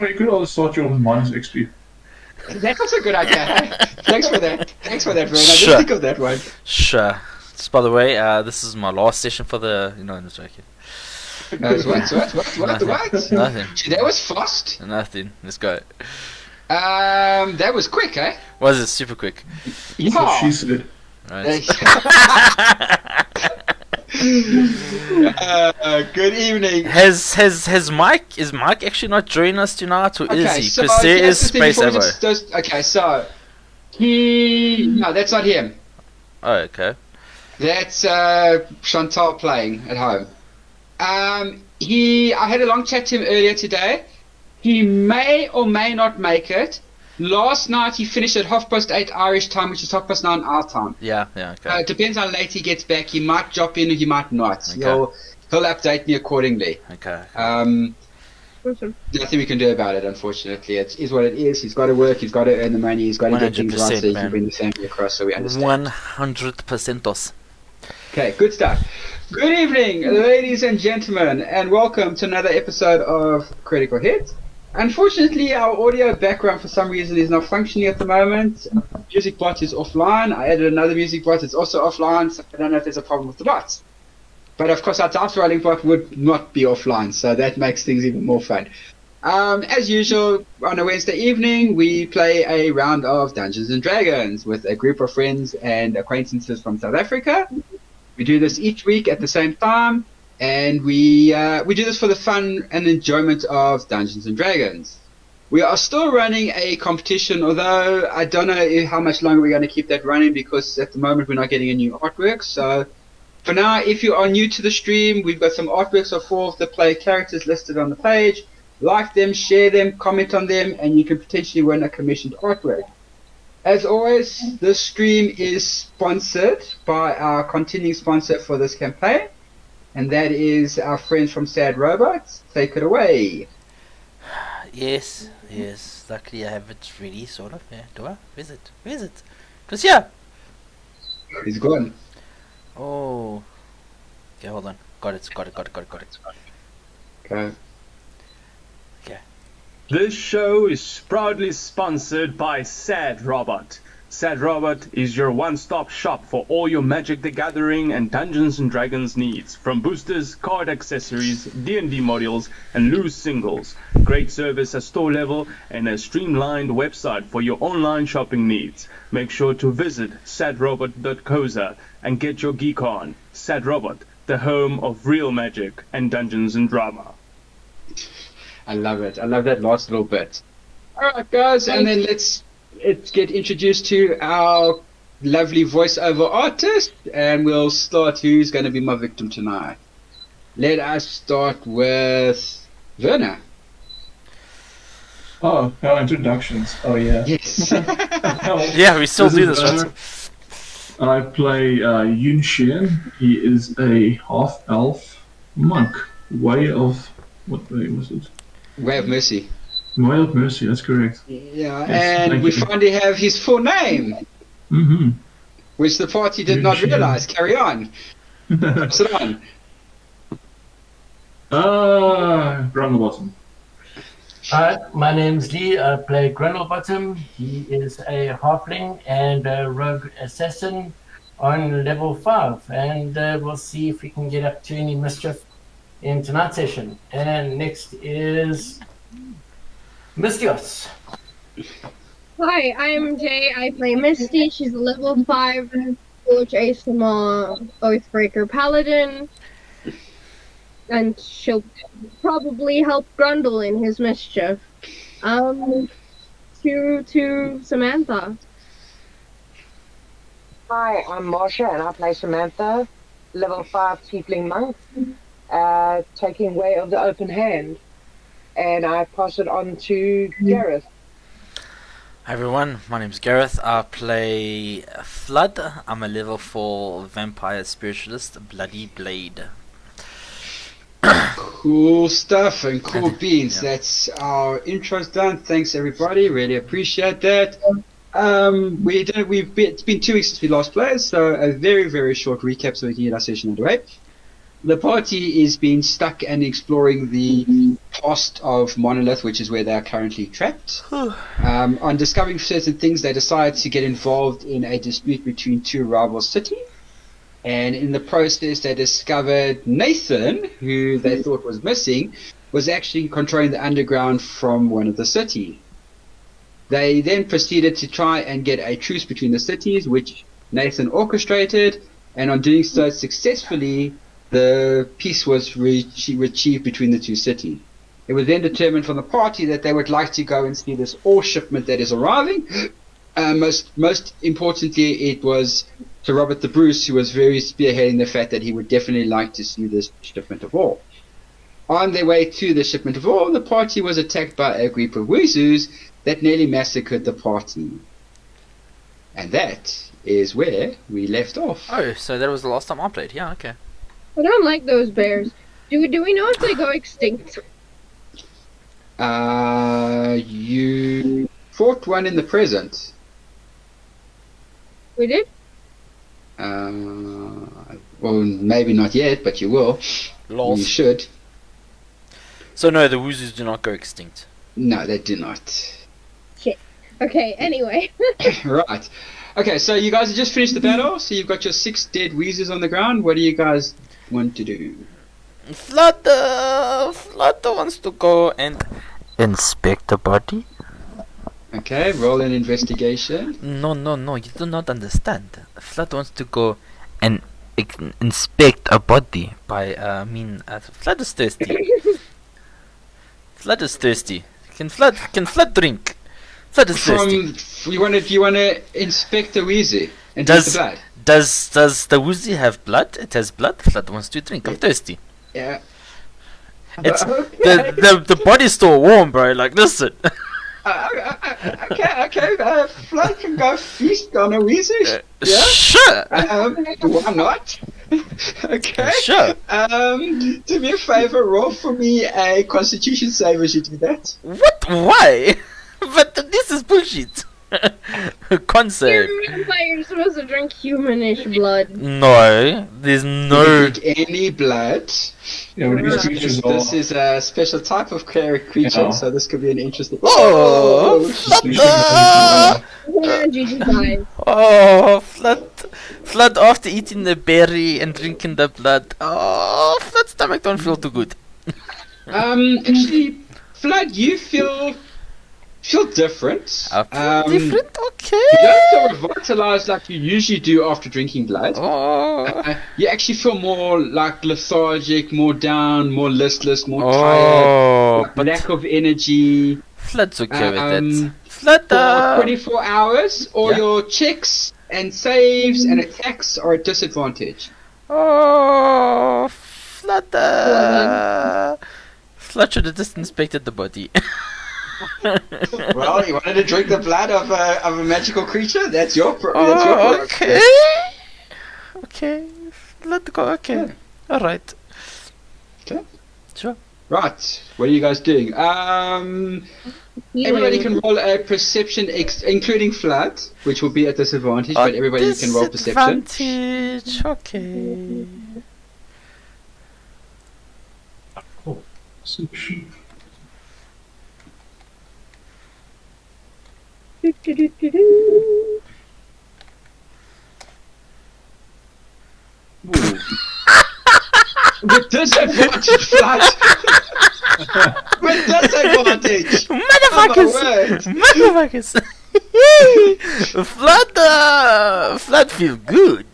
Well, you could always start you off with minus XP. That was a good idea. Hey? Thanks for that. Thanks for that, Vern. I Sure. didn't think of that one. Sure. Just by the way, this is my last session for the. I'm just joking. What? Nothing. Gee, that was fast. Nothing. Let's go. That was quick, eh? Was it super quick? That's what she said. Right. Good evening. Has Mike? Is Mike actually not joining us tonight, or is he? Because there is here's the thing Space before we Evo. okay, so no, that's not him. Oh, okay. That's Chantal playing at home. I had a long chat to him earlier today. He may or may not make it. Last night he finished at 8:30 Irish time, which is 9:30 our time. Yeah. Okay. It depends how late he gets back. He might drop in or he might not. Okay. He'll update me accordingly. Okay. Nothing we can do about it, unfortunately. It is what it is. He's got to work. He's got to earn the money. He's got to get things right so he can bring the family across. So we understand. 100%. Okay, good stuff. Good evening, ladies and gentlemen, and welcome to another episode of Critical Hit. Unfortunately, our audio background for some reason is not functioning at the moment. Music bot is offline. I added another music bot. It's also offline, so I don't know if there's a problem with the bots. But of course, our dice rolling bot would not be offline, so that makes things even more fun. As usual, on a Wednesday evening, we play a round of Dungeons and Dragons with a group of friends and acquaintances from South Africa. We do this each week at the same time. And we do this for the fun and enjoyment of Dungeons and Dragons. We are still running a competition, although I don't know how much longer we're going to keep that running because at the moment we're not getting a new artwork. So for now, if you are new to the stream, we've got some artworks of 4 of the player characters listed on the page. Like them, share them, comment on them, and you can potentially win a commissioned artwork. As always, this stream is sponsored by our continuing sponsor for this campaign. And that is our friends from Sad Robots. Take it away. Yes. Luckily I have it ready, sort of. Yeah. Do I? Where's it? Because yeah. He's gone. Oh. Okay, hold on. Got it. Okay. This show is proudly sponsored by Sad Robot. Sad Robot is your one-stop shop for all your Magic the Gathering and Dungeons and Dragons needs, from boosters, card accessories, D&D modules, and loose singles. Great service at store level and a streamlined website for your online shopping needs. Make sure to visit sadrobot.coza and get your geek on. Sad Robot, the home of real magic and Dungeons and drama. I love it. I love that last little bit. Alright guys, and then let's get introduced to our lovely voiceover artist, and we'll start who's going to be my victim tonight. Let us start with Werner. Oh, no, introductions. Oh, yeah. Yes. Yeah, we still do this, right? And I play Yun Xian. He is a half-elf monk. What way was it? Way of Mercy. Way of Mercy, that's correct. Yeah, Yes, and we you. finally have his full name, Mm-hmm. which the party did Yun not Xian. realize. Carry on. Sit on. Grundlebottom. Hi, my name's Lee. I play Grundlebottom. He is a halfling and a rogue assassin on level 5. And we'll see if we can get up to any mischief in tonight's session. And next is Mystios. Hi, I'm Jay. I play Misty. She's a level 5 Forge ASMR Oathbreaker Paladin. And she'll probably help Grundle in his mischief. To Samantha. Hi, I'm Marsha and I play Samantha, level 5 Tiefling Monk, taking Way of the Open Hand. And I pass it on to Gareth. Hi everyone, my name's Gareth. I play Flood. I'm a level 4 vampire spiritualist, Bloody Blade. Cool stuff and cool beans. Yeah. That's our intros done. Thanks everybody. Really appreciate that. It's been 2 weeks since we last played, so a very, very short recap so we can get our session underway. The party is being stuck and exploring the past of Monolith, which is where they are currently trapped. On discovering certain things, they decide to get involved in a dispute between two rival cities. And in the process, they discovered Nathan, who they thought was missing, was actually controlling the underground from one of the cities. They then proceeded to try and get a truce between the cities, which Nathan orchestrated, and on doing so successfully, the peace was achieved between the two cities. It was then determined from the party that they would like to go and see this ore shipment that is arriving. Most importantly, it was Sir Robert the Bruce who was very spearheading the fact that he would definitely like to see this shipment of ore. On their way to the shipment of ore, the party was attacked by a group of Wuzus that nearly massacred the party. And that is where we left off. Oh, so that was the last time I played. Yeah, okay. I don't like those bears. Do we know if they go extinct? You fought one in the present. We did? Well, maybe not yet, but you will. Lols. You should. So no, the Wuzus do not go extinct. No, they do not. Okay, anyway. Right. Okay, so you guys have just finished the battle, so you've got your 6 dead Weezers on the ground. What do you guys want to do? Flutter wants to go and inspect the body. Okay, roll an investigation. No, you do not understand. Flutter wants to go and inspect a body by, Flutter's thirsty. Flutter's thirsty. Can Flut drink? Flutter's thirsty. You want to inspect the Weezy and drink the blood? Does the Woozy have blood? It has blood. Flutter wants to drink. I'm thirsty. Yeah. It's Okay. the body's still warm, bro. Like, listen. Okay. Flood can go feast on a Weezy. Yeah. Sure. Why not? Okay. Sure. Do me a favor, roll for me a Constitution save as you do that. What? Why? But this is bullshit. Concept. You're supposed to drink humanish blood. No, there's no. Drink any blood. Yeah, well, these creatures are. This is a special type of creature, Yeah. so this could be an interesting. Oh, GG guys. Oh, Flood after eating the berry and drinking the blood. Oh, Flood's stomach don't feel too good. Actually, Flood, you feel different. Different, okay. You don't feel revitalized like you usually do after drinking blood. Oh, You actually feel more like lethargic, more down, more listless, more tired, like but lack of energy. Flood's okay with that. For Flood, 24 hours, all Yeah. your checks and saves and attacks are at disadvantage. oh, Flood should have just inspected the body. Well, you wanted to drink the blood of a magical creature? That's your Okay. Okay. Let go. Okay. Yeah. All right. Okay. Sure. Right, what are you guys doing? Everybody can roll a perception, including Flood, which will be at disadvantage, but everybody can roll perception. Disadvantage. Okay. Perception. With disadvantage, Flood! With disadvantage! Motherfuckers! Motherfuckers! Flood feel good.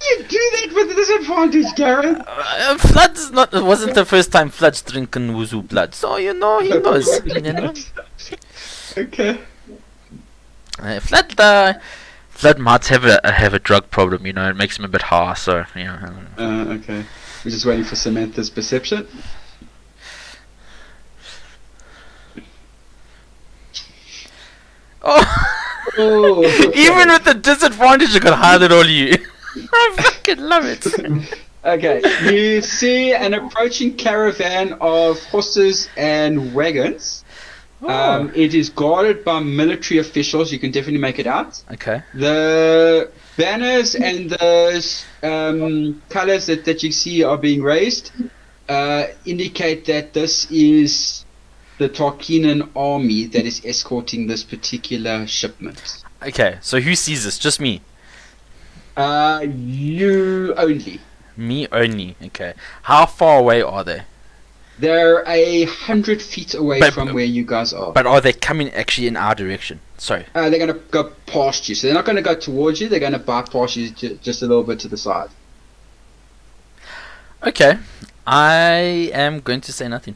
You do that with disadvantage, Garen! Flood's not. It wasn't the first time Flood's drinking Wuzu blood, so you know he knows. You know? Okay. Flood might have a drug problem. You know, it makes him a bit high. So you know. Okay. We're just waiting for Samantha's perception. Oh, even with the disadvantage, you got higher than all you. I fucking love it. Okay, you see an approaching caravan of horses and wagons. It is guarded by military officials. You can definitely make it out. Okay. The banners and the colors that you see are being raised indicate that this is the Tarkinian army that is escorting this particular shipment. Okay, so who sees this? Just me. You only. Me only. Okay. How far away are they? They're 100 feet away But- from where you guys are. But are they coming actually in our direction? Sorry. They're going to go past you. So they're not going to go towards you. They're going to bypass you just a little bit to the side. Okay. I am going to say nothing.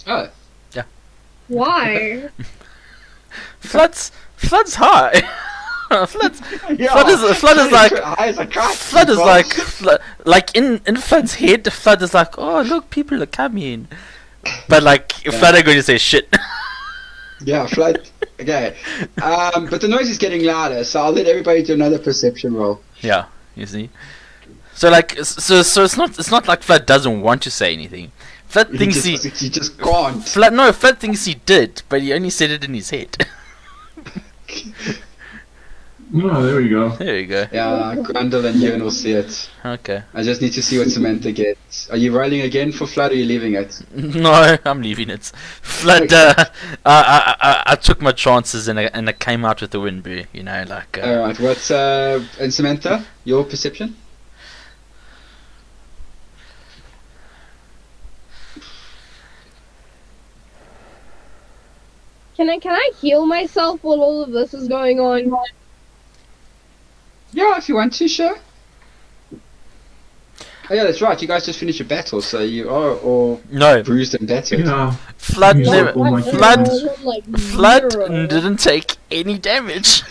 Oh. Why? Flood's high. Flood is like like in Flood's head. Flood is like, oh look, people are coming, but like Flood ain't going to say shit. Yeah, Flood. Okay. But the noise is getting louder, so I'll let everybody do another perception roll. Yeah, you see. So like, so it's not like Flood doesn't want to say anything. Flood thinks He just can't. Flood thinks he did, but he only said it in his head. No, there we go. There you go. Yeah, Grundle and Ewan will see it. Okay. I just need to see what Samantha gets. Are you rolling again for Flood or are you leaving it? No, I'm leaving it. Flood. I took my chances and I came out with the win, boo. You know, like. Alright, what's and Samantha, your perception? Can I heal myself while all of this is going on? Yeah, if you want to, sure. Oh yeah, that's right. You guys just finished your battle, so you are all No, bruised and battered. Yeah. Flood You never. said all my Flood. Like Flood zero. didn't take any damage.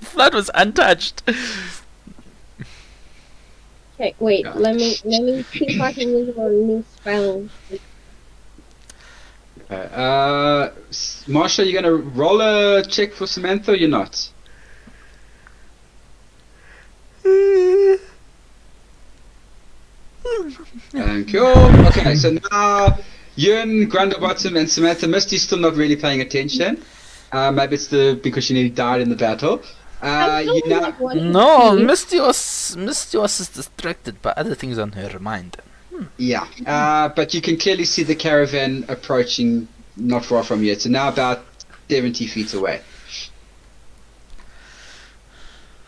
Flood was untouched. Okay, wait. Let me see if I can use a new spell. Marsha, you gonna roll a check for Samantha or you're not? Thank you. Okay, so now Ewan, Grundlebottom, and Samantha Misty's still not really paying attention. Maybe it's because she nearly died in the battle. I'm still You now, like one No, HP. Mystios is distracted by other things on her mind. yeah, but you can clearly see the caravan approaching not far from you. It's now about 70 feet away.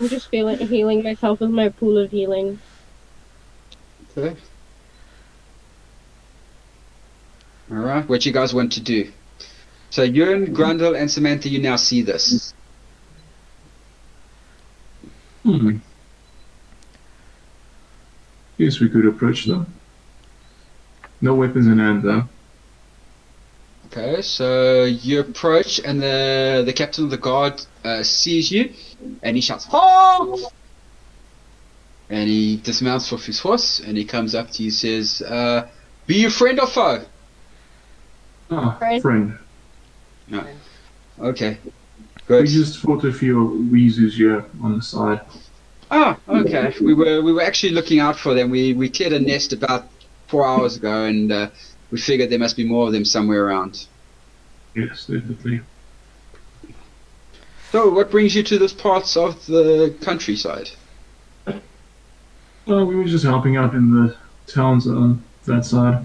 I'm just healing myself with my pool of healing. Okay. Alright, what you guys want to do? So Ewan, Grundle, and Samantha, you now see this. Yes, we could approach them. No weapons in hand, though. Okay, so you approach, and the captain of the guard sees you, and he shouts, "Halt!" And he dismounts off his horse, and he comes up to you, says, "Be you friend or foe?" Ah, Friend. friend. Okay, We good. just fought a few Weezus here on the side. Ah, okay. We were actually looking out for them. We cleared a nest about 4 hours ago, and we figured there must be more of them somewhere around. Yes, definitely. So, what brings you to this parts of the countryside? Well, we were just helping out in the towns on that side.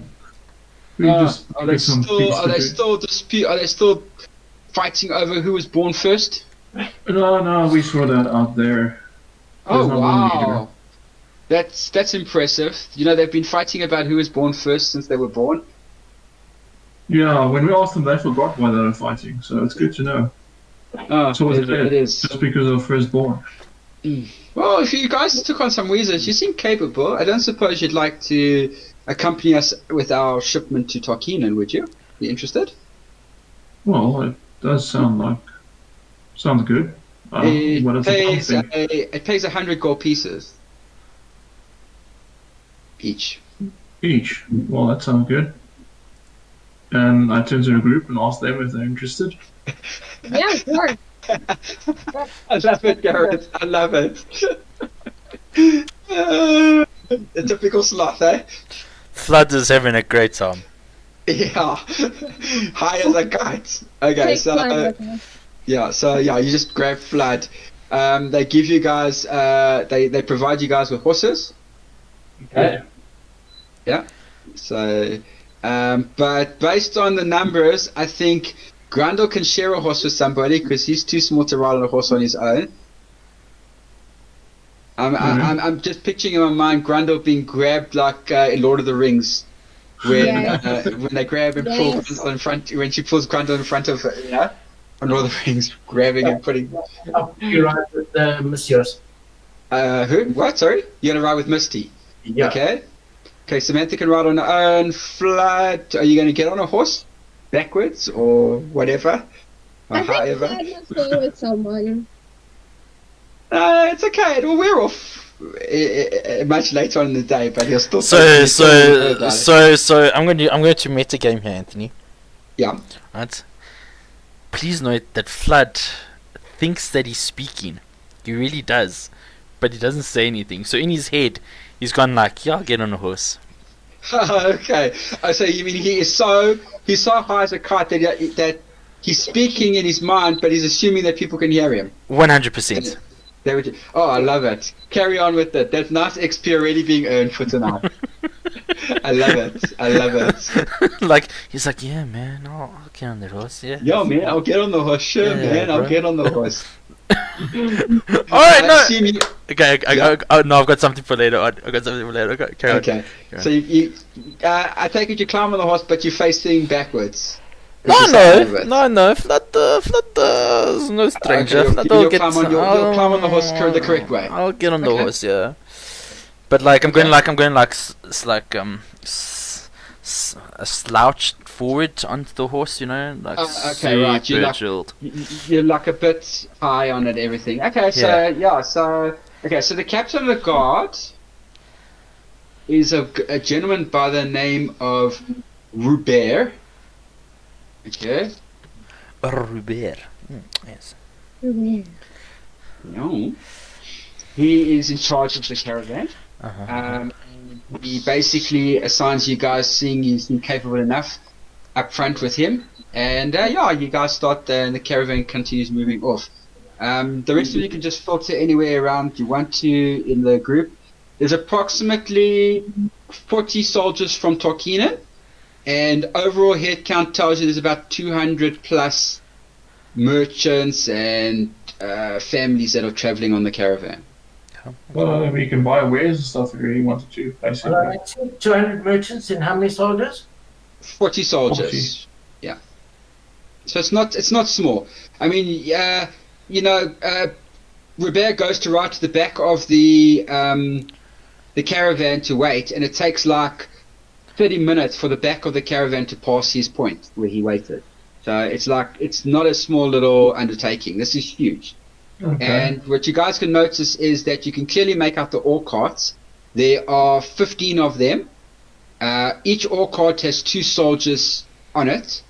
We just Are they get some still? things Are to they do. still dispute? Are they still fighting over who was born first? No, we saw that out there. Oh There's no one wow, that's impressive. You know they've been fighting about who was born first since they were born. Yeah, when we asked them, they forgot why they were fighting, so it's good to know. Oh, So was it it is. just because of firstborn? Well, if you guys took on some wizards, you seem capable. I don't suppose you'd like to accompany us with our shipment to Tarkinen, would you? You interested? Well, it does sounds good. What does the pump think? It pays 100 gold pieces each. Each. Well, that sounds good. And I turned to the group and asked them if they're interested. Yeah, sure. I love it, Garrett. I love it. The typical sloth, eh? Flood is having a great time. Yeah. High as a kite. Okay, Take so time with me. yeah, you just grab Flood, They give you guys, they provide you guys with horses. Okay. So, but based on the numbers, I think Grundle can share a horse with somebody because he's too small to ride on a horse on his own. I'm just picturing in my mind Grundle being grabbed like in Lord of the Rings, when they grab and pull Grundle in front, when she pulls Grundle in front of her, on Lord of the Rings, grabbing and putting. You're right with the messieurs. Who? What? Sorry, you're gonna ride with Misty. Yeah. Okay, Samantha can ride on her own. Flood, are you going to get on a horse? Backwards or whatever? Or I think however? Vlad must go with someone. It's okay, it'll wear off much later on in the day, but he'll still... So I'm going to metagame here, Anthony. Yeah. Right? Please note that Flood thinks that he's speaking. He really does. But he doesn't say anything. So in his head, he's gone like, yeah, I'll get on a horse. Okay. Oh, so you mean he's so high as a kite that he's speaking in his mind, but he's assuming that people can hear him. 100%. Oh, I love it. Carry on with it. That's nice XP already being earned for tonight. I love it. Like, he's like, yeah, man, I'll get on the horse, yeah. Yo, man, I'll get on the horse. Sure, Yeah, man, I'll bro. get on the horse. Alright, no! Okay, no, I've got something for later on. Okay, carry on. Okay, Carry on. so I take it you climb on the horse, but you're facing backwards. No, Flood is no stranger. Okay, Flood you'll will get. climb on the horse the correct way. I'll get on the Okay. horse, yeah. But like, I'm going slouched forward onto the horse, like Okay, right, super chilled. You're like a bit high on it, everything. Okay, so so the captain of the guard is a gentleman by the name of Rubert. Okay. Rubert. Yes. No. He is in charge of the caravan. Uh-huh. He basically assigns you guys, seeing he's capable enough, up front with him, and you guys start there, and the caravan continues moving off. The rest of you can just filter anywhere around you want to in the group. There's approximately 40 soldiers from Torquina, and overall head count tells you there's about 200 plus merchants and families that are traveling on the caravan. Well, we can buy wares and stuff if we really wanted to, basically. 200 merchants and how many soldiers? 40 soldiers. 40. Yeah. So it's not small. I mean, Robert goes to right to the back of the caravan to wait, and it takes like 30 minutes for the back of the caravan to pass his point where he waited. So it's not a small little undertaking. This is huge. Okay. And what you guys can notice is that you can clearly make out the ore carts. There are 15 of them. Each ore cart has 2 soldiers on it.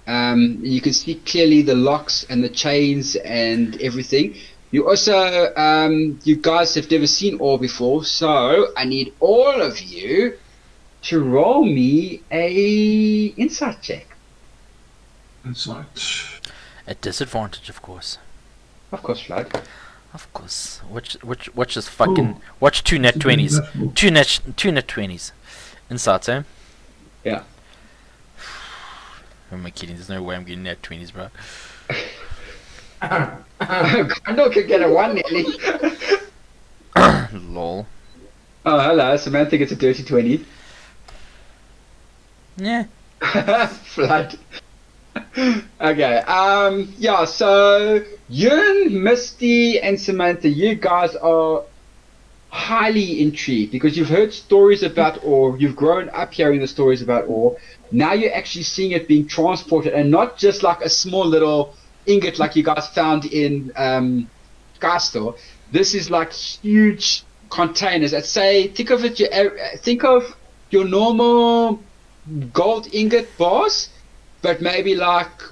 You can see clearly the locks and the chains and everything. You also, you guys have never seen ore before, so I need all of you to roll me a insight check. Insight. At disadvantage, of course. Of course, Flood. Of course. Watch this fucking. Watch 2 net 20s. 2 net 20s. Insights, eh? Yeah. Who am I kidding? There's no way I'm getting net 20s, bro. Grundle could get a 1 nearly. Lol. Oh, hello. Samantha gets a dirty 20. Yeah. Flood. Okay, so Ewan, Misty, and Samantha, you guys are highly intrigued because you've heard stories about ore, you've grown up hearing the stories about ore, now you're actually seeing it being transported, and not just like a small little ingot like you guys found in Skystor. This is like huge containers that say, think of your normal gold ingot bars, but maybe like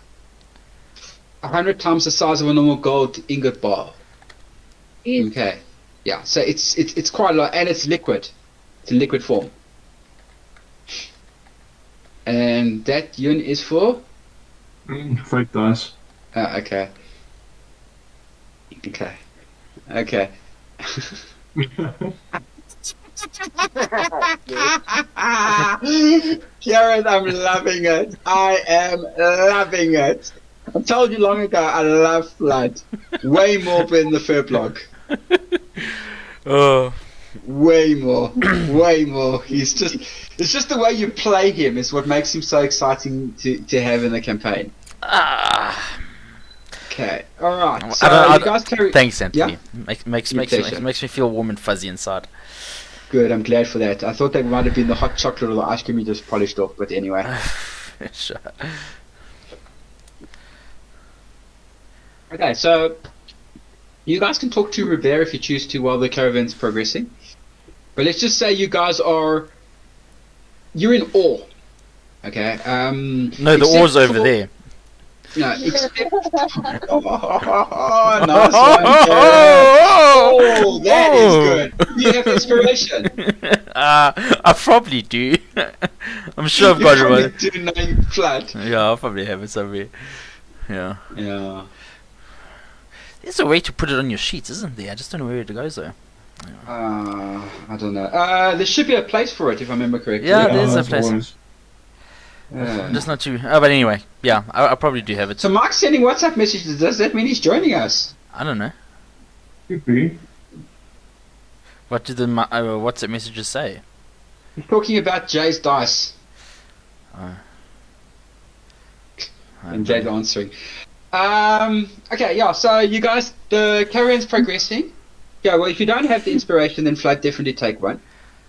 100 times the size of a normal gold ingot bar. Okay, yeah. So it's quite a lot, and it's liquid. It's in liquid form. And that Yun is for. Fake dice. Okay. Okay. Okay. Jared, I'm loving it. I am loving it. I told you long ago I love Flood. Way more than the Furblog. Oh, Way more. Way more. It's just the way you play him is what makes him so exciting to have in the campaign. Okay. Alright. So you guys carry thanks, Anthony. Yeah? Makes Your me pleasure. makes me feel warm and fuzzy inside. Good, I'm glad for that. I thought that might have been the hot chocolate or the ice cream you just polished off, but anyway. Sure. Okay, so you guys can talk to Rivera if you choose to while the caravan's progressing. But let's just say you guys you're in awe. Okay. No, the except oar's over for- there. No, except oh, nice one, Jared. Oh, that is good. You have inspiration. I probably do. I'm sure I've You got it probably right. do name Flood. Yeah, I'll probably have it somewhere. Yeah. Yeah. There's a way to put it on your sheets, isn't there? I just don't know where it goes though. I don't know. There should be a place for it if I remember correctly. Yeah, there's a that's place. always- Yeah. Just not too. But anyway, yeah, I probably do have it. So Mark's sending WhatsApp messages. Does that mean he's joining us? I don't know. Could be. What did the WhatsApp messages say? He's talking about Jay's dice. And Jay's answering. Okay, yeah, so you guys, the caravan's progressing. Yeah, well, if you don't have the inspiration, then Flood, definitely take one.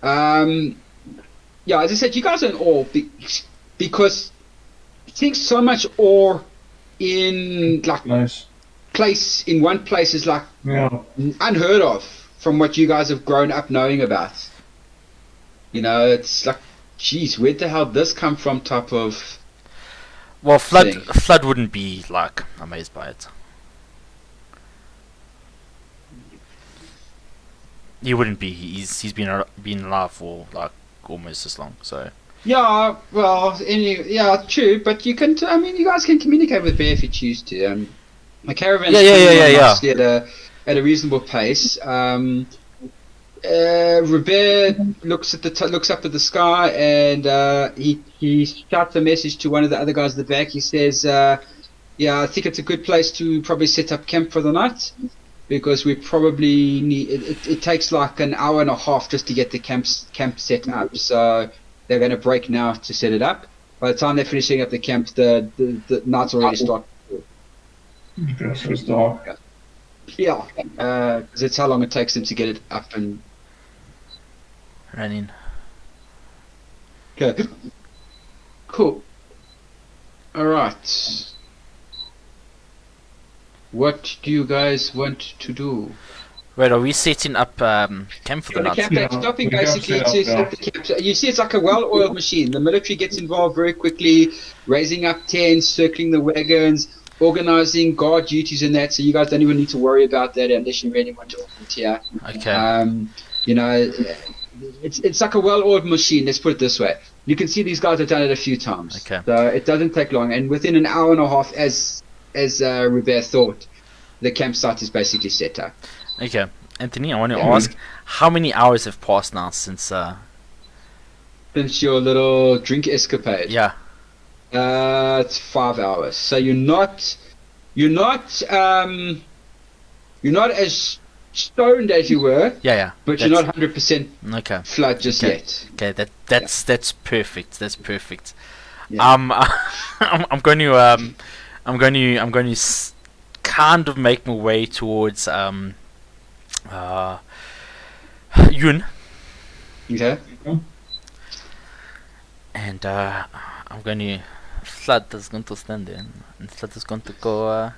Yeah, as I said, you guys are in awe because I think so much awe in like Nice. in one place is like Yeah. unheard of from what you guys have grown up knowing about. You know, it's like, geez, where the hell did this come from type of... Well, thing. Flood wouldn't be like amazed by it. He wouldn't be. He's been alive for like almost as long. So Yeah, well, yeah, true, but you can, I mean, you guys can communicate with Bear if you choose to. The caravan's Yeah, coming yeah, on yeah. nicely at a reasonable pace. Robert looks up at the sky and he shouts a message to one of the other guys at the back. He says, "Yeah, I think it's a good place to probably set up camp for the night because we probably need. It takes like an hour and a half just to get the camp set up. So they're going to break now to set it up. By the time they're finishing up the camp, the night's already started. Okay, so it's dark. Yeah, because it's how long it takes them to get it up and." running. Okay. Cool. Alright. What do you guys want to do? Wait, are we setting up camp for the The night? camp that's Yeah, stopping we have basically set up, to set the camp. So you see, it's like a well-oiled machine. The military gets involved very quickly, raising up tents, circling the wagons, organizing guard duties and that. So you guys don't even need to worry about that unless you really want to volunteer. Okay. You know, it's like a well-oiled machine. Let's put it this way. You can see these guys have done it a few times. Okay. So it doesn't take long, and within an hour and a half, as Robert thought, the campsite is basically set up. Okay. Anthony, I want to ask, how many hours have passed now since? Since your little drink escapade. Yeah. It's 5 hours. So you're not as stoned as you were, Yeah. but you're not 100% Okay. flood just Okay. yet. Okay. That's perfect. That's perfect. Yeah. I'm going to kind of make my way towards Yun, Okay. and I'm going to. Flood is going to stand there, and Flood is going to go.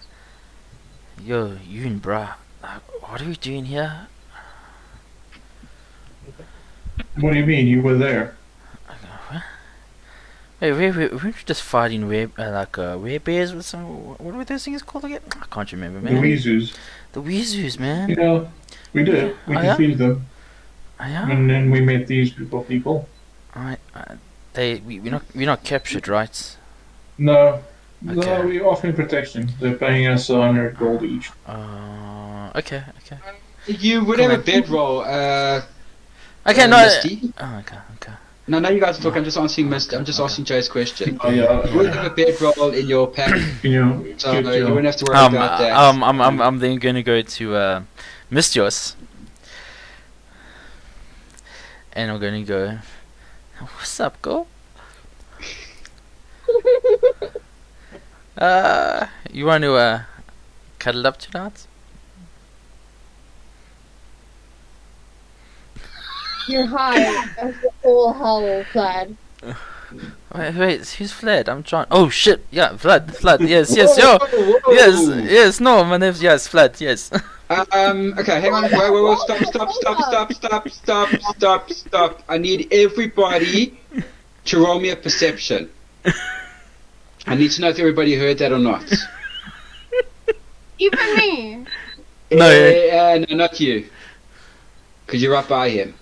Yo, Yun, bruh, what are we doing here? What do you mean? You were there? Hey, weren't we just fighting bears with some? What were those things called again? I can't remember, The man. Weezoos. The Weezoos, man. You know, we did. We Oh, yeah? defeated them. Oh, yeah. And then we met these group of people. We're not captured, right? No. Okay. No, we offering protection. They're paying us 100 gold each. Okay. You would have a bedroll. Okay, no. Misty. Oh, okay, okay. No, you guys are talking. I'm just answering Misty. I'm just asking Jay's question. Oh yeah. You would have a bedroll in your pack, Can you so get you your- wouldn't have to worry about that. I'm then gonna go to Mistios, and I'm gonna go. What's up, girl? You want to cuddle up tonight? You're high as the whole hollow plaid. Wait, who's Vlad? I'm John. Oh shit! Yeah, Vlad. Yes, yo. Whoa. Yes. No, my name's Vlad. Yes. Okay, hang on. Whoa. Stop. I need everybody to roll me a perception. I need to know if everybody heard that or not. Even me. No. No, not you. Because you're right by him.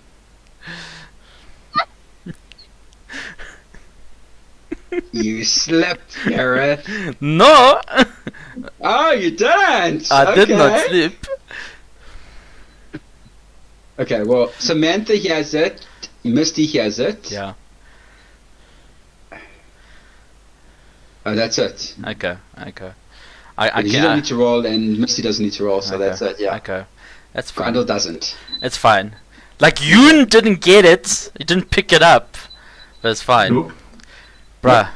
You slept, Gareth. No, Oh, you didn't! I did not Okay. sleep. Okay, well, Samantha has it. Misty has it. Yeah. Oh, that's it. Okay. I You don't can. need to roll, and Misty doesn't need to roll, so Okay. that's it, yeah. Okay. That's fine. Grindel doesn't. It's fine. Like Yoon didn't get it. He didn't pick it up. But it's fine. Nope. Bruh,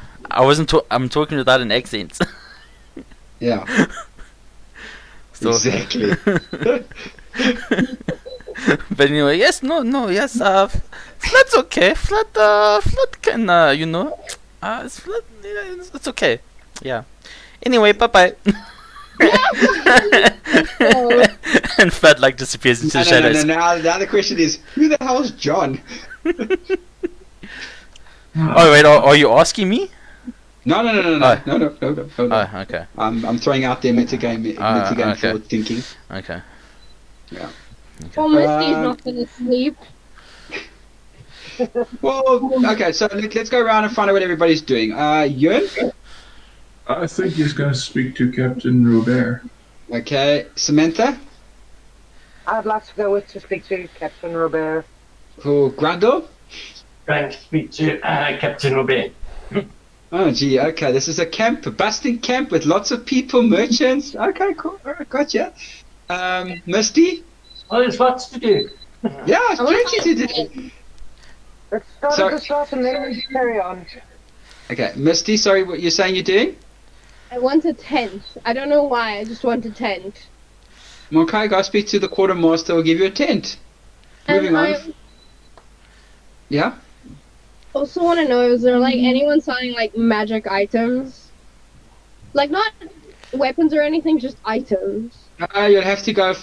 I'm talking without an accent. Yeah, So- exactly. But anyway, yes, yes, Flat's okay. Flat can, it's Flat, yeah, it's okay. Yeah. Anyway, bye-bye. And Flat, like, disappears into the shadows. No. Now the question is, who the hell is John? Oh, wait, are you asking me? No. Oh. No. Oh, okay. I'm throwing out their metagame okay. forward thinking. Okay. Well, Misty's not gonna sleep. Well, okay, so let's go around and find out what everybody's doing. Ewan? I think he's going to speak to Captain Robert. Okay, Samantha? I'd like to go to speak to Captain Robert. Who, Grundle? Trying to speak to Captain Robert. Oh, gee, okay, this is a camp, a bustling camp with lots of people, merchants. Okay, cool, alright, gotcha. Misty? Oh, there's lots to do. Yeah, it's plenty to do. Let's start Sorry. at the start and then we carry on. Okay, Misty, sorry, what you're saying you're doing? I want a tent. I don't know why. I just want a tent. Okay, go speak to the quartermaster, we'll give you a tent. Moving And on. I Yeah? also want to know, is there like anyone selling like magic items? Like not weapons or anything, just items. You'll have to go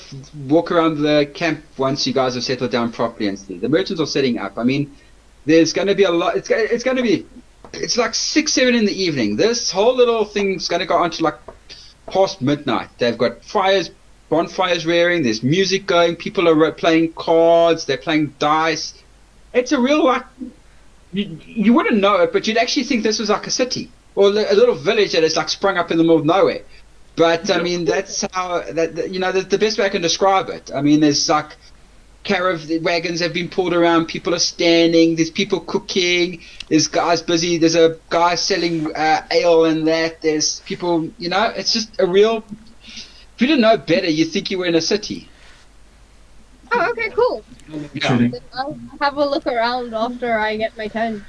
walk around the camp once you guys have settled down properly and see. The merchants are setting up. I mean, there's going to be a lot. It's going to be. It's like 6, 7 in the evening. This whole little thing's going to go on to like past midnight. They've got bonfires rearing. There's music going. People are playing cards. They're playing dice. It's a real like. You wouldn't know it, but you'd actually think this was like a city or a little village that is like sprung up in the middle of nowhere. But I mean, that's how that's the best way I can describe it. I mean, there's like wagons have been pulled around. People are standing. There's people cooking. There's guys busy. There's a guy selling ale and that. There's people. It's just a real. If you didn't know better, you'd think you were in a city. Oh, okay, cool. Yeah. Kidding. I'll have a look around after I get my tent.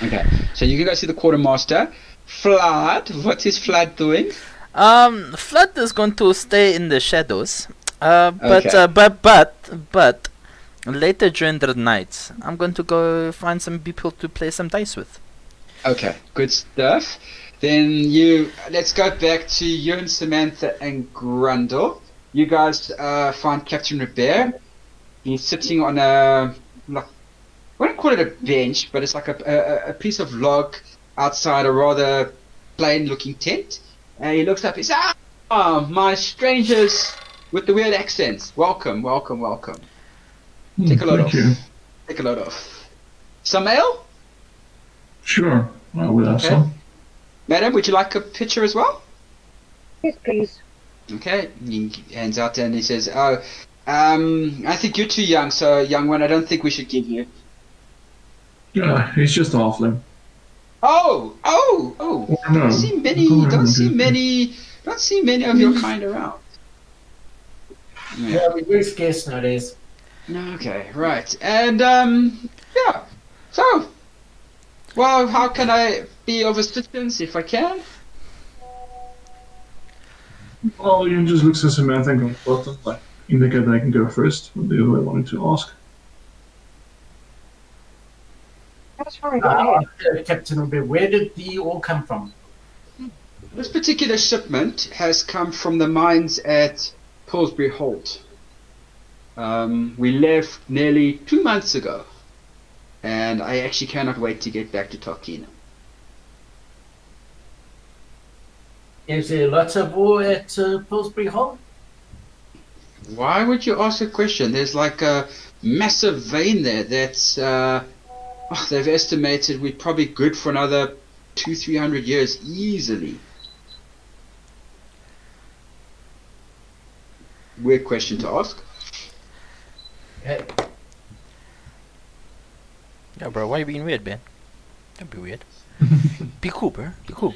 Okay, so you can go see the quartermaster. Flood. What is Flood doing? Flood is going to stay in the shadows. Okay. But later during the night, I'm going to go find some people to play some dice with. Okay, good stuff. Then let's go back to you and Samantha and Grundle. You guys find Captain Robert. He's sitting on I wouldn't call it a bench, but it's like a piece of log outside a rather plain-looking tent. And he looks up. He says, my strangers with the weird accents. Welcome. Take a load Thank off. you. Take a load off. Some ale? Sure. I will have Okay. some. Madam, would you like a pitcher as well? Yes, please. Okay. He hands out and he says, oh, I think you're too young, so young one, I don't think we should give you. Yeah, he's just a halfling. Oh! Or no. Don't see many of your kind around. Yeah, we're very scarce nowadays. Okay, right. And, yeah. So, well, how can I be of assistance if I can? Well, you just look at Samantha and go button, like indicate they can go first. What do they wanted to ask? That's fine. Go ahead. Captain Uber, where did the ore come from? This particular shipment has come from the mines at Pillsbury Holt. We left nearly 2 months ago, and I actually cannot wait to get back to Tarkina. Is there lots of ore at Pillsbury Hall? Why would you ask a question? There's like a massive vein there that's they've estimated we're probably good for another 200-300 years easily. Weird question to ask. Okay. Yeah, bro, why you being weird, man? Don't be weird. Be cool, bro. Be cool.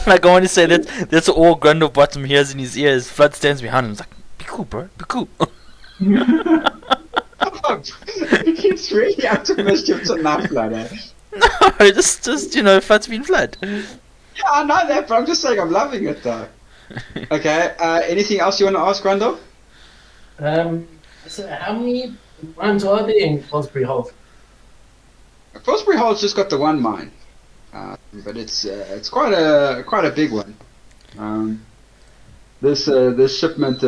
Like, I want to say that's all Grundle Bottom hears in his ears. Flood stands behind him. He's like, be cool, bro. Be cool. It's really out to mischief tonight, Flood. No, just Flood's been Flood. Yeah, I know that, but I'm just saying I'm loving it though. Okay, anything else you want to ask, Grundle? So how many mines are there in Pillsbury Hall? Pillsbury Hall's just got the one mine, but it's quite a big one. This shipment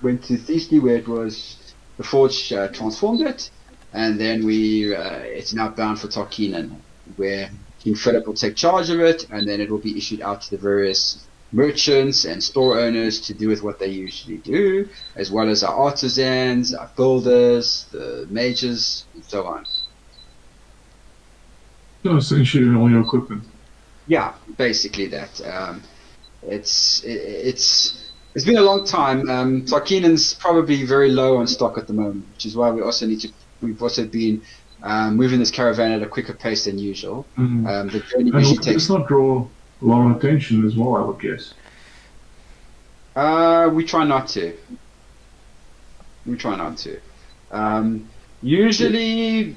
went to Thiesley, where it was the Forge transformed it, and then it's now bound for Tarkinen, where King Philip will take charge of it, and then it will be issued out to the various merchants and store owners to do with what they usually do, as well as our artisans, our builders, the mages, and so on. So essentially all your equipment. Yeah, basically that. It's been a long time. Tarkinen's probably very low on stock at the moment, which is why we've also been moving this caravan at a quicker pace than usual. The journey And usually let's takes. not draw a lot of attention as well, I would guess. We try not to. Usually,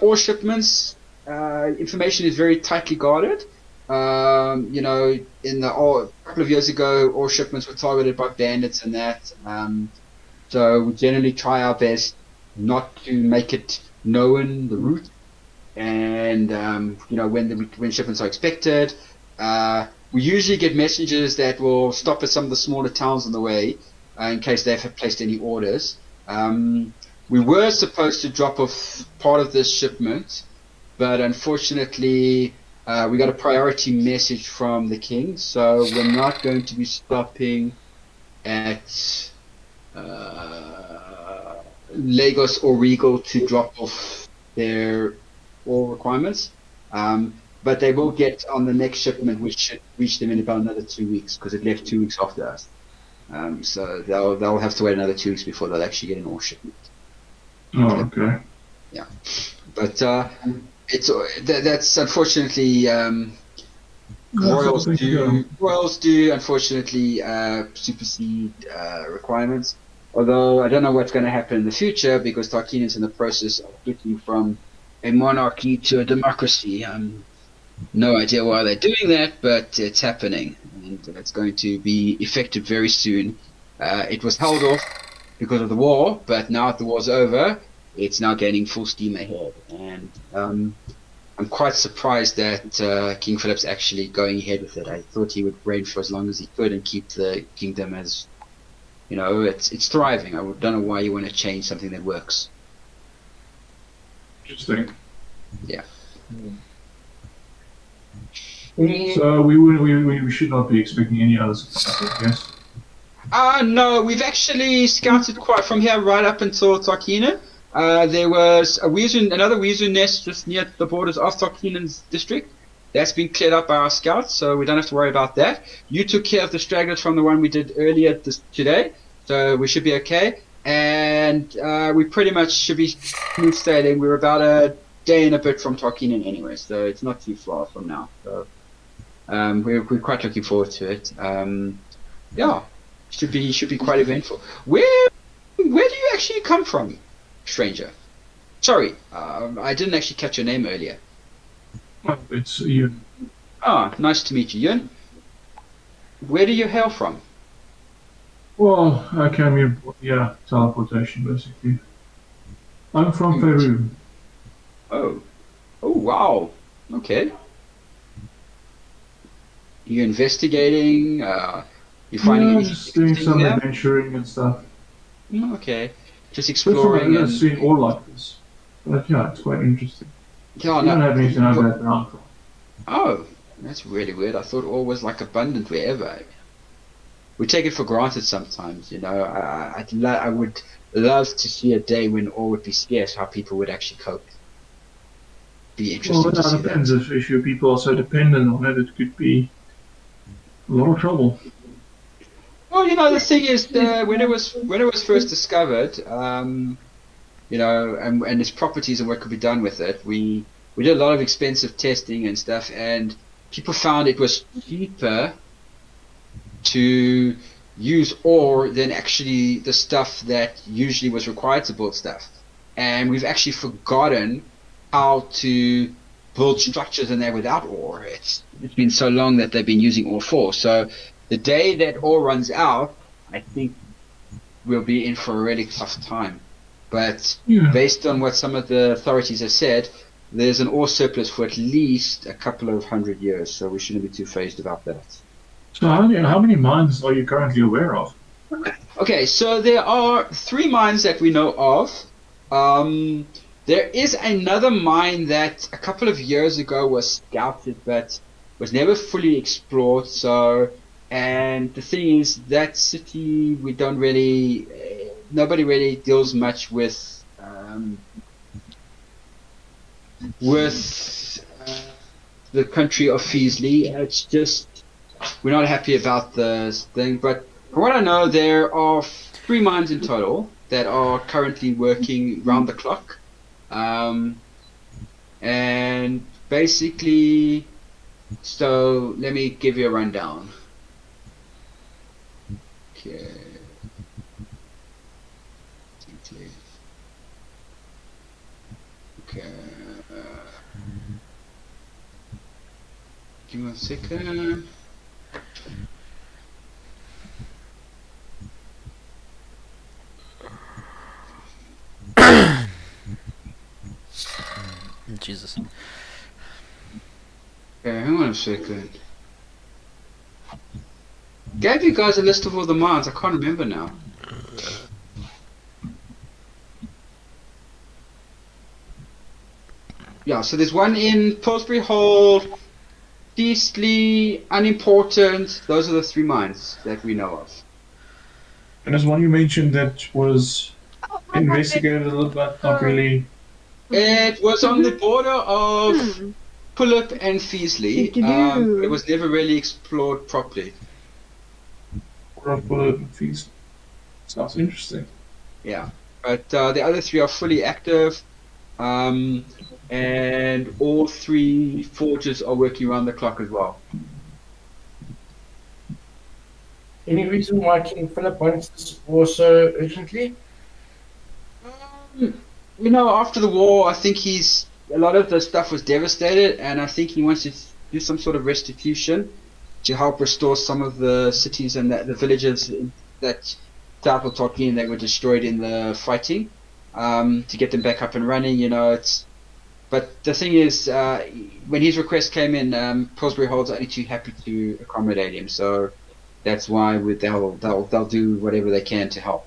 ore shipments, information is very tightly guarded. In a couple of years ago, ore shipments were targeted by bandits and that. So we generally try our best not to make it known the route, and when shipments are expected. We usually get messengers that will stop at some of the smaller towns on the way in case they've placed any orders. We were supposed to drop off part of this shipment, but unfortunately we got a priority message from the king, so we're not going to be stopping at Lagos or Regal to drop off their ore requirements. But they will get on the next shipment, which should reach them in about another 2 weeks, because it left 2 weeks after us. So they'll have to wait another 2 weeks before they'll actually get an ore shipment. Oh, okay. Yeah, but that's unfortunately royals do unfortunately supersede requirements. Although I don't know what's going to happen in the future, because Tarkinen's in the process of switching from a monarchy to a democracy. No idea why they're doing that, but it's happening, and it's going to be effective very soon. It was held off because of the war, but now that the war's over, it's now gaining full steam ahead. And I'm quite surprised that King Philip's actually going ahead with it. I thought he would reign for as long as he could and keep the kingdom as, it's thriving. I don't know why you want to change something that works. Interesting. Yeah. So we should not be expecting any other supplies, I guess. No, we've actually scouted quite from here right up until Tarkinen. There was another Weezu nest just near the borders of Tarkinen's district. that's been cleared up by our scouts, so we don't have to worry about that. You took care of the stragglers from the one we did earlier today, so we should be okay. And we pretty much should be smooth sailing. We're about a day and a bit from Tarkinen anyway, so it's not too far from now. So we're quite looking forward to it. Yeah, should be quite eventful. Where do you actually come from, stranger? Sorry, I didn't actually catch your name earlier. Oh, it's Ian. Ah, nice to meet you, Yun. Where do you hail from? Well, I came here, yeah, teleportation basically. I'm from Peru. Oh, wow. Okay. You investigating? You finding Yeah, anything just doing interesting some there? adventuring and stuff. Okay, just First of all, exploring I've never and seen ore like this. But yeah, it's quite interesting. yeah, You don't no. have anything like that around. Oh, that's really weird. I thought ore was like abundant wherever. We take it for granted sometimes, you know. I would love to see a day when ore would be scarce, how people would actually cope. Be interesting Well, to that see depends. that. If your people are so dependent on it, it could be a lot of trouble. Well, you know, the thing is, when it was first discovered, you know, and its properties and what could be done with it, we did a lot of expensive testing and stuff, and people found it was cheaper to use ore than actually the stuff that usually was required to build stuff. And we've actually forgotten how to build structures in there without ore. It's been so long that they've been using ore for. So the day that ore runs out, I think we'll be in for a really tough time. But Yeah. based on what some of the authorities have said, there's an ore surplus for at least a couple of 100 years, so we shouldn't be too phased about that. So how many mines are you currently aware of? Okay, so there are 3 mines that we know of. There is another mine that a couple of years ago was scouted but was never fully explored. So, and the thing is, that city we don't really, nobody really deals much with the country of Feasley. It's just we're not happy about this thing. But from what I know, there are 3 mines in total that are currently working round the clock. And basically, so let me give you a rundown. Okay. Okay. Give me 1 second. Jesus. Okay, hang on a second. Gave you guys a list of all the mines. I can't remember now. Yeah, so there's one in Pillsbury Hold, Feasley, Unimportant. Those are the 3 mines that we know of. And there's one you mentioned that was investigated a little bit, not really. It was on the border of Pullip and Feasley. But it was never really explored properly. Fees. Sounds interesting. Yeah, but the other 3 are fully active, and all 3 forges are working around the clock as well. Any reason why King Philip wants this war so urgently? You know, after the war, I think a lot of the stuff was devastated, and I think he wants to do some sort of restitution to help restore some of the cities and the villages that south of Tolkien that were destroyed in the fighting, to get them back up and running. You know, but the thing is, when his request came in, Pillsbury Hold's only too happy to accommodate him. So that's why they'll do whatever they can to help.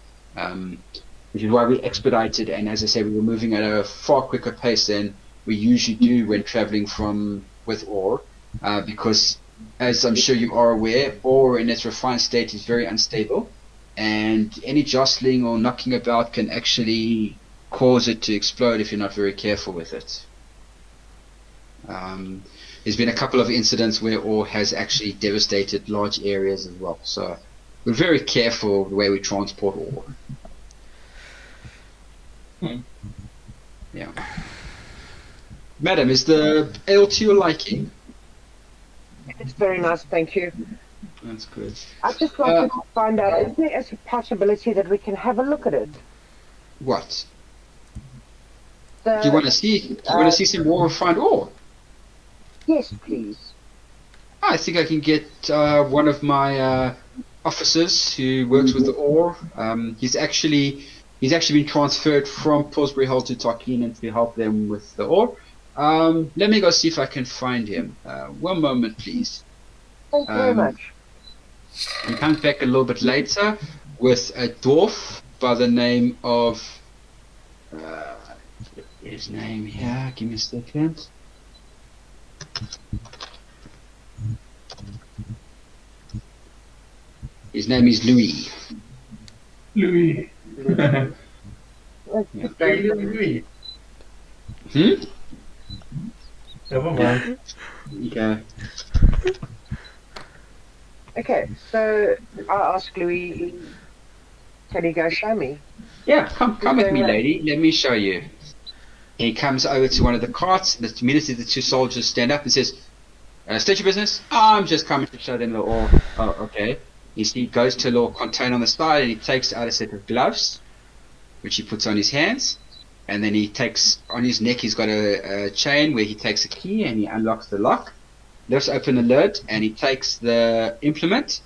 Which is why we expedited, and as I said, we were moving at a far quicker pace than we usually do when traveling with ore, because as I'm sure you are aware, ore in its refined state is very unstable, and any jostling or knocking about can actually cause it to explode if you're not very careful with it. There's been a couple of incidents where ore has actually devastated large areas as well. So we're very careful the way we transport ore. Yeah. Madam, is the ale to your liking? It's very nice, thank you. That's good. I just wanted to find out, is there a possibility that we can have a look at it? What? The, Do you want to see? Do you want to see some more refined ore? Yes, please. I think I can get one of my officers who works with the ore. He's actually been transferred from Pillsbury Hall to Tarkinen to help them with the ore. Let me go see if I can find him. One moment, please. Thank you very much. He comes back a little bit later with a dwarf by the name of his name here. Give me a second. His name is Louis. Louis. Louis. Hmm? Never mind. Okay. Okay, so I asked Louis, can you go show me? Yeah, come with me, lady. Let me show you. He comes over to one of the carts, and immediately the two soldiers stand up and says, "State your business." "I'm just coming to show them the ore." "Oh, okay." He goes to a little container on the side, and he takes out a set of gloves, which he puts on his hands, and then he takes on his neck. He's got a chain where he takes a key and he unlocks the lock, lifts open the lid, and he takes the implement,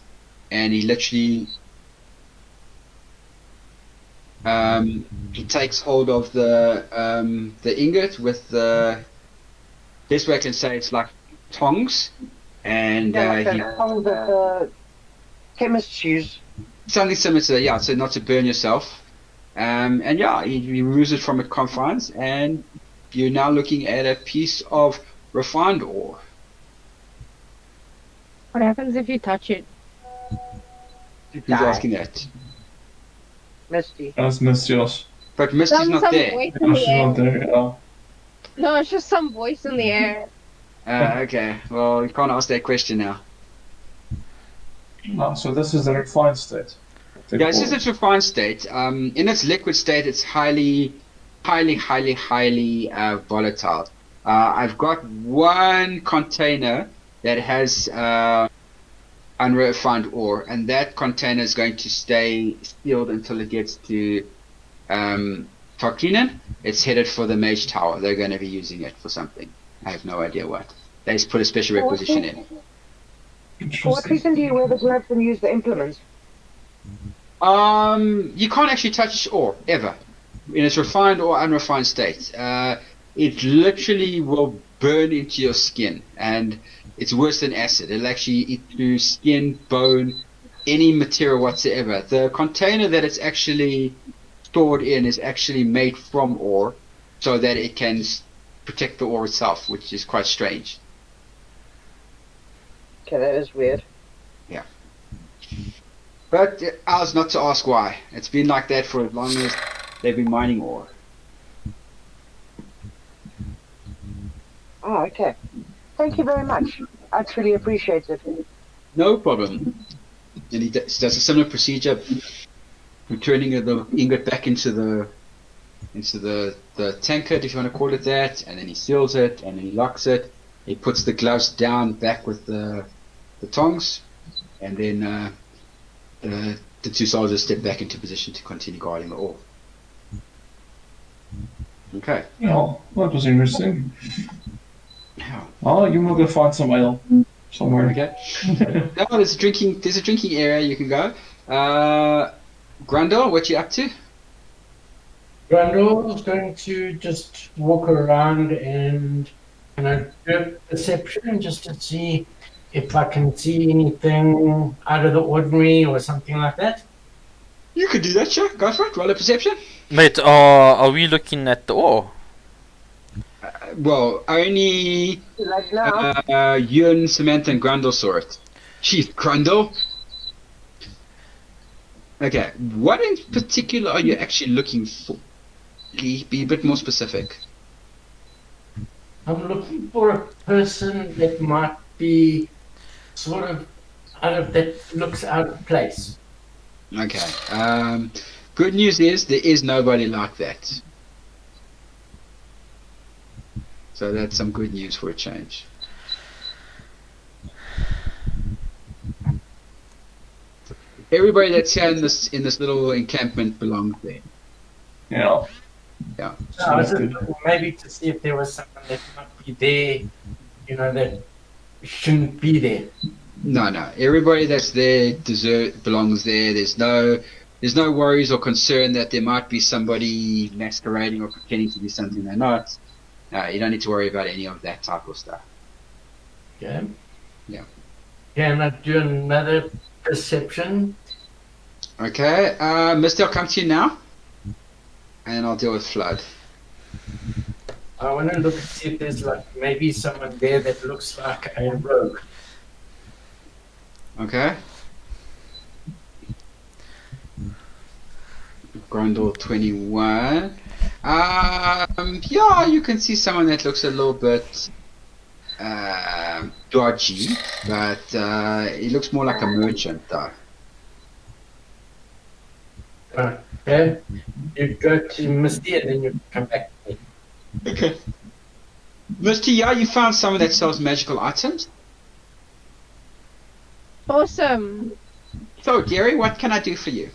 and he literally he takes hold of the ingot with the, this way I can say it's like tongs, and Like he, the tongs that the chemists use. something similar to that, yeah, so not to burn yourself. And yeah, he removes it from its confines, and you're now looking at a piece of refined ore. What happens if you touch it? Who's asking that? Misty. That's Mistyos. But Misty's not some there. voice in Yeah, the she's air. not there. Yeah. No, it's just some voice in the air. Okay, well, you can't ask that question now. No, so this is the refined state. Yeah, this is its refined state. In its liquid state, it's highly volatile. I've got one container that has unrefined ore, and that container is going to stay sealed until it gets to Tarkinen. It's headed for the Mage Tower. They're going to be using it for something. I have no idea what. They just put a special requisition in. For what Interesting. reason do you wear the gloves and use the implements? You can't actually touch ore ever in its refined or unrefined state. It literally will burn into your skin, and it's worse than acid. It'll actually eat through skin, bone, any material whatsoever. The container that it's actually stored in is actually made from ore, so that it can protect the ore itself, which is quite strange. Okay, that is weird. But ours not to ask why. It's been like that for as long as they've been mining ore. Oh, okay. Thank you very much. I truly appreciate it. No problem. And he does a similar procedure, returning the ingot back into the tankard, if you want to call it that, and then he seals it, and then he locks it. He puts the gloves down back with the tongs, and then the two soldiers step back into position to continue guarding the ore. Okay. Yeah, that was interesting. Now, Oh, you will go find some ale somewhere. okay. No, there's a drinking area you can go. Grundle, what you up to? Grundle is going to just walk around and do a perception just to see if I can see anything out of the ordinary or something like that. You could do that, sure. Go for it. Roll a perception. Wait, are we looking at the ore? Well, only Like now, Ewan, Samantha, and Grundle saw it. Chief Grundle. Okay, what in particular are you actually looking for? Lee, be a bit more specific. I'm looking for a person that might be sort of that looks out of place. Okay. Good news is there is nobody like that. So that's some good news for a change. Everybody that's here in this little encampment belongs there. Yeah. Yeah. I was just looking maybe to see if there was someone that might be there, that shouldn't be there. No. Everybody that's there belongs there. There's no worries or concern that there might be somebody masquerading or pretending to be something they're not. No, you don't need to worry about any of that type of stuff. Okay. Yeah. Can I do another perception? Okay. Misty, I'll come to you now. And I'll deal with Flood. I want to look and see if there's maybe someone there that looks like a rogue. Okay. Grundle 21. Yeah, you can see someone that looks a little bit dodgy, but he looks more like a merchant though. Okay. You go to Misty and then you come back to me. Okay. Misty, yeah, you found someone that sells magical items. Awesome. So, Gary, what can I do for you?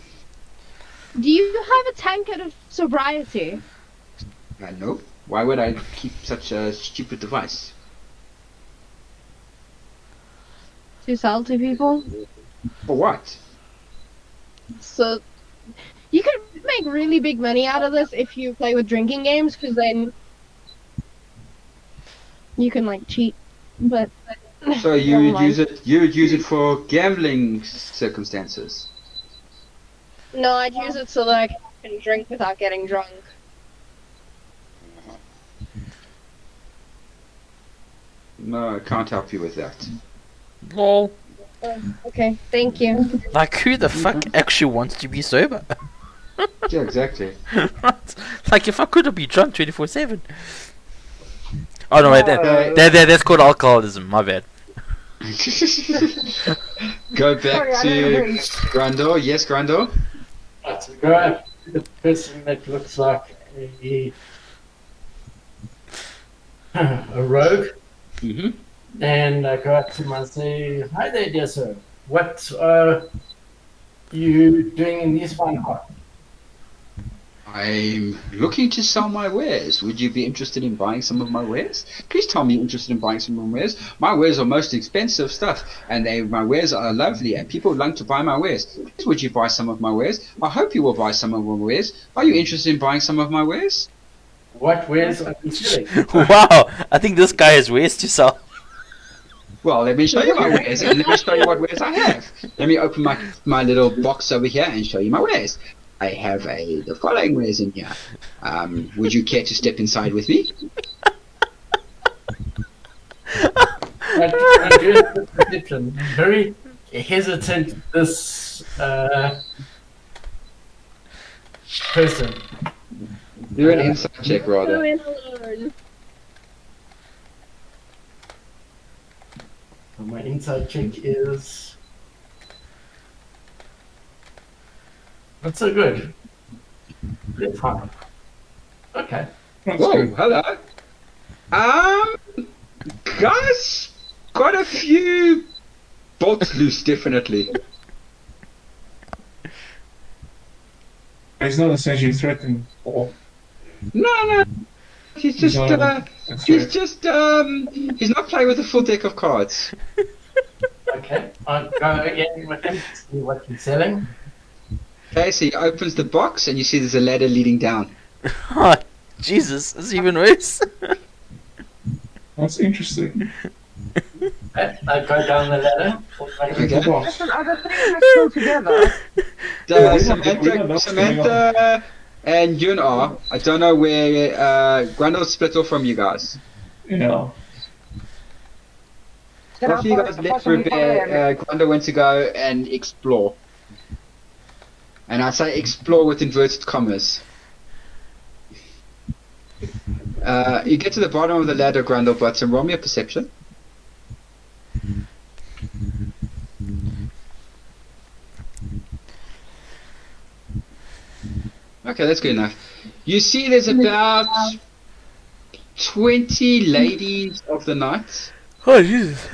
Do you have a tankard of sobriety? No. Why would I keep such a stupid device? To sell to people? For what? So, you could make really big money out of this if you play with drinking games, because then you can cheat. But So you never would mind. use it for gambling circumstances. No, I'd use it so that I can drink without getting drunk. No, I can't help you with that. Lol. Okay, thank you. Like, who the fuck actually wants to be sober? Yeah, exactly. Right? Like, if I could be drunk 24/7. Oh no, wait, that's called alcoholism. My bad. Go back Sorry, I to don't agree. Grandor. Yes, Grandor. Right, so go up to the person that looks like a rogue. Mm-hmm. And I go up to him and say, "Hi there, dear sir. What are you doing in these fine parts?" I'm looking to sell my wares. Would you be interested in buying some of my wares? Please tell me you're interested in buying some of my wares. My wares are most expensive stuff, and my wares are lovely, and people like to buy my wares. Please, would you buy some of my wares? I hope you will buy some of my wares. Are you interested in buying some of my wares? What wares are you selling? Wow, I think this guy has ways to sell. Well, let me show you my wares, and let me show you what wares I have. Let me open my little box over here and show you my wares. I have the following wares in here. Would you care to step inside with me? I do have a perception. I'm very hesitant, this person. Do an insight check, Go rather. in alone. My inside check is not so good. It's hard. Okay. Whoa, hello. Guys, got a few bolts loose, definitely. He's not essentially threatening or No. He's just, he's not playing with a full deck of cards. Okay. I'll go again with him to see what he's selling. Okay, so he opens the box and you see there's a ladder leading down. Oh, Jesus, it's even worse. That's interesting. Okay. I go down the ladder. Okay. The boss. Are the things mixed all together? Yeah, we know that's Samantha and Yun are. I don't know where Grundle split off from you guys. Yeah. Can I After you guys left possibly follow him? Grundle went to go and explore. And I say explore with inverted commas. You get to the bottom of the ladder, Grundle Bottom. Roll me a perception. Okay, that's good enough. You see there's about 20 ladies of the night. Oh, Jesus.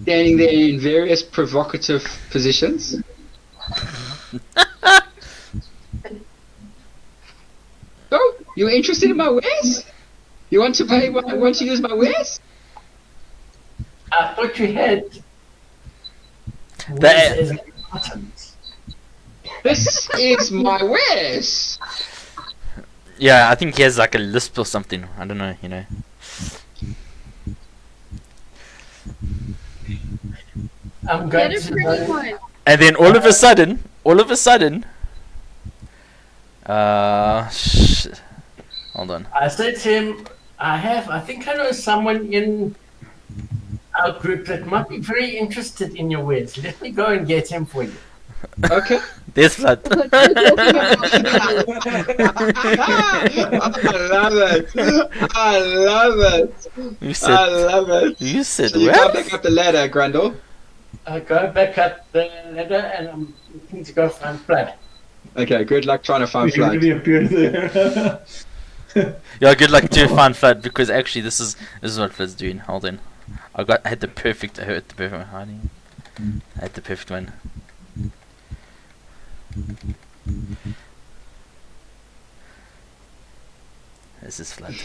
Standing there in various provocative positions. Oh, you're interested in my wares? You want to pay? Want to use my wares? I thought you had That- wares as buttons. This is my wares. Yeah, I think he has like a lisp or something. I don't know, you know. I'm Get going a to pretty go. one. And then all of a sudden, hold on. I said to him, I think I know someone in our group that might be very interested in your wares. Let me go and get him for you. Okay. There's Flood. I love it. I love it. You I said, love it. you said So you go what? back up the ladder, Grundle. I go back up the ladder and I'm looking to go find Flood. Okay, good luck trying to find He Flood. really appeared there. Yeah, good luck to find Flood because actually this is what Flood's doing. Hold on. I had the perfect one. Hiding. I had the perfect one. This is Flood.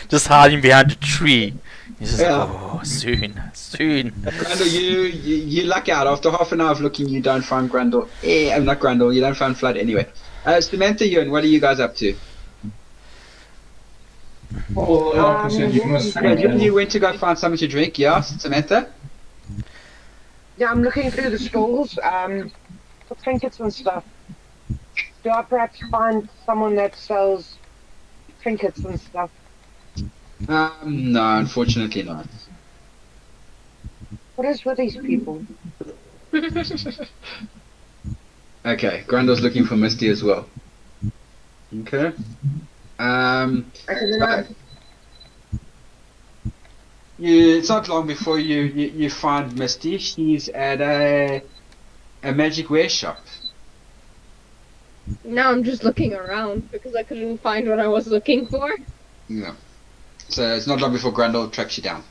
Just hiding behind a tree. He's just Yeah. oh soon. Grundle, you luck out. After half an hour of looking, you don't find Grundle. I'm not Grundle. You don't find Flood anyway. Samantha, Ewan, what are you guys up to? Well, like I said, you must Okay, you went to go find something to drink, yeah, Samantha? Yeah, I'm looking through the stalls for trinkets and stuff. Do I perhaps find someone that sells trinkets and stuff? No, unfortunately not. What is with these people? Okay, Grundle's looking for Misty as well. Okay. It's not long before you find Misty. She's at a magic wear shop. Now I'm just looking around because I couldn't find what I was looking for. Yeah. So it's not long before Grundle tracks you down.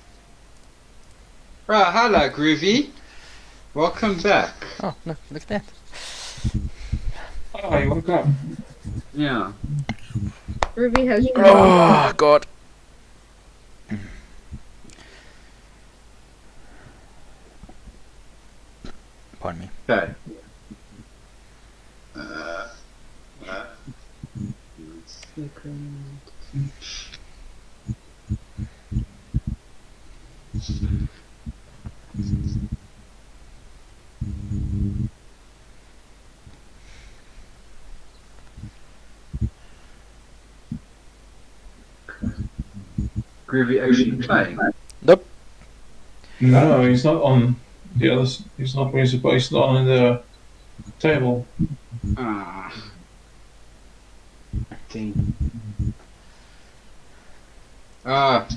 Right, hello, Groovy. Welcome back. Oh look at that. Oh, you woke up. Yeah. Ruby has. Oh god. Pardon me. Okay. Groovy actually playing. No, he's not on the other. He's not where he's supposed. He's not on the table. Ah. Dang. Ah.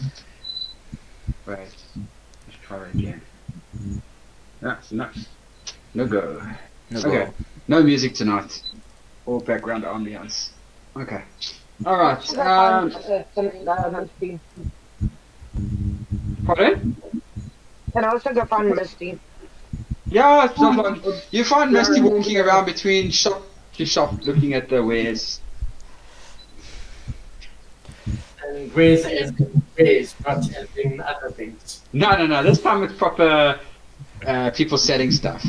Right. Let's try it again. That's nice. No go. No Okay. go. No music tonight. All background ambience. Okay. Alright. Should I find something that I haven't seen? Pardon? Can I also go find Misty? Yeah, it's not long. You find Misty walking around between shop to shop looking at the wares. And wares as in wares, not as in other things. No. This time it's proper people selling stuff.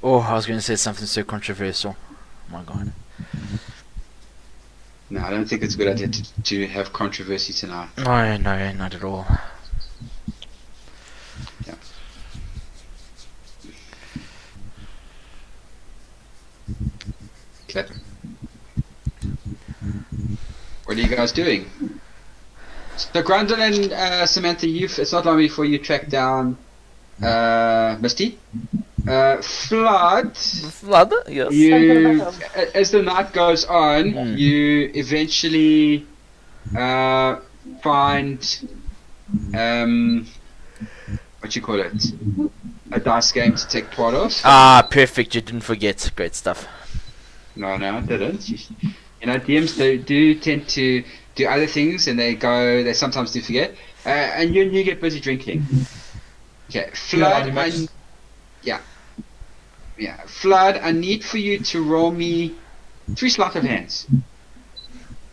Oh, I was going to say something so controversial. Oh my god. No, I don't think it's a good idea to have controversy tonight. No, not at all. Okay. What are you guys doing? So Grundle and Samantha, it's not long before you track down Misty. Flood, Flood? Yes. you as the night goes on, Mm. you eventually find what you call it, a dice game to take part of. Ah, perfect. You didn't forget. Great stuff. No, I didn't. You know, DMs do tend to do other things, and they sometimes do forget. And you get busy drinking. Okay, Flood. Flood. I need for you to roll me 3 sleight of hands.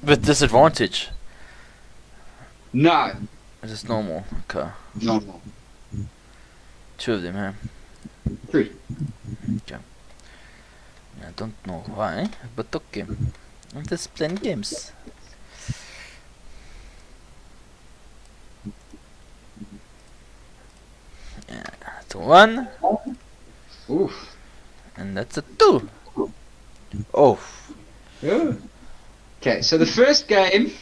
With disadvantage. No, Just normal. Okay. normal. 2 of them, huh? 3. I don't know why, but okay. I'm just playing games. Yeah, that's a 1, Oof. and that's a 2. Oh, Yeah. Okay, so the first game,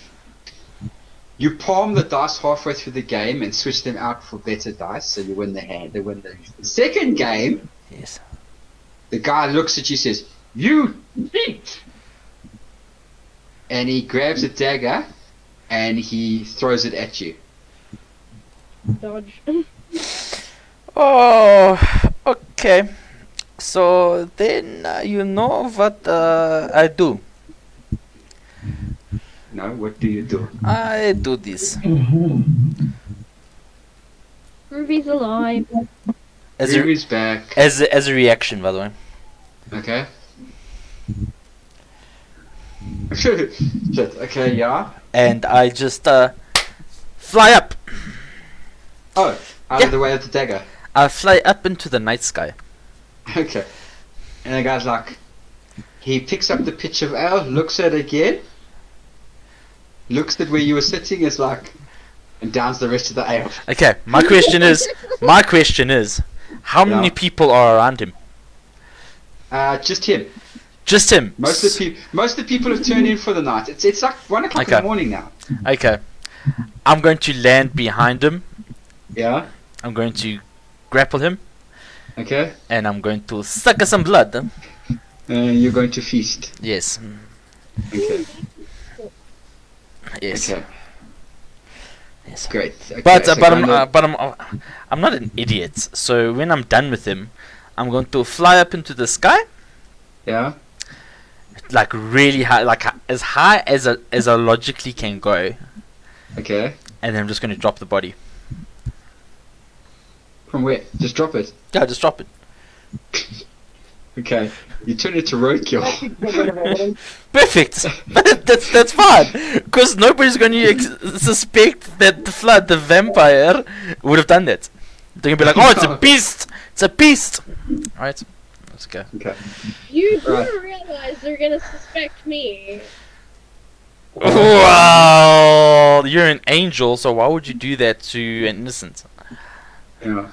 you palm the dice halfway through the game and switch them out for better dice, so you win the hand. They win the second game. yes. The guy looks at you, says, "You cheat!" And he grabs a dagger and he throws it at you. Dodge. Oh, okay. So then you know what I do. No, what do you do? I do this Ruby's alive. as a Ruby's back. as a reaction, by the way. Okay. Shit. Okay, yeah. And I just fly up. Oh, out Yeah. of the way of the dagger. I fly up into the night sky. Okay. And the guy's like, he picks up the pitch of ale, looks at it again, looks at where you were sitting, is like, and downs the rest of the ale. Okay, my question is, how many Yeah. people are around him? Just him. Just him. Most of the people have turned in for the night. It's like 1 o'clock in Okay. the morning now. Okay, I'm going to land behind him. Yeah. I'm going to grapple him, Okay. and I'm going to suck some blood. And you're going to feast. Yes. Okay. Yes. Okay. Yes. Great. Okay, But so I'm not an idiot. So when I'm done with him, I'm going to fly up into the sky, yeah. like really high, like as high as I logically can go, Okay. and then I'm just going to drop the body. From where? Just drop it. Yeah, just drop it. Okay. You turn it to roadkill. Perfect. that's fine, because nobody's going to suspect that the Flood, the vampire, would have done that. They're gonna be like, "Oh, it's a beast! It's a beast!" Right? Let's go. Okay. You do Right. realize they're gonna suspect me. Well, you're an angel, so why would you do that to an innocent? Yeah.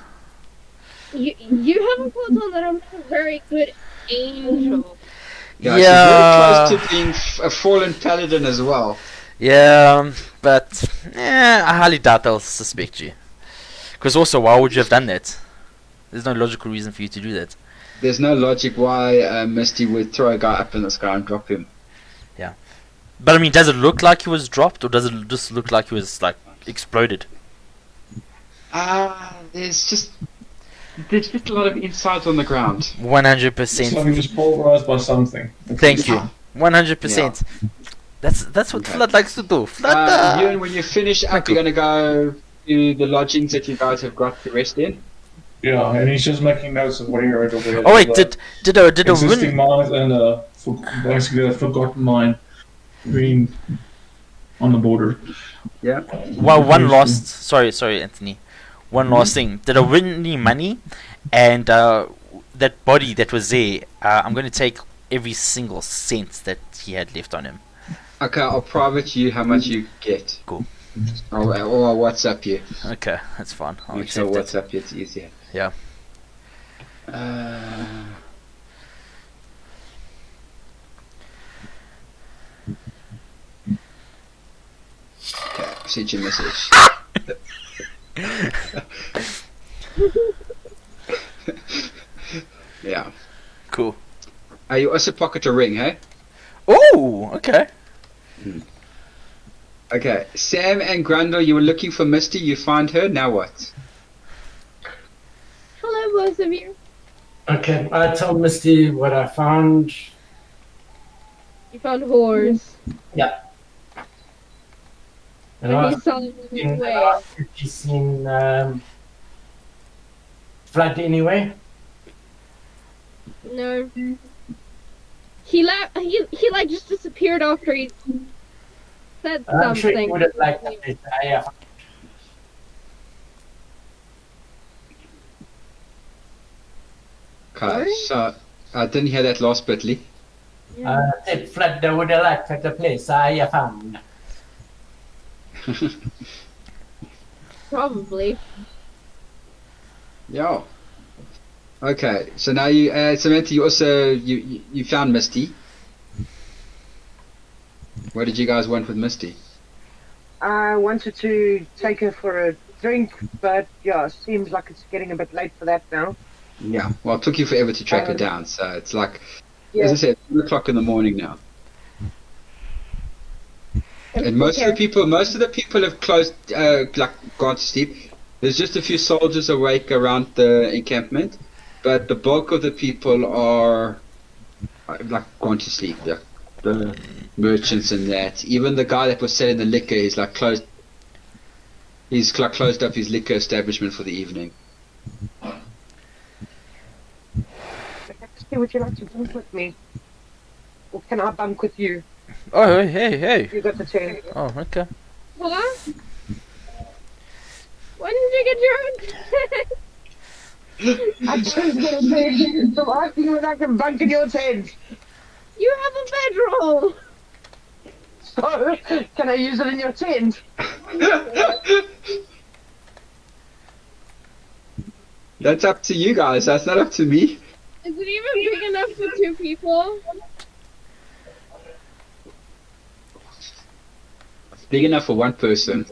You haven't caught on that I'm not a very good angel. Yeah. She's very close to being a fallen paladin as well. Yeah, but I highly doubt they'll suspect you. Because also, why would you have done that? There's no logical reason for you to do that. There's no logic why Misty would throw a guy up in the sky and drop him. But I mean, does it look like he was dropped, or does it just look like he was like exploded? There's just a lot of insight on the ground. 100%. So he was pulverized by something. Thank you. 100%. That's what Flood likes to do. Flood. You, and when you finish up, Thank you're gonna go to the lodgings that you guys have got to rest in. Yeah, and he's just making notes of what he heard over here. Oh wait, did a existing win? mine and basically a forgotten mine being on the border. Yeah. Well, one last. Sorry, Anthony. One last thing. Did I win any money? And that body that was there, I'm going to take every single cent that he had left on him. Okay, I'll private you how much you get. Cool. Or I'll WhatsApp you. Okay, that's fine. I'll Make sure accept it. WhatsApp you, it's easier. Yeah. sent you a message. Yeah. Cool. You also pocket a ring, hey? Oh, okay. Okay. Sam and Grundle, you were looking for Misty. You find her. Now what? Hello, both of you. Okay, I told Misty what I found. You found whores. Yeah. And And I he asked saw them in away. if she's seen Flood anyway. No. He left. He like just disappeared after he said I'm sure you something. would have liked it. Okay. So I didn't hear that last bit, Lee. Said Flood would have liked the place I found. Probably. Yeah. Okay. So now you, Samantha, you also you found Misty. What did you guys want with Misty? I wanted to take her for a drink, but yeah, seems like it's getting a bit late for that now. Yeah. Well, it took you forever to track her down, so it's like, Yeah. as I said, 2 o'clock in the morning now. And most of the people have closed, like gone to sleep. There's just a few soldiers awake around the encampment, but the bulk of the people are like gone to sleep. The merchants and that. Even the guy that was selling the liquor, he's like closed. He's like closed up his liquor establishment for the evening. Would you like to bunk with me? Or can I bunk with you? Oh, hey. You got the chance. Oh, okay. What? When did you get your own? I just got a tent, so asking when I can bunk in your tent. You have a bedroll. So, can I use it in your tent? That's up to you guys. That's not up to me. Is it even big enough for 2 people? It's big enough for 1 person.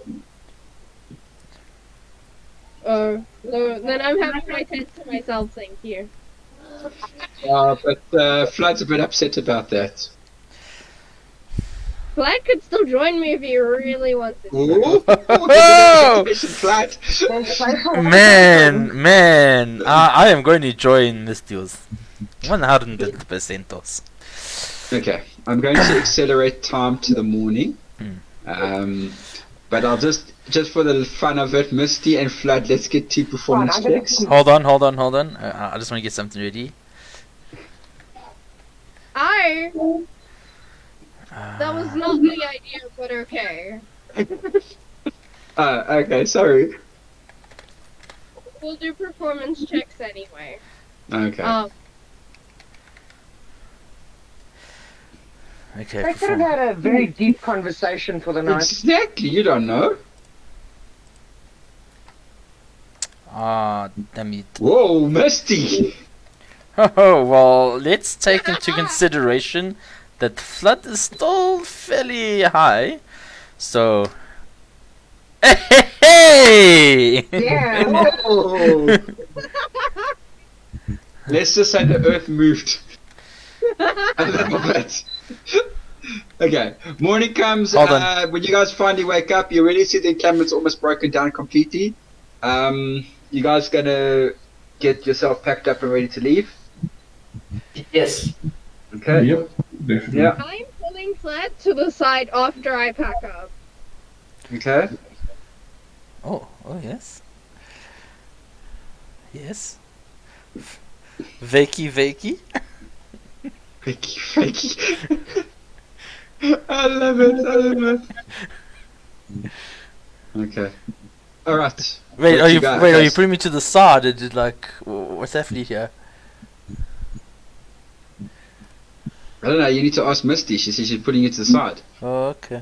Oh, no, then I'm having my tent to myself, thank you. But Flood's a bit upset about that. Vlad could still join me if he really wants to. Ooh, Oh! Flood. Man, I am going to join this deals. 100%. Okay, I'm going to accelerate time to the morning. But I'll just for the fun of it, Misty and Flood, let's get 2 performance checks. Hold on. I just want to get something ready. That was not the idea, but okay. Okay, sorry. We'll do performance checks anyway. Okay. Okay. They could have had a very deep conversation for the night. Exactly, you don't know. Damn it. Whoa, Misty! Oh, well, let's take into consideration that Flood is still fairly high. So. Hey! Yeah. Whoa. Let's just say the earth moved a little bit. Okay, morning comes. Hold on. When you guys finally wake up, you already see the encampment's almost broken down completely. You guys gonna get yourself packed up and ready to leave? Yes. Okay. Yep, definitely. Yeah. I'm pulling Vlad to the side after I pack up. Okay. Oh, yes. Yes. Vakey. Fakey. I love it. Okay. Alright. Wait, What are you you got, are you guys? putting me to the side? Or did like what's happening here? I don't know, you need to ask Misty. She says she's putting you to the side. Oh, okay.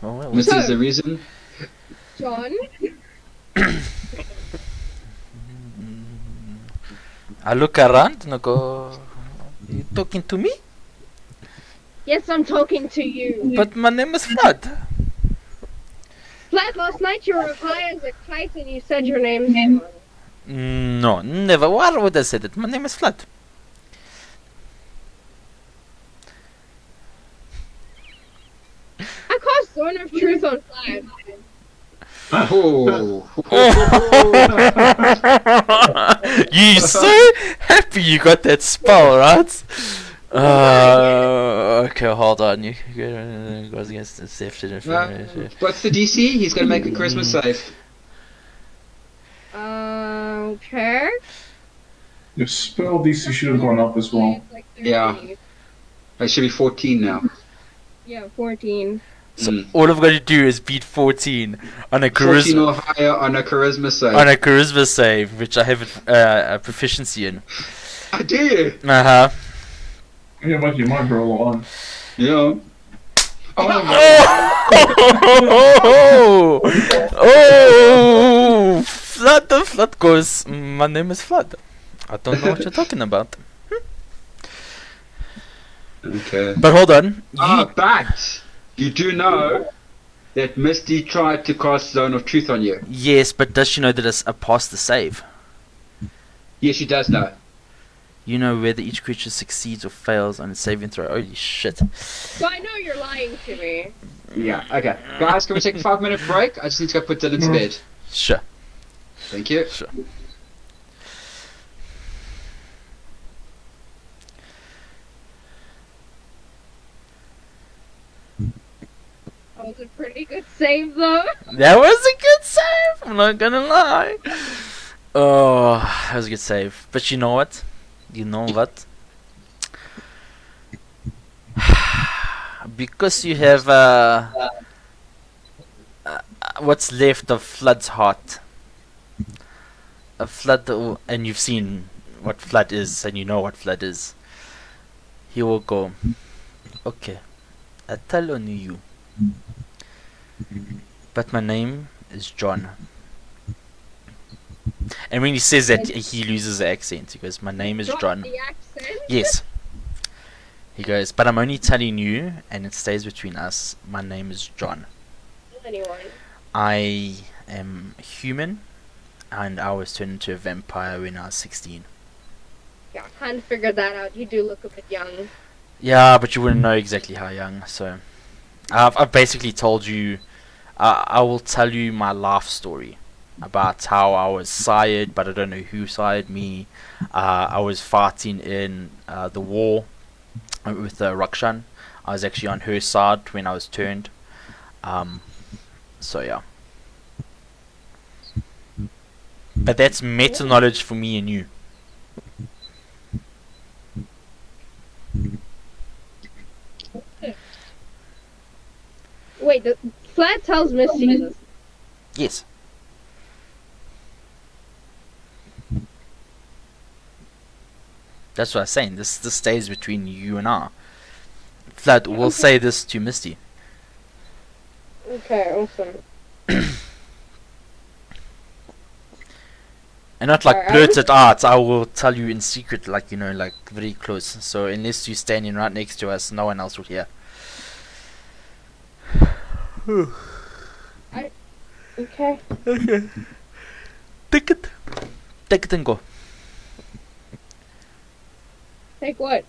Oh well. Misty is the reason. John? I look around and I go, you talking to me? Yes, I'm talking to you. But my name is Flood. Flat, last night you were high as a kite and you said your name. No, never. Why would I say that? My name is Flood. I cast Zone of Truth on Flat. Oh. You so happy you got that spell, right? Okay, hold on. You goes against the safety information. What's the DC? He's going to make a Christmas save. Okay. Your spell DC should have gone up as well. It's like Yeah. 30. It should be 14 now. Yeah, 14. So all I've got to do is beat 14 on a 14 charisma or higher on a charisma save. save, which I have a proficiency in. I do you? Uh huh. Yeah, but you might roll a 1. Yeah. Oh! Oh! Flood, the Flood goes. My name is Flood. I don't know what you're talking about. Okay. But hold on. But you do know that Misty tried to cast Zone of Truth on you. Yes, but does she know that I passed the save? Yes, she does know. You know whether each creature succeeds or fails on its saving throw. Holy shit. So I know you're lying to me. Yeah, okay. Guys, can we take a 5-minute break? I just need to go put Dylan to bed. Sure. Thank you. Sure. That was a pretty good save, though. That was a good save. I'm not gonna lie. Oh, that was a good save. But you know what? You know what? Because you have what's left of Flood's heart. A Flood, and you've seen what Flood is, and you know what Flood is. He will go. Okay, I tell only you. But my name is John. And when he says that, he loses the accent. He goes, my name is John. The accent? Yes. He goes, but I'm only telling you, and it stays between us. My name is John. Anyone. I am human, and I was turned into a vampire when I was 16. Yeah, I kind of figured that out. You do look a bit young. Yeah, but you wouldn't know exactly how young, so... I've basically told you... I will tell you my life story. About how I was sired, but I don't know who sired me. I was fighting in the war with Rakshan. I was actually on her side when I was turned. So yeah. But that's meta knowledge for me and you. Wait, the Flat tells Misty. Yes. That's what I'm saying. This stays between you and I. Flood will say this to Misty. Okay, awesome. And not like Alright. blurt it out. I will tell you in secret, like, you know, like very close. So unless you're standing right next to us, no one else will hear. Okay. Okay. Take it. Take it and go. Take what?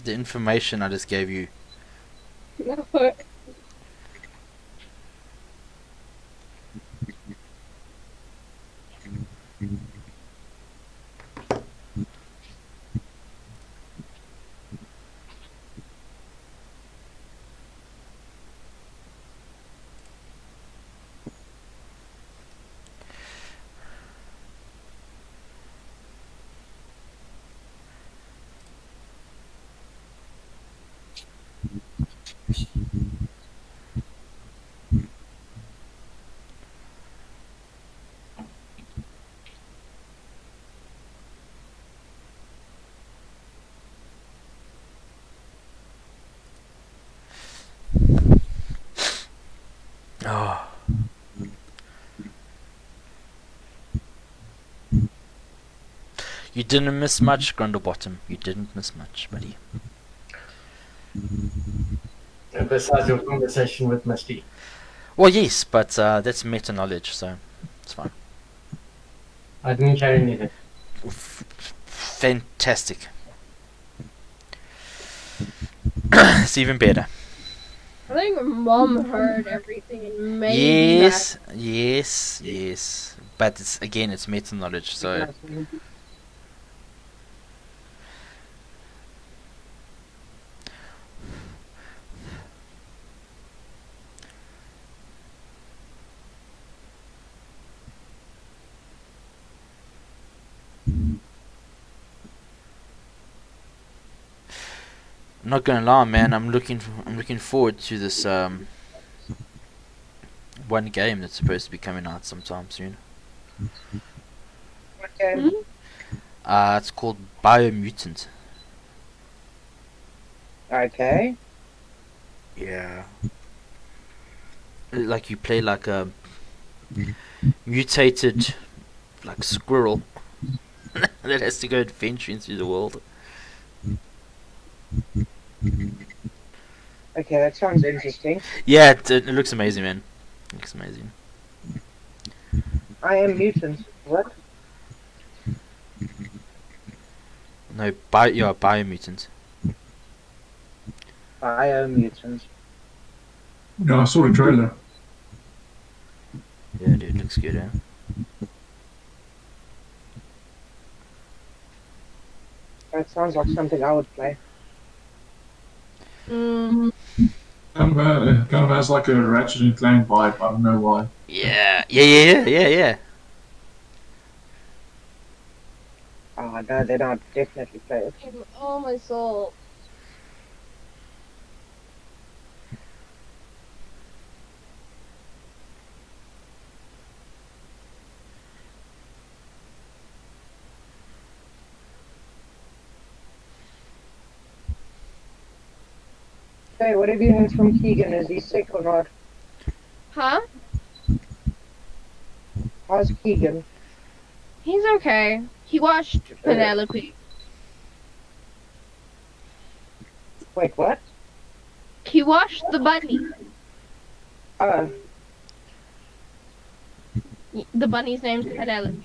The information I just gave you. No. Oh. You didn't miss much, Grundlebottom. You didn't miss much, buddy. Besides your conversation with Misty. Well, yes, but that's meta knowledge, so it's fine. I didn't carry anything. Fantastic. It's even better. I think Mom heard everything and made Yes, yes, yes. But it's again, it's meta knowledge, so I'm not gonna lie, man. I'm looking forward to this one game that's supposed to be coming out sometime soon. Okay. It's called Biomutant. Okay. Yeah. Like you play like a mutated like squirrel that has to go adventuring through the world. Okay, that sounds interesting. Yeah, it looks amazing, man. It looks amazing. I am mutant. What? No, you're a biomutant. I am mutant. Yeah, I saw the trailer. Yeah, dude, looks good, eh? That sounds like something I would play. that. Kind of has like a Ratchet and Clank vibe. I don't know why. Yeah. Oh, no, then I'd definitely play it. Oh, my soul. Hey, what have you heard from Keegan? Is he sick or not? Huh? How's Keegan? He's okay. He watched Penelope. Wait, what? He washed the bunny. Oh, The bunny's name's Penelope.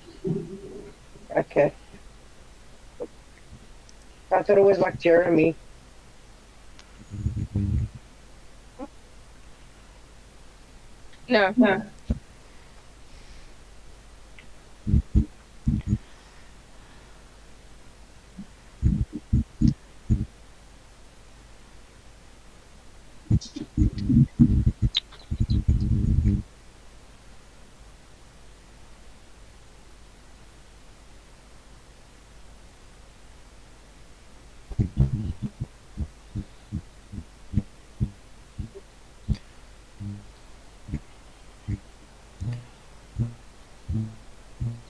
okay. I thought it was like Jeremy. No.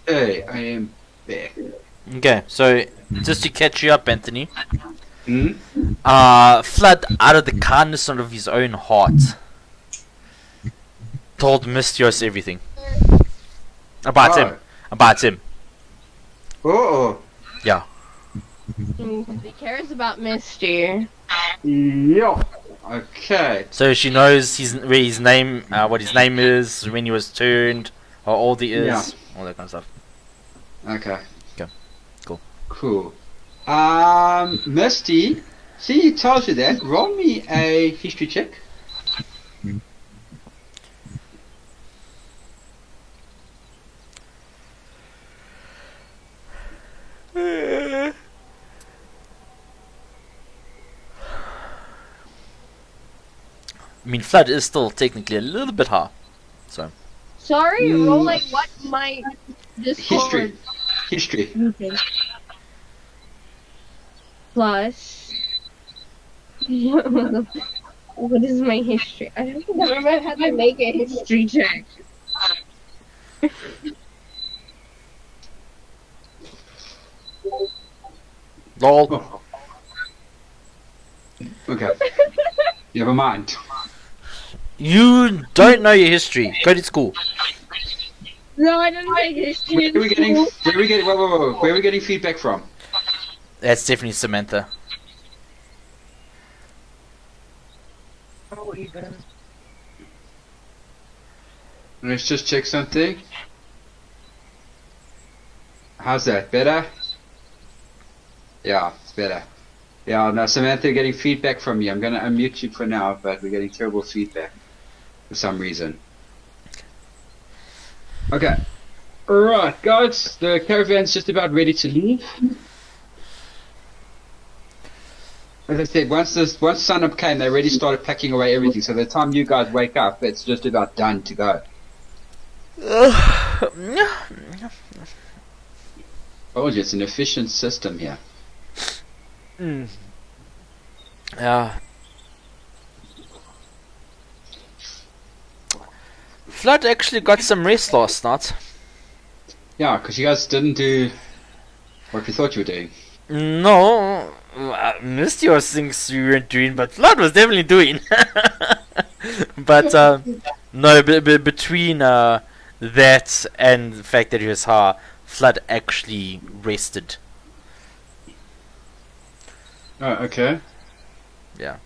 Hey, I am back. Okay, so just to catch you up, Anthony. Hmm? Flood, out of the kindness of his own heart, told Mystios everything about him. About him. Oh, He cares about Misty. yeah. Okay. So she knows where his name, what his name is, when he was turned, how old he is, Yeah. all that kind of stuff. Okay. Okay, cool. Cool. Misty, see, he tells you that. Roll me a history check. I mean, Flood is still technically a little bit high. So, Sorry, rolling what my Discord History. meeting. Plus. What is my history? I don't think I've ever had to make a history check. lol. Oh. Okay. Never mind. You don't know your history. Go to school. No, I didn't take history. Where are we getting? in school. Where are we getting? Whoa. Where are we getting feedback from? That's definitely Samantha. even. Let's just check something. How's that? Better? Yeah, it's better. Yeah, now Samantha, getting feedback from you. I'm gonna unmute you for now, but we're getting terrible feedback for some reason. Okay. Alright, guys, the caravan's just about ready to leave. As I said, once sun up came, they already started packing away everything. So by the time you guys wake up, it's just about done to go. Oh, it's an efficient system here. Yeah. Flood actually got some rest last night. Yeah, because you guys didn't do what we thought you were doing. No, Misty was things you weren't doing, but Flood was definitely doing. But no, between that and the fact that he was high, Flood actually rested. Oh, okay. Yeah.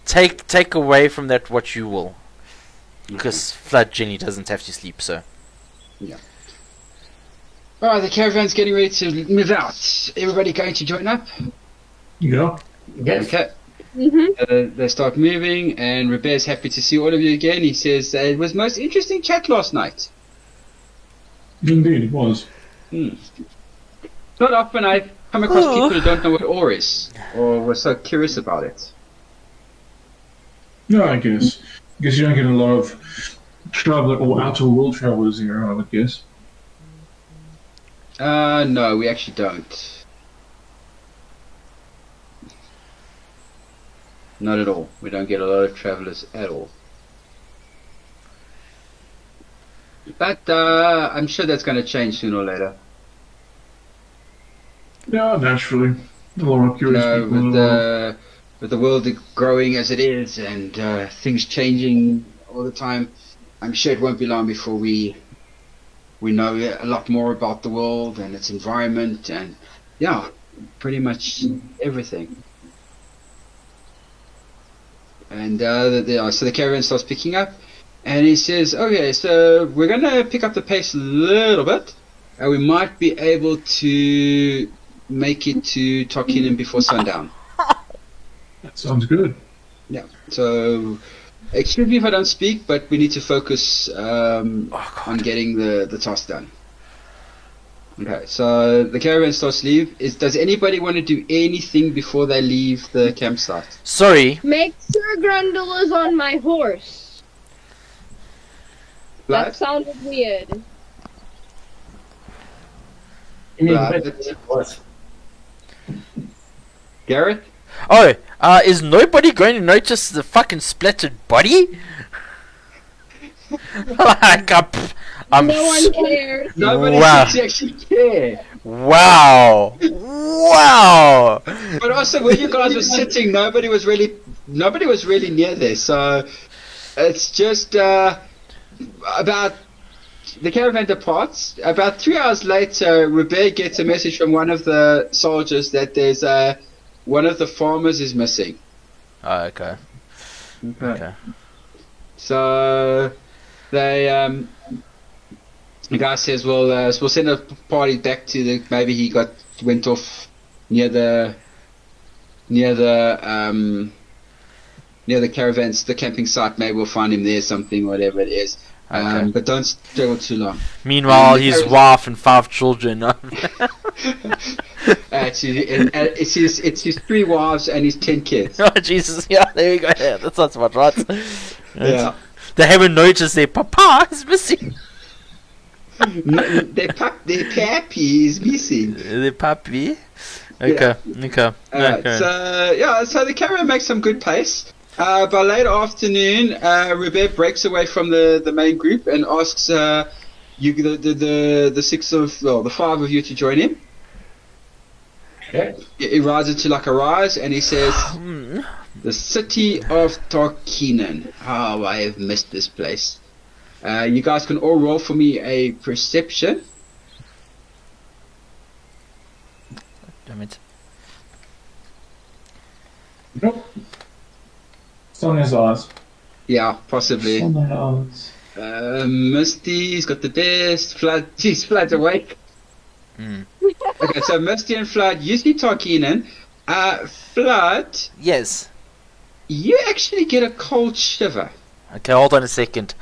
Take away from that what you will, because Flood Jenny doesn't have to sleep, so. Alright, the caravan's getting ready to move out. Everybody going to join up? Yeah. Yes. Okay. Mm-hmm. They start moving, and Robert's happy to see all of you again. He says it was most interesting chat last night. Indeed, it was. Not often I come across people who don't know what ore is, or were so curious about it. No, I guess. You don't get a lot of traveler or outer world travelers here, I would guess. No, we actually don't. Not at all. We don't get a lot of travelers at all. But I'm sure that's going to change sooner or later. Yeah, naturally. A lot of curious people. With the world growing as it is, and things changing all the time, I'm sure it won't be long before we know a lot more about the world and its environment, and yeah, pretty much everything. And so the caravan starts picking up, and he says, okay, so we're going to pick up the pace a little bit, and we might be able to make it to Tarkinen before sundown. That sounds good. Yeah, so excuse me if I don't speak, but we need to focus on getting the task done. Okay, so the caravan starts to leave. Does anybody want to do anything before they leave the campsite? Sorry. Make sure Grundle is on my horse. That Blood? sounded weird. You mean Right. with the horse? Garrett? Oh, is nobody going to notice the fucking splattered body? Like, I'm No one cares. Nobody Wow. seems to actually care. Wow. Wow. But also, where you guys were sitting, nobody was really near there. So it's just about the caravan departs. About 3 hours later, Robert gets a message from one of the soldiers that there's one of the farmers is missing. Oh, okay. Okay. So they the guy says, well, we'll send a party back to the. Maybe he went off near the caravans, the camping site. Maybe we'll find him there, something, whatever it is. Okay. But don't struggle too long. Meanwhile, his wife and 5 children. Actually, it's his 3 wives and his 10 kids. Oh, Jesus. Yeah, there we go. Yeah, that's not so much, right? Yeah. They haven't noticed their papa is missing. Their pappy is missing. The puppy. Okay. Okay. Okay. So the caravan makes some good pace. By late afternoon, Robert breaks away from the main group and asks the 5 of you to join him. Okay. He rides into like a rise, and he says, "The city of Tarkinen. How I have missed this place." You guys can all roll for me a perception. Damn it. Nope. Sonia's eyes. Yeah, possibly. Sonia's eyes. Misty's got the best. Flood, geez, Flood's awake. Hmm. Okay, so Misty and Flood, you see Tarkinen. Flood, Yes. you actually get a cold shiver. Okay, hold on a second.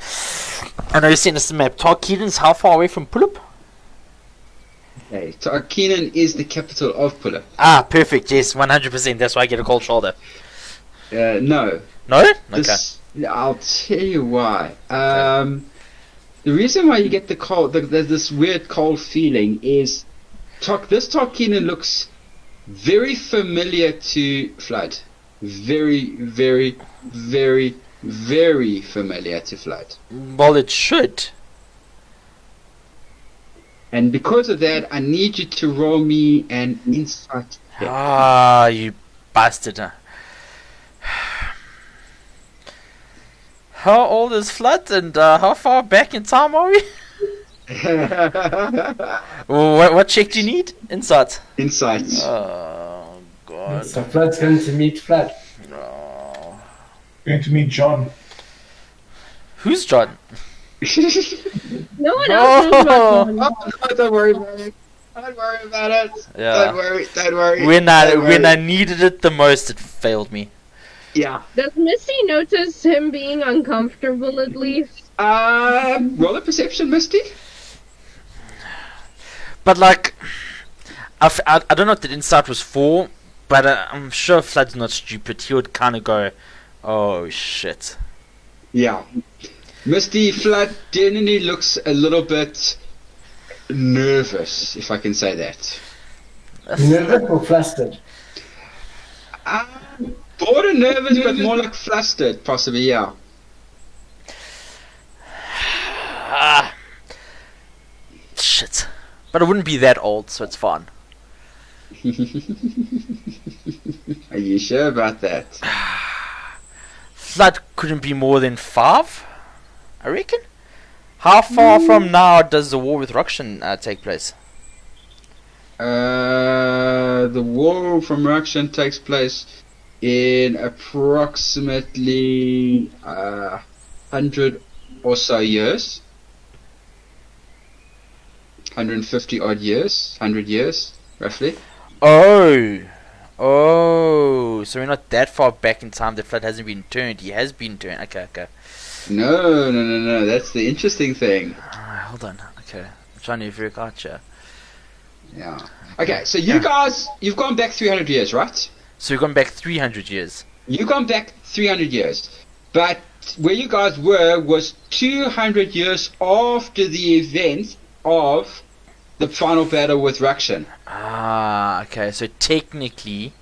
I know you've seen this map. Tarkeden's how far away from Pulip? Okay, Tarkinen is the capital of Pula. Ah, perfect. Yes, 100%. That's why I get a cold shoulder. No. No? Okay. This, I'll tell you why. The reason why you get the cold, this weird cold feeling is this Tarkinen looks very familiar to Flood. Very, very, very, very familiar to Flood. Well, it should. And because of that, I need you to roll me an insight check. Ah, you bastard. How old is Flood and how far back in time are we? What check do you need? Insight. Insight. Oh, God. So Flood's going to meet Flood. Oh. Going to meet John. Who's John? No one else knows about John. Oh, no, don't worry about it. Don't worry about it. Yeah. Don't worry. Don't worry. When don't worry. I needed it the most, it failed me. Yeah. Does Misty notice him being uncomfortable at least? Roll a perception, Misty. But like, I don't know what the insight was for, but I'm sure Flood's not stupid. He would kind of go, "Oh shit." Yeah. Misty Flood generally looks a little bit nervous, if I can say that. Nervous or flustered? Border nervous, but more like flustered, possibly, yeah. Ah, shit. But I wouldn't be that old, so it's fine. Are you sure about that? Flood couldn't be more than 5, I reckon. How far from now does the war with Rukshan take place? The war from Rakshan takes place in approximately 100 or so years. 150 odd years, 100 years, roughly. Oh, so we're not that far back in time that Flood hasn't been turned. He has been turned. Okay. No. That's the interesting thing. Hold on. Okay. I'm trying to figure out here. Yeah. Okay, so you guys, you've gone back 300 years, right? So we've gone back 300 years. You've gone back 300 years. But where you guys were was 200 years after the event of the final battle with Rakshan. Ah, okay. So technically,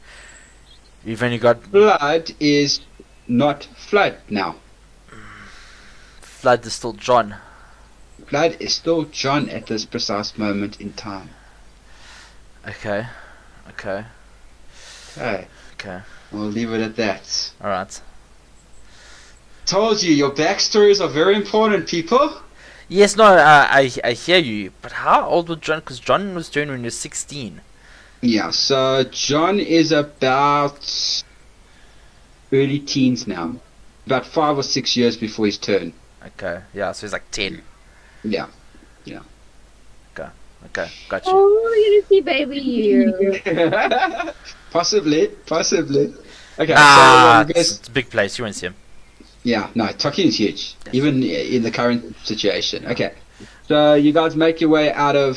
we've only got Flood is not Flood now. Flood is still John. Flood is still John at this precise moment in time. Okay. Okay, Okay. we'll leave it at that. Alright. Told you, your backstories are very important, people. Yes, no, I hear you. But how old was John? Because John was turned when he was 16. Yeah, so John is about early teens now. About 5 or 6 years before his turn. Okay. Yeah, so he's like 10. Yeah. Okay, got you. Oh, we're gonna see baby you. Possibly. Okay, Ah, so guys, it's a big place. You won't see him. yeah, no, Tolkien is huge, even in the current situation. Okay, so you guys make your way out of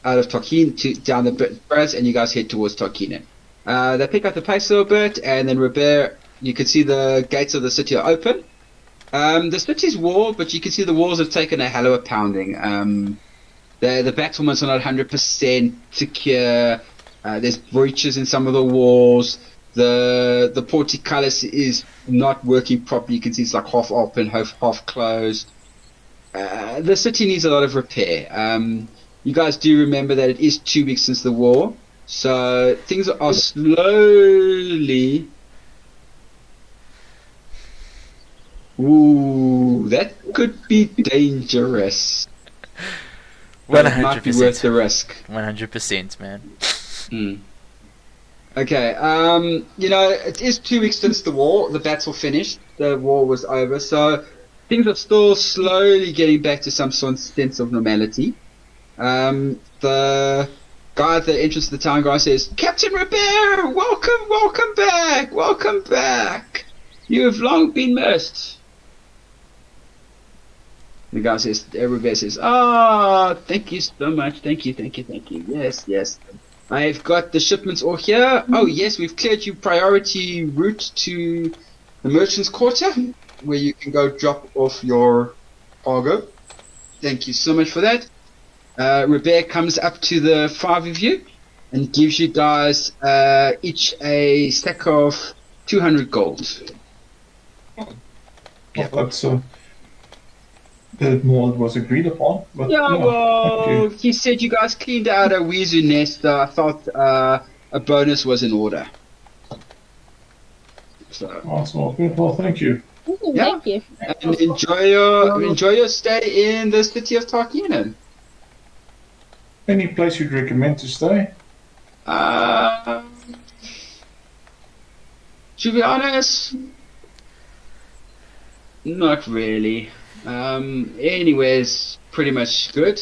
Tolkien down the Braz, and you guys head towards Tolkien. They pick up the pace a little bit, and then Robert, you can see the gates of the city are open. The city's walled, but you can see the walls have taken a hell of a pounding. The battlements are not 100% secure. There's breaches in some of the walls. The portcullis is not working properly. You can see it's like half open, half closed. The city needs a lot of repair. You guys do remember that it is 2 weeks since the war, so things are slowly. Ooh, that could be dangerous. But it might be worth the risk. 100%, man. Okay, it is 2 weeks since the war. The battle finished. The war was over. So things are still slowly getting back to some sort of sense of normality. The guy at the entrance to the town guy says, Captain Robert, welcome back. You have long been missed. The guy says, Robert says, thank you so much. Thank you. Yes. I've got the shipments all here. Oh, yes, we've cleared you priority route to the Merchant's Quarter, where you can go drop off your cargo. Thank you so much for that. Robert comes up to the 5 of you and gives you guys each a stack of 200 gold. That's a bit more than was agreed upon. But Yeah, thank well, you. he said you guys cleaned out a Weezu nest. I thought a bonus was in order. So, Awesome. Good. Well, thank you. Yeah. Thank you. and enjoy your stay in the city of Tarkinen. Any place you'd recommend to stay? To be honest, not really. Anywhere's pretty much good.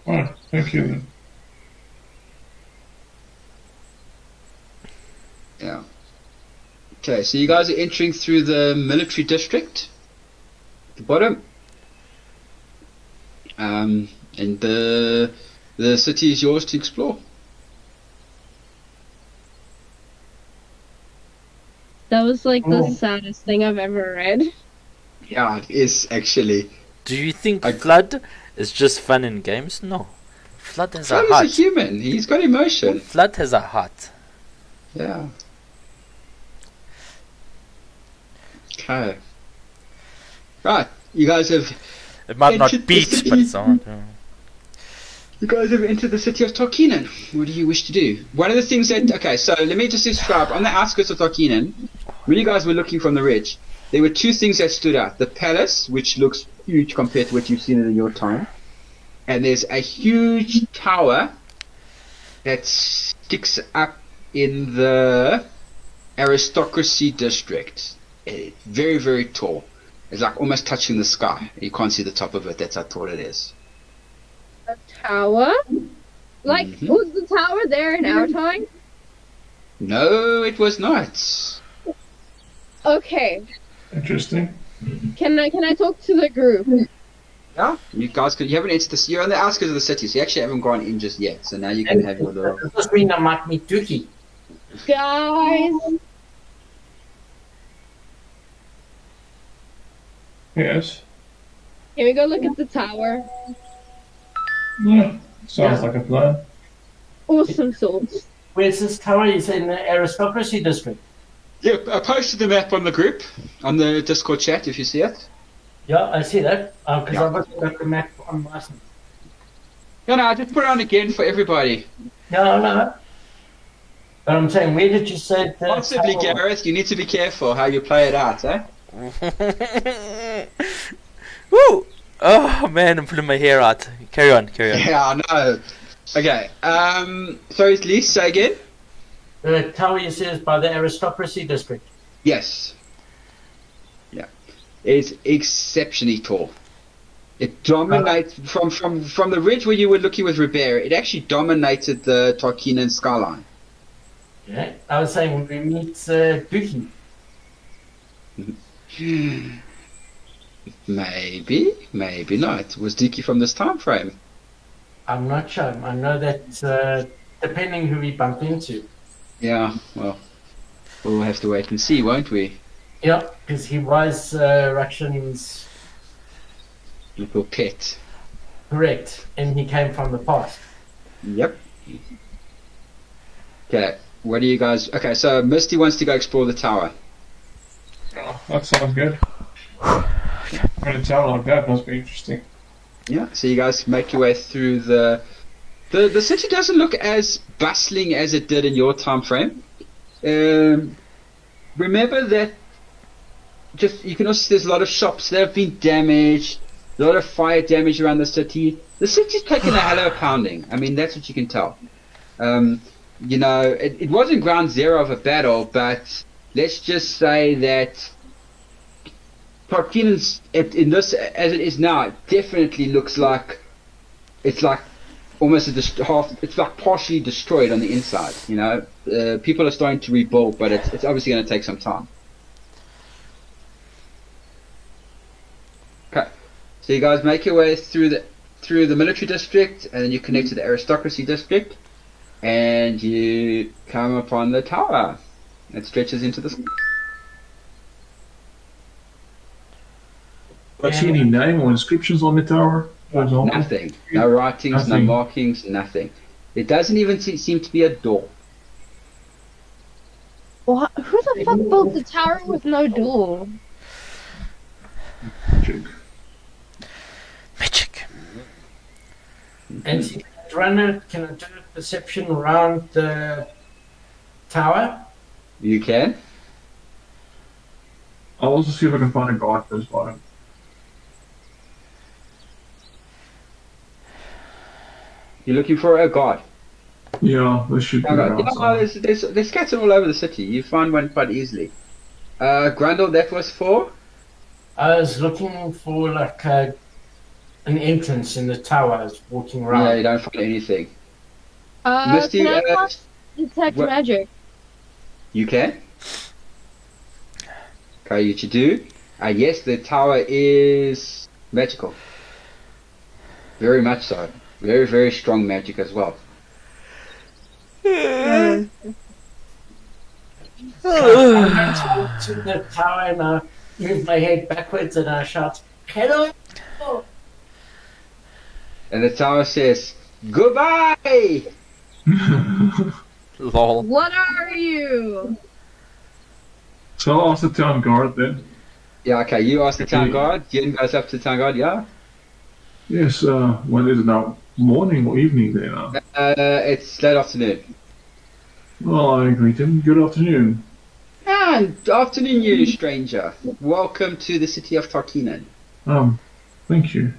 Alright, thank you then. Yeah. Okay, so you guys are entering through the military district at the bottom. And the city is yours to explore. That was like the Oh. saddest thing I've ever read. Yeah, it is actually. Do you think I- Flood is just fun in games? No. Flood has a Flood heart. is a human. He's got emotion. Flood has a heart. Yeah. Okay. Right, you guys have It might not Ancient beat, but city. it's on. entered the city of Tarkinen. What do you wish to do? One of the things that so let me just describe. On the outskirts of Tarkinen, when you guys were looking from the ridge, there were two things that stood out. The palace, which looks huge compared to what you've seen in your time, and there's a huge tower that sticks up in the aristocracy district. It's very, very tall. It's like almost touching the sky. You can't see the top of it. That's how tall it is. A tower? Like, Mhm. was the tower there in our time? No, it was not. Okay. Interesting. Can I talk to the group? Yeah, you guys you haven't entered this. You're on the outskirts of the city, so you actually haven't gone in just yet. So now you can have your little. Does this mean I might meet Dookie? Guys, Yes. can we go look at the tower? Yeah. Sounds Yeah. like a plan. Awesome sauce. Where's this tower? Is in the aristocracy district. Yeah, I posted the map on the group, on the Discord chat, if you see it. Yeah, I see that. Because Yeah. I've got the map on my side. No, I just put it on again for everybody. No. But I'm saying, where did you say the Possibly, tower? Gareth, you need to be careful how you play it out, eh? Woo! Oh man, I'm pulling my hair out. Carry on. Yeah, I know. Okay, sorry, Lee, say again? The tower you say is by the aristocracy district. Yes. Yeah. It's exceptionally tall. It dominates from the ridge where you were looking with Ribera, it actually dominated the Tarkinen skyline. Yeah. I was saying, we meet Dookie. Maybe not. Was Dookie from this time frame? I'm not sure. I know that depending who we bump into. Yeah, well, we'll have to wait and see, won't we? Yeah, because he was Russian's Little pet. correct, and he came from the past. Yep. Okay, what do you guys... Okay, so Misty wants to go explore the tower. That sounds good. When a town like that must be interesting. Yeah, so you guys make your way through the city doesn't look as bustling as it did in your time frame. Remember that you can also see there's a lot of shops that have been damaged, a lot of fire damage around the city. The city's taken a hell of a pounding. I mean, that's what you can tell. it wasn't ground zero of a battle, but let's just say that Tarkin's in this as it is now, it definitely looks like it's like almost it's like partially destroyed on the inside. People are starting to rebuild, but it's obviously going to take some time. Okay, so you guys make your way through the military district, and then you connect to the aristocracy district, and you come upon the tower that stretches into the sky. Do I see any name or inscriptions on the tower, for example? Nothing. No writings, no Nothing. markings, nothing. There doesn't even seem to be a door. What? Who the fuck built the tower with no door? Magic. And Runner, can I do a perception around the tower? You can? I'll also see if I can find a guard close by. You're looking for a guard. Yeah, there should be around somewhere. There's scattered all over the city. You find one quite easily. Grundle, that was for? I was looking for like an entrance in the tower. I was walking around. Yeah, you don't find anything. Can I cast detect what- magic? You can? Okay, you should do. Yes, the tower is magical. Very much so. Very, very strong magic as well. I talk to the tower and I move my head backwards and I shout, "Hello!" And the tower says, "Goodbye!" Lol. What are you? So I'll ask the town guard then. Yeah, okay, you ask the town Okay. guard. Yin goes up to the town guard, yeah? Yes, when is it now? Morning or evening there now? It's late afternoon. Well, I greet him. Good afternoon. And afternoon, you stranger. Welcome to the city of Tarkinen. Thank you.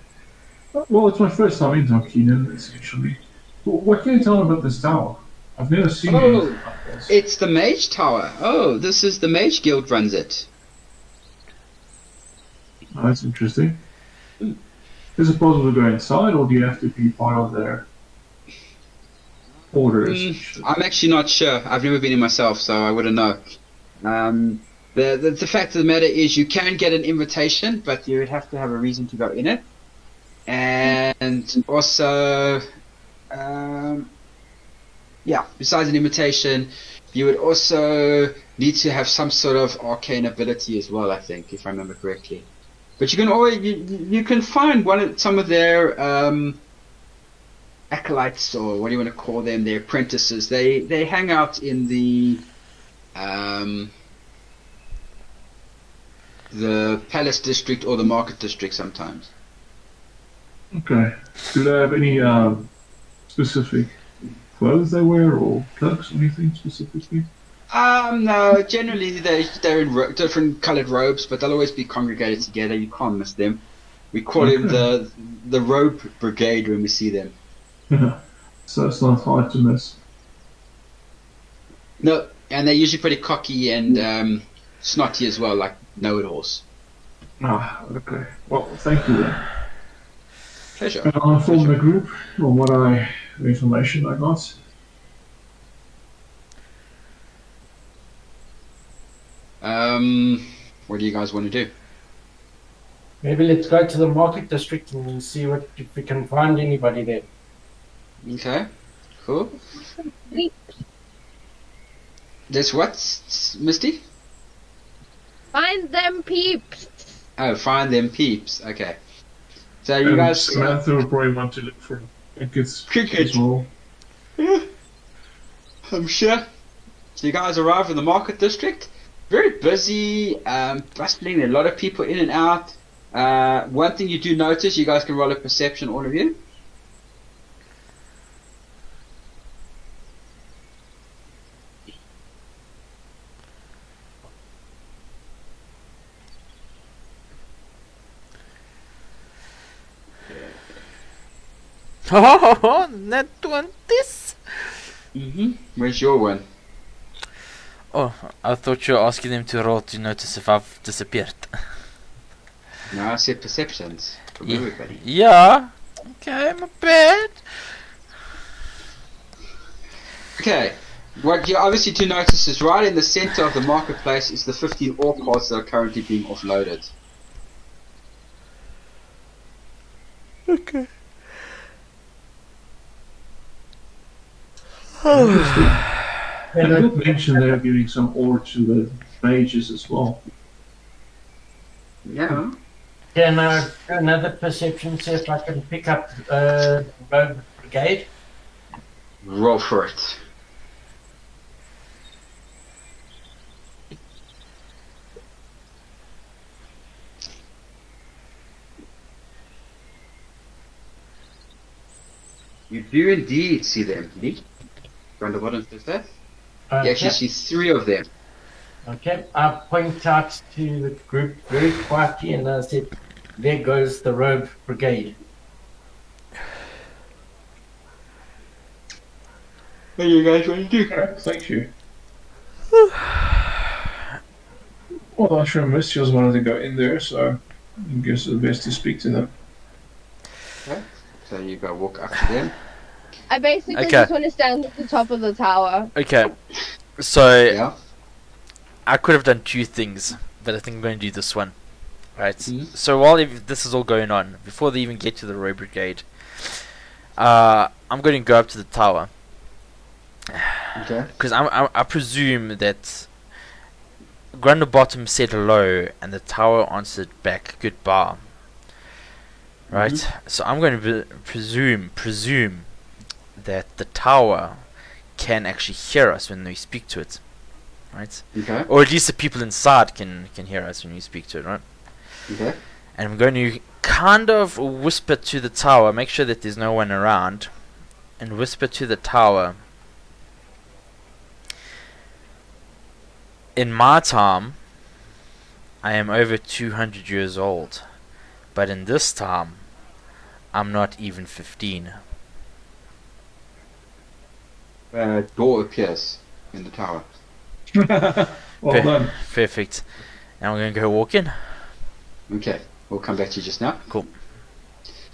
Well, it's my first time in Tarkinen, essentially. What can you tell me about this tower? I've never seen anything like this. It's the Mage Tower. Oh, this is the Mage Guild runs it. Oh, that's interesting. Is it possible to go inside, or do you have to be part of their orders? I'm actually not sure. I've never been in myself, so I wouldn't know. The fact of the matter is you can get an invitation, but you would have to have a reason to go in it. And also, besides an invitation, you would also need to have some sort of arcane ability as well, I think, if I remember correctly. But you can always you can find some of their acolytes, or what do you want to call them, their apprentices. They hang out in the palace district or the market district sometimes. Okay. Do they have any specific clothes they wear, or cloaks, or anything specifically? No, generally they're in different coloured robes, but they'll always be congregated together. You can't miss them. We call them the robe brigade when we see them. So it's not hard to miss. No, and they're usually pretty cocky and snotty as well, like know-it-alls. Ah, okay. Well, thank you then. Pleasure. I'll inform the group on the information I got. What do you guys want to do? Maybe let's go to the market district and see if we can find anybody there. Okay, cool. There's what, Misty? Find them peeps. Oh, find them peeps. Okay. So you And guys. Samantha will probably want to look for crickets Cricket. as well. Yeah, I'm sure. So you guys arrive in the market district. Very busy, bustling. There are a lot of people in and out. One thing you do notice, you guys can roll a perception, all of you. Oh, net 20s. Where's your one? Oh, I thought you were asking them to roll to notice if I've disappeared. No, I said perceptions from Yeah. everybody. Yeah. Okay, my bad. Okay. What you obviously to notice is right in the center of the marketplace is the 15 ore cards that are currently being offloaded. Okay. I did mention they're giving some ore to the mages as well. Yeah. Can I do another perception, see if I can pick up Rogue Brigade? Roll for it. You do indeed see them, Lee. From the bottom of that. You Okay. actually see 3 of them. Okay, I point out to the group very quietly and I said, there goes the Rogue Brigade. What do you guys want to do? Alright, thank you. Well, I'm sure Mystios wanted to go in there, so I guess it's best to speak to them. So you go walk up to them. I basically Okay. just want to stand at the top of the tower. Okay. So Yeah. I could have done 2 things, but I think I'm going to do this one. Right. Mhm. So while this is all going on, before they even get to the Rogue Brigade, I'm going to go up to the tower. Okay. Because I presume that Grundlebottom said hello and the tower answered back goodbye. Right? So I'm going to presume that the tower can actually hear us when we speak to it. Right? Okay. Or at least the people inside can hear us when we speak to it, right? Okay. And I'm going to kind of whisper to the tower, make sure that there's no one around, and whisper to the tower. In my time, I am over 200 years old, but in this time, I'm not even 15. Door appears in the tower. Well Okay. done. Perfect. Now we're going to go walk in. Okay. We'll come back to you just now. Cool.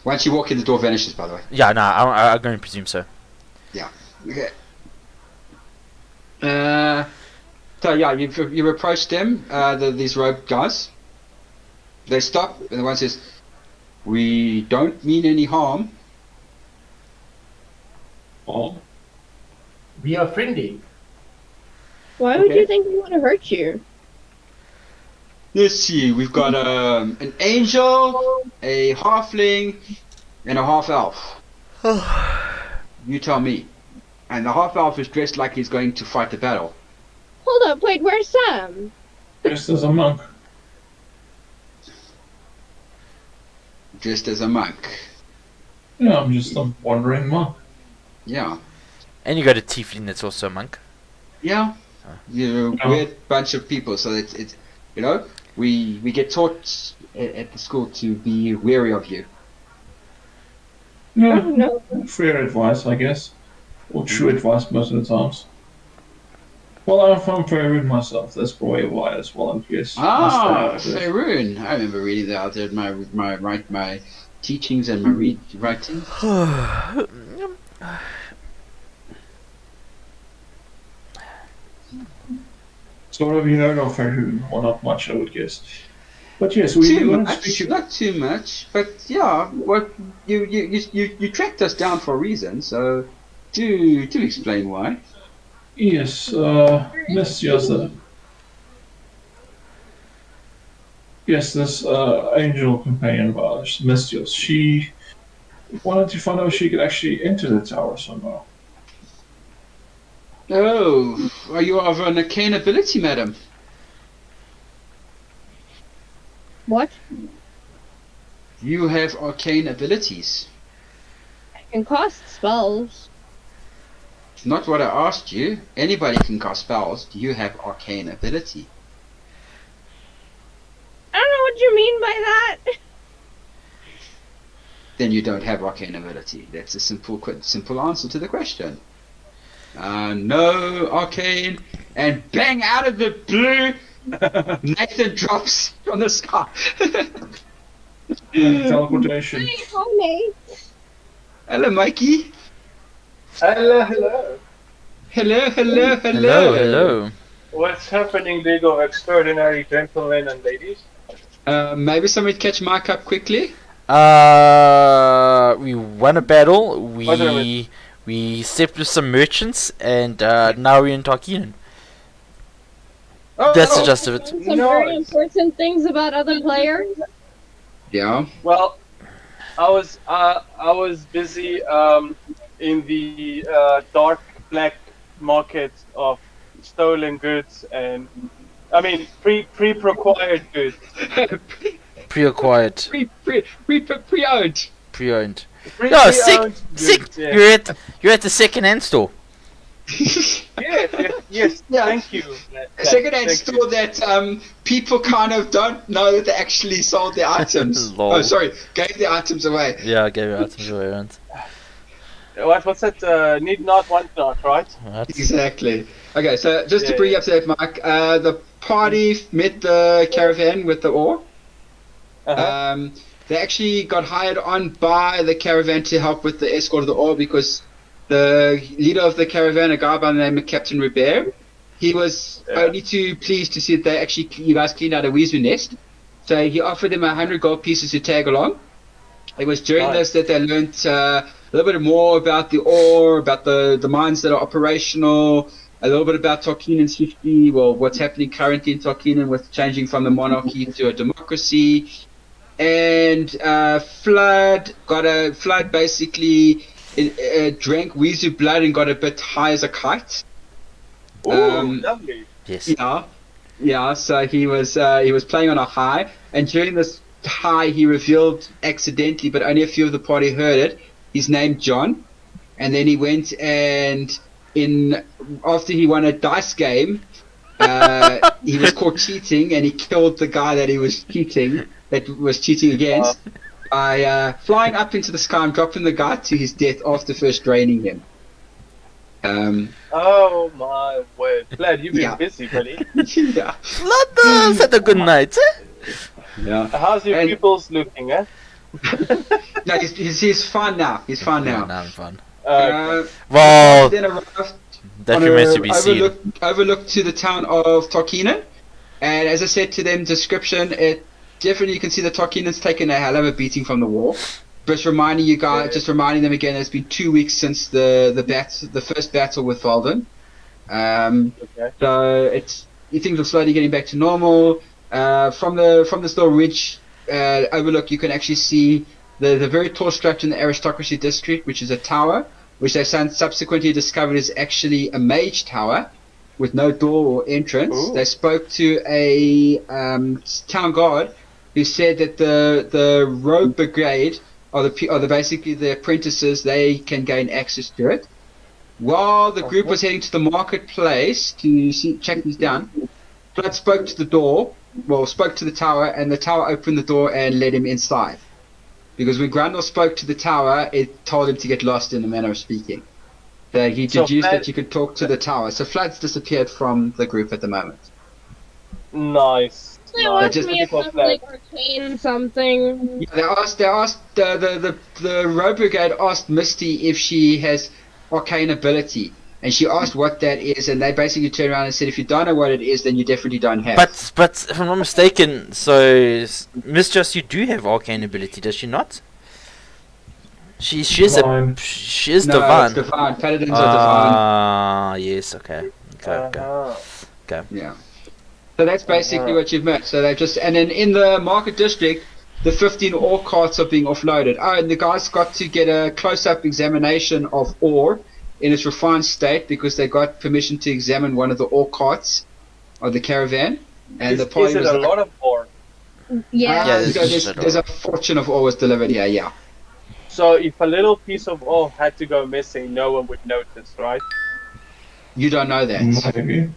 Once you walk in, the door vanishes, by the way. Yeah, no, I'm going to presume so. Okay. So yeah, you've approached them, these rogue guys. They stop, and the one says, "We don't mean any harm." Oh, We are friendly. Why would Okay. you think we want to hurt you? Let's see, we've got an angel, a halfling, and a half elf. You tell me. And the half elf is dressed like he's going to fight the battle. Hold up, wait, where's Sam? dressed as a monk. Dressed as a monk. Yeah, I'm just a wandering monk. Yeah. And you got a tiefling that's also a monk. Yeah. You're a Oh. weird bunch of people, so it's you know, we get taught at the school to be wary of you. Oh, Yeah, no. fair advice, I guess. Or true advice most of the times. Well, I'm Faerun myself. That's probably why as well, I guess. Ah, That's the- Faerun. I remember reading that out there in my teachings and my writing. So what have you heard of Faerun? Well, not much, I would guess. But yes, we Too want to much, speak to... not too much, but yeah. What you tracked us down for a reason, so do explain why. Yes, Mystios. Yes, this angel companion of ours, Mystios, she wanted to find out if she could actually enter the tower somehow. Oh, are you of an arcane ability, madam? What? You have arcane abilities. I can cast spells. It's not what I asked you. Anybody can cast spells. Do you have arcane ability? I don't know what you mean by that. Then you don't have arcane ability. That's a simple answer to the question. No, Arcane. And bang, out of the blue, Nathan drops from the sky. Teleportation. Hey, hi, Hello, Mikey. Hello, hello. Hello, hello, hello. Hello, hello. What's happening, League of Extraordinary Gentlemen and Ladies? Maybe somebody catch Mike up quickly. We won a battle. Wait a minute. We stepped with some merchants, and now we're in Tarkinen. Oh, That's the gist of it. Some very important things about other players. Yeah. Well, I was busy in the dark black market of stolen goods and I mean pre-procured goods. Pre-acquired, Pre-owned. pre-owned. Pre- No, pre-owned goods, yeah. you're at the second-hand store. Yes, Yeah. thank you. A second-hand Thank store that people kind of don't know that they actually sold their items. Lol. Oh, sorry, gave their items away. Yeah, I gave you items away, right? What's that? Need not, want not, right? Right. Exactly. Okay, so just to Yeah. bring you up to date, Mike, the party met the caravan with the ore. Uh-huh. They actually got hired on by the caravan to help with the escort of the ore because the leader of the caravan, a guy by the name of Captain Robert, he was only too pleased to see that they actually, you guys cleaned out a weasel nest. So he offered them 100 gold pieces to tag along. It was during Nice. this that they learnt a little bit more about the ore, about the mines that are operational, a little bit about Tarkinen's history, well, what's happening currently in Tarkinen with changing from the monarchy to a democracy. And Flood basically drank Weezu blood and got a bit high as a kite. Ooh, lovely. Yes. Yeah. So he was playing on a high, and during this high, he revealed accidentally, but only a few of the party heard it, his name John. And then he went and after he won a dice game, he was caught cheating, and he killed the guy that was cheating against by flying up into the sky and dropping the guy to his death after first draining him. Oh my word. Glad you've been Yeah. busy, buddy. Yeah. Blooders had a good night, eh? Yeah. How's your And- pupils looking, eh? No, he's fine now. He's fine now. No, I'm fine. Well, Well, then arrived that on remains to be seen. overlook to the town of Tarkinen, and as I said to them, description, it definitely you can see that Tarkinen's taken a hell of a beating from the war. Just reminding them again, it's been 2 weeks since the first battle with Valden. Okay. So things are slowly getting back to normal. From the little ridge overlook, you can actually see the very tall structure in the aristocracy district, which is a tower, which they subsequently discovered is actually a mage tower with no door or entrance. Ooh. They spoke to a town guard who said that the rogue brigade are basically the apprentices. They can gain access to it. While the group was heading to the marketplace to check these down, Blood spoke to the tower, and the tower opened the door and let him inside. Because when Grandel spoke to the tower, it told him to get lost in a manner of speaking. So he So deduced Flood- that you could talk to the tower. So Flood's disappeared from the group at the moment. Nice. They nice. asked just me if people I'm like arcane something. Yeah, they asked the Rogue Brigade asked Misty if she has arcane ability, and she asked what that is, and they basically turned around and said, if you don't know what it is, then you definitely don't have. But if I'm not mistaken, so Mistress, you do have arcane ability, does she not? She is Divine. she is no, divine. it's divine. Paladins are divine. Ah, yes, okay. Okay. Uh-huh. Yeah. So that's basically what you've met. So they and then in the market district, the 15 ore carts are being offloaded. Oh, and the guys got to get a close-up examination of ore in its refined state because they got permission to examine one of the ore carts of the caravan. And Is the party it was a like, lot of ore? Yeah. Yeah, there's there's a fortune of ore was delivered. Yeah. So if a little piece of ore had to go missing, no one would notice, right? You don't know that. Maybe.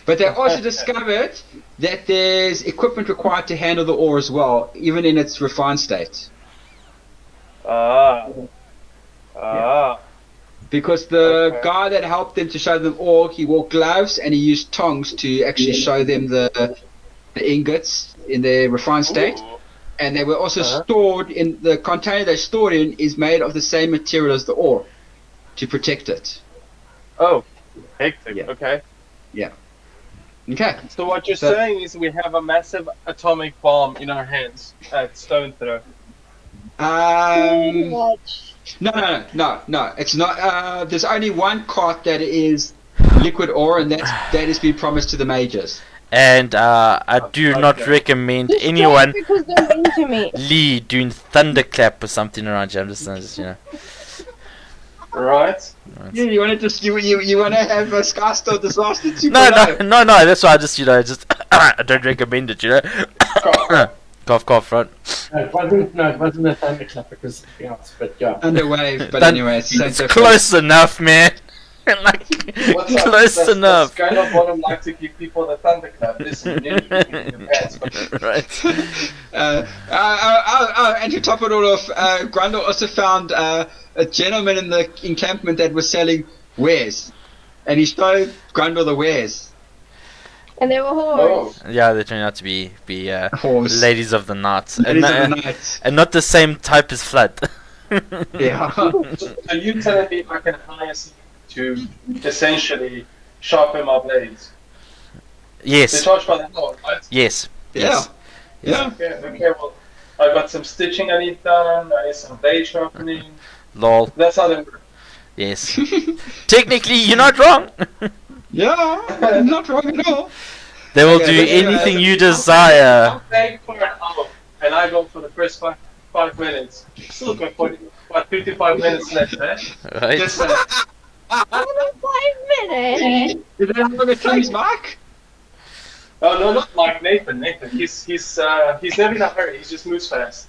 But they also discovered that there's equipment required to handle the ore as well, even in its refined state. Ah. because the Okay. guy that helped them to show them ore, he wore gloves and he used tongs to actually show them the ingots in their refined state. Ooh. And they were also Uh-huh. stored in the container they're stored in is made of the same material as the ore to protect it. Oh, hectic. Yeah. Okay. Okay. So what you're So- saying is we have a massive atomic bomb in our hands at stone throw. Much. No. It's not. There's only one cart that is liquid ore, and that is being promised to the majors. And I do not Okay. recommend Just anyone because they're mean to me. Lee doing thunderclap or something around here. I'm just you know. Right? Yeah, you want to just you want to have a Skystar disaster too? No. That's why I just I don't recommend it. Cough, right? No, it wasn't a thunderclap because something else, but yeah. Underwave, but Then anyway, it's the same It's difference. close enough, man. Like What's up? close Does enough. Skylar Bottom like to give people the thunderclap? Listen, you need to keep it in your pants. Right. And to top it all off, Grundle also found a gentleman in the encampment that was selling wares, and he showed Grundle the wares. And they were Oh, whores. Yeah, they turn out to be Horse. ladies of the night, Ladies of and, the night. and not the same type as Flood. Yeah. so you telling me I can hire someone to essentially sharpen my blades? They Yes, charge by the hour, right? yes, Yeah. yes. Yeah. Okay, well, I got some stitching I need done, I need some blade sharpening. Lol. That's how they work. Yes. Technically, you're not wrong. Yeah. Not wrong at all. They will Okay, do but yeah, anything you I'm desire. paying for an hour, and I go for the first 5 minutes. Still got 55 minutes left, eh? Right? Just Only 5 minutes. Is that how long it takes, Mike? oh no, not Mike, Nathan. He's never in a hurry. He just moves fast.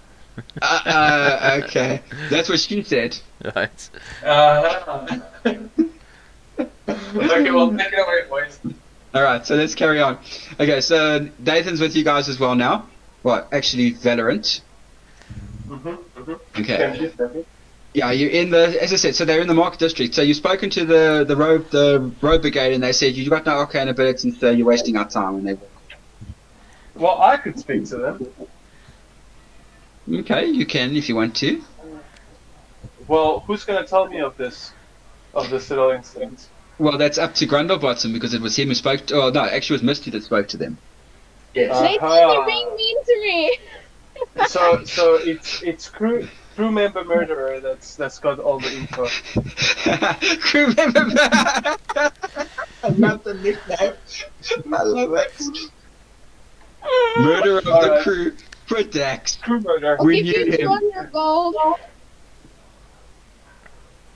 Okay. That's what she said. Right. Okay, well, take it away, boys. Alright, so let's carry on. Okay, so Nathan's with you guys as well now. What? Actually, Valorant. Okay. Thank you. Yeah, you're in the, as I said, so they're in the market district. So you've spoken to the road brigade, and they said you've got no arcane abilities, and so you're wasting our time. And they, Well, I could speak to them. okay, you can if you want to. Well, who's gonna tell me of this little incident? Well, that's up to Grundlebottom because it was him who spoke. To, oh no, actually, it was Misty that spoke to them. Yes. They think they're being mean to me. So it's crew member murderer that's got all the info. Crew member. I love the nickname. I love it. Murderer of the Alright. crew. Predax. Crew murder. I'll We give knew you him. 200 gold.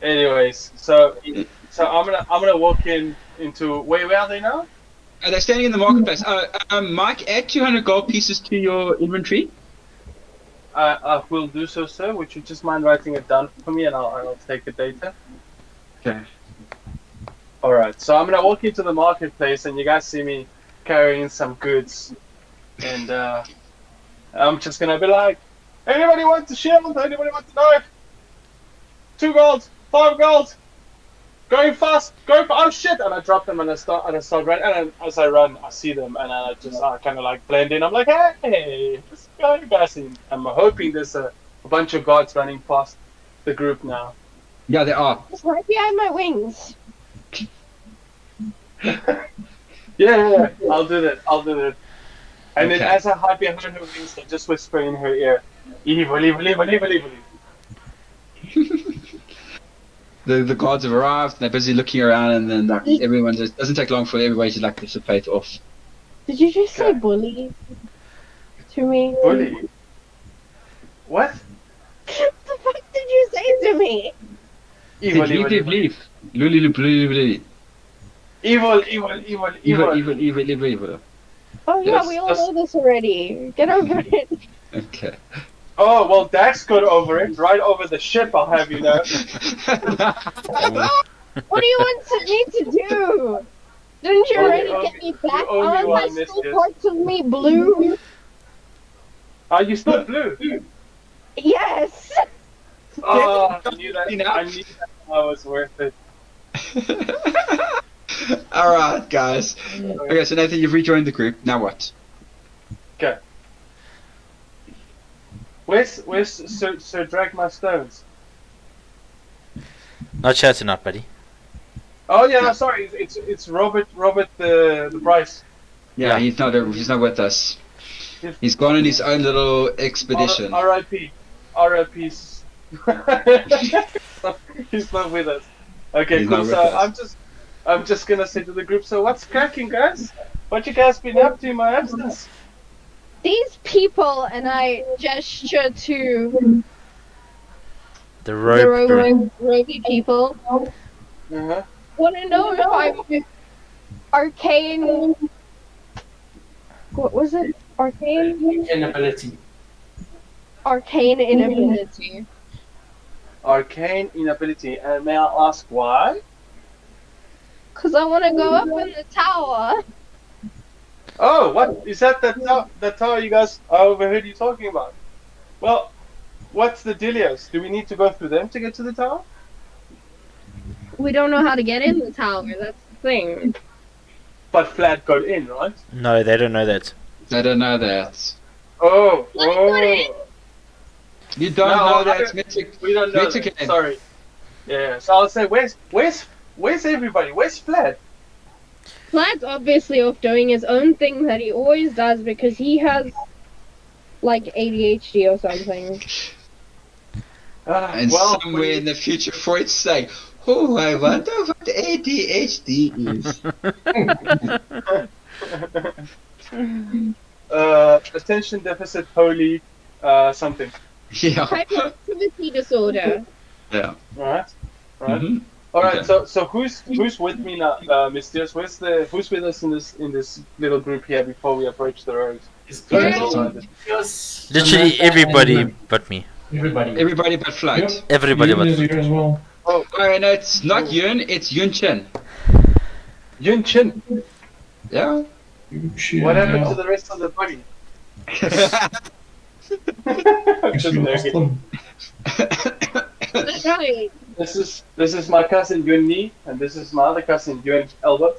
Anyways, so I'm gonna walk into where are they now? They're standing in the marketplace. Mike, add 200 gold pieces to your inventory. I will do so, sir. Would you just mind writing it down for me, and I'll take the data. Okay. All right. So I'm gonna walk into the marketplace, and you guys see me carrying some goods, and I'm just gonna be like, "Anybody want the shield? Anybody want the knife? 2 gold, 5 gold. Going fast, oh shit!" And I drop them and I start running. And then as I run, I see them and I kind of like blend in. I'm like, "Hey, this guy, you guys in." I'm hoping there's a bunch of guards running past the group now. Yeah, they are. It's right behind my wings. Yeah, I'll do that. And then Okay. as I hide behind her wings, I just whisper in her ear, "Evil, evil, evil, evil, evil." The guards have arrived. They're busy looking around, and then like, everyone just doesn't take long for everybody to like dissipate off. Did you just say Okay. bully to me? Bully. What? What the fuck did you say to me? Evil, evil, evil, Leave. Luli, evil, evil, evil, evil. Oh yeah, Yes, we all that's- know this already. Get over it. Okay. Oh, well, Dax got over it. Right over the ship, I'll have you know. What do you want me to do? Didn't you You already owe get me- me you back? owe me Aren't one, I still mistress. parts of me blue? Are you still blue? Yes. Oh, I knew that. I knew that was worth it. Alright, guys. Okay, so Nathan, you've rejoined the group. Now what? Okay. Where's Sir Drag My Stones? Not chatting up, buddy. Oh yeah, no, sorry. It's Robert the Bryce. Yeah, he's not with us. He's gone on his own little expedition. R.I.P. R.I.P. He's not with us. Okay, He's cool. not with So us. I'm just gonna say to the group. So what's cracking, guys? What you guys been up to in my absence? These people, and I gesture to The the rope. rovey people, Uh-huh. want to know if I'm arcane. What was it? Arcane? Inability. Arcane inability. Arcane inability. And may I ask why? Because I want to go up in the tower. Oh, what is that? That tower you guys I overheard you talking about. Well, what's the dealios? Do we need to go through them to get to the tower? We don't know how to get in the tower, that's the thing. But Flat got in, right? No, they don't know that. I don't know that. Oh, Flat got in? You don't No, know I that. don't- Mythic. we don't know. Mythic That. in. Sorry. Yeah. So I'll say, where's everybody? Where's Flat? Flat's obviously off doing his own thing that he always does because he has, like, ADHD or something. And well, somewhere in the future, Freud's saying, "Oh, I wonder what ADHD is." attention deficit holy something. Yeah. Hyperactivity disorder. Yeah. Alright. Alright. Mhm. Alright, Okay. so who's with me now, Mystios? Who's with us in this little group here before we approach the road? Yes. Literally everybody but me. Everybody. Everybody but Flight. Everybody Ian but is here as well. Oh, Oh, no, it's not Yun, it's Yun Chen. Yun Chin. Yeah. What happened to the rest of the body? Just joking. That's right. This is my cousin Yun Ni, and this is my other cousin Yun Albert.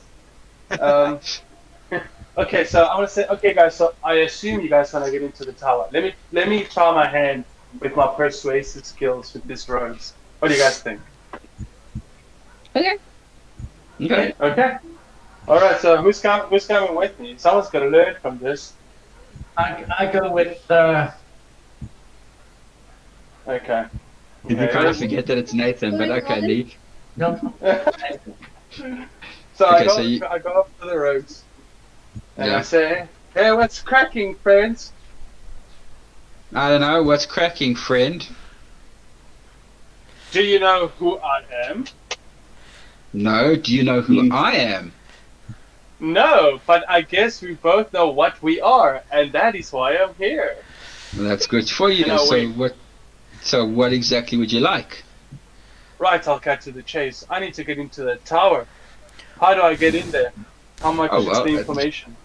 Okay, so I want to say, okay, guys. So I assume you guys want to get into the tower. Let me try my hand with my persuasive skills with this rose. What do you guys think? Okay. Okay. Okay. All right. So who's coming with me? Someone's got to learn from this. I go with Okay. You kind of forget that it's Nathan, but okay, Lee. no. So Okay, so you- I go up to the roads, and Yeah. I say, "Hey, what's cracking, friends?" I don't know, what's cracking, friend? Do you know who I am? No, do you know who I am? No, but I guess we both know what we are, and that is why I'm here. Well, that's good for you. No, So wait. what exactly would you like? Right, I'll cut to the chase. I need to get into the tower. How do I get in there? How much Oh, is well, the that's- information?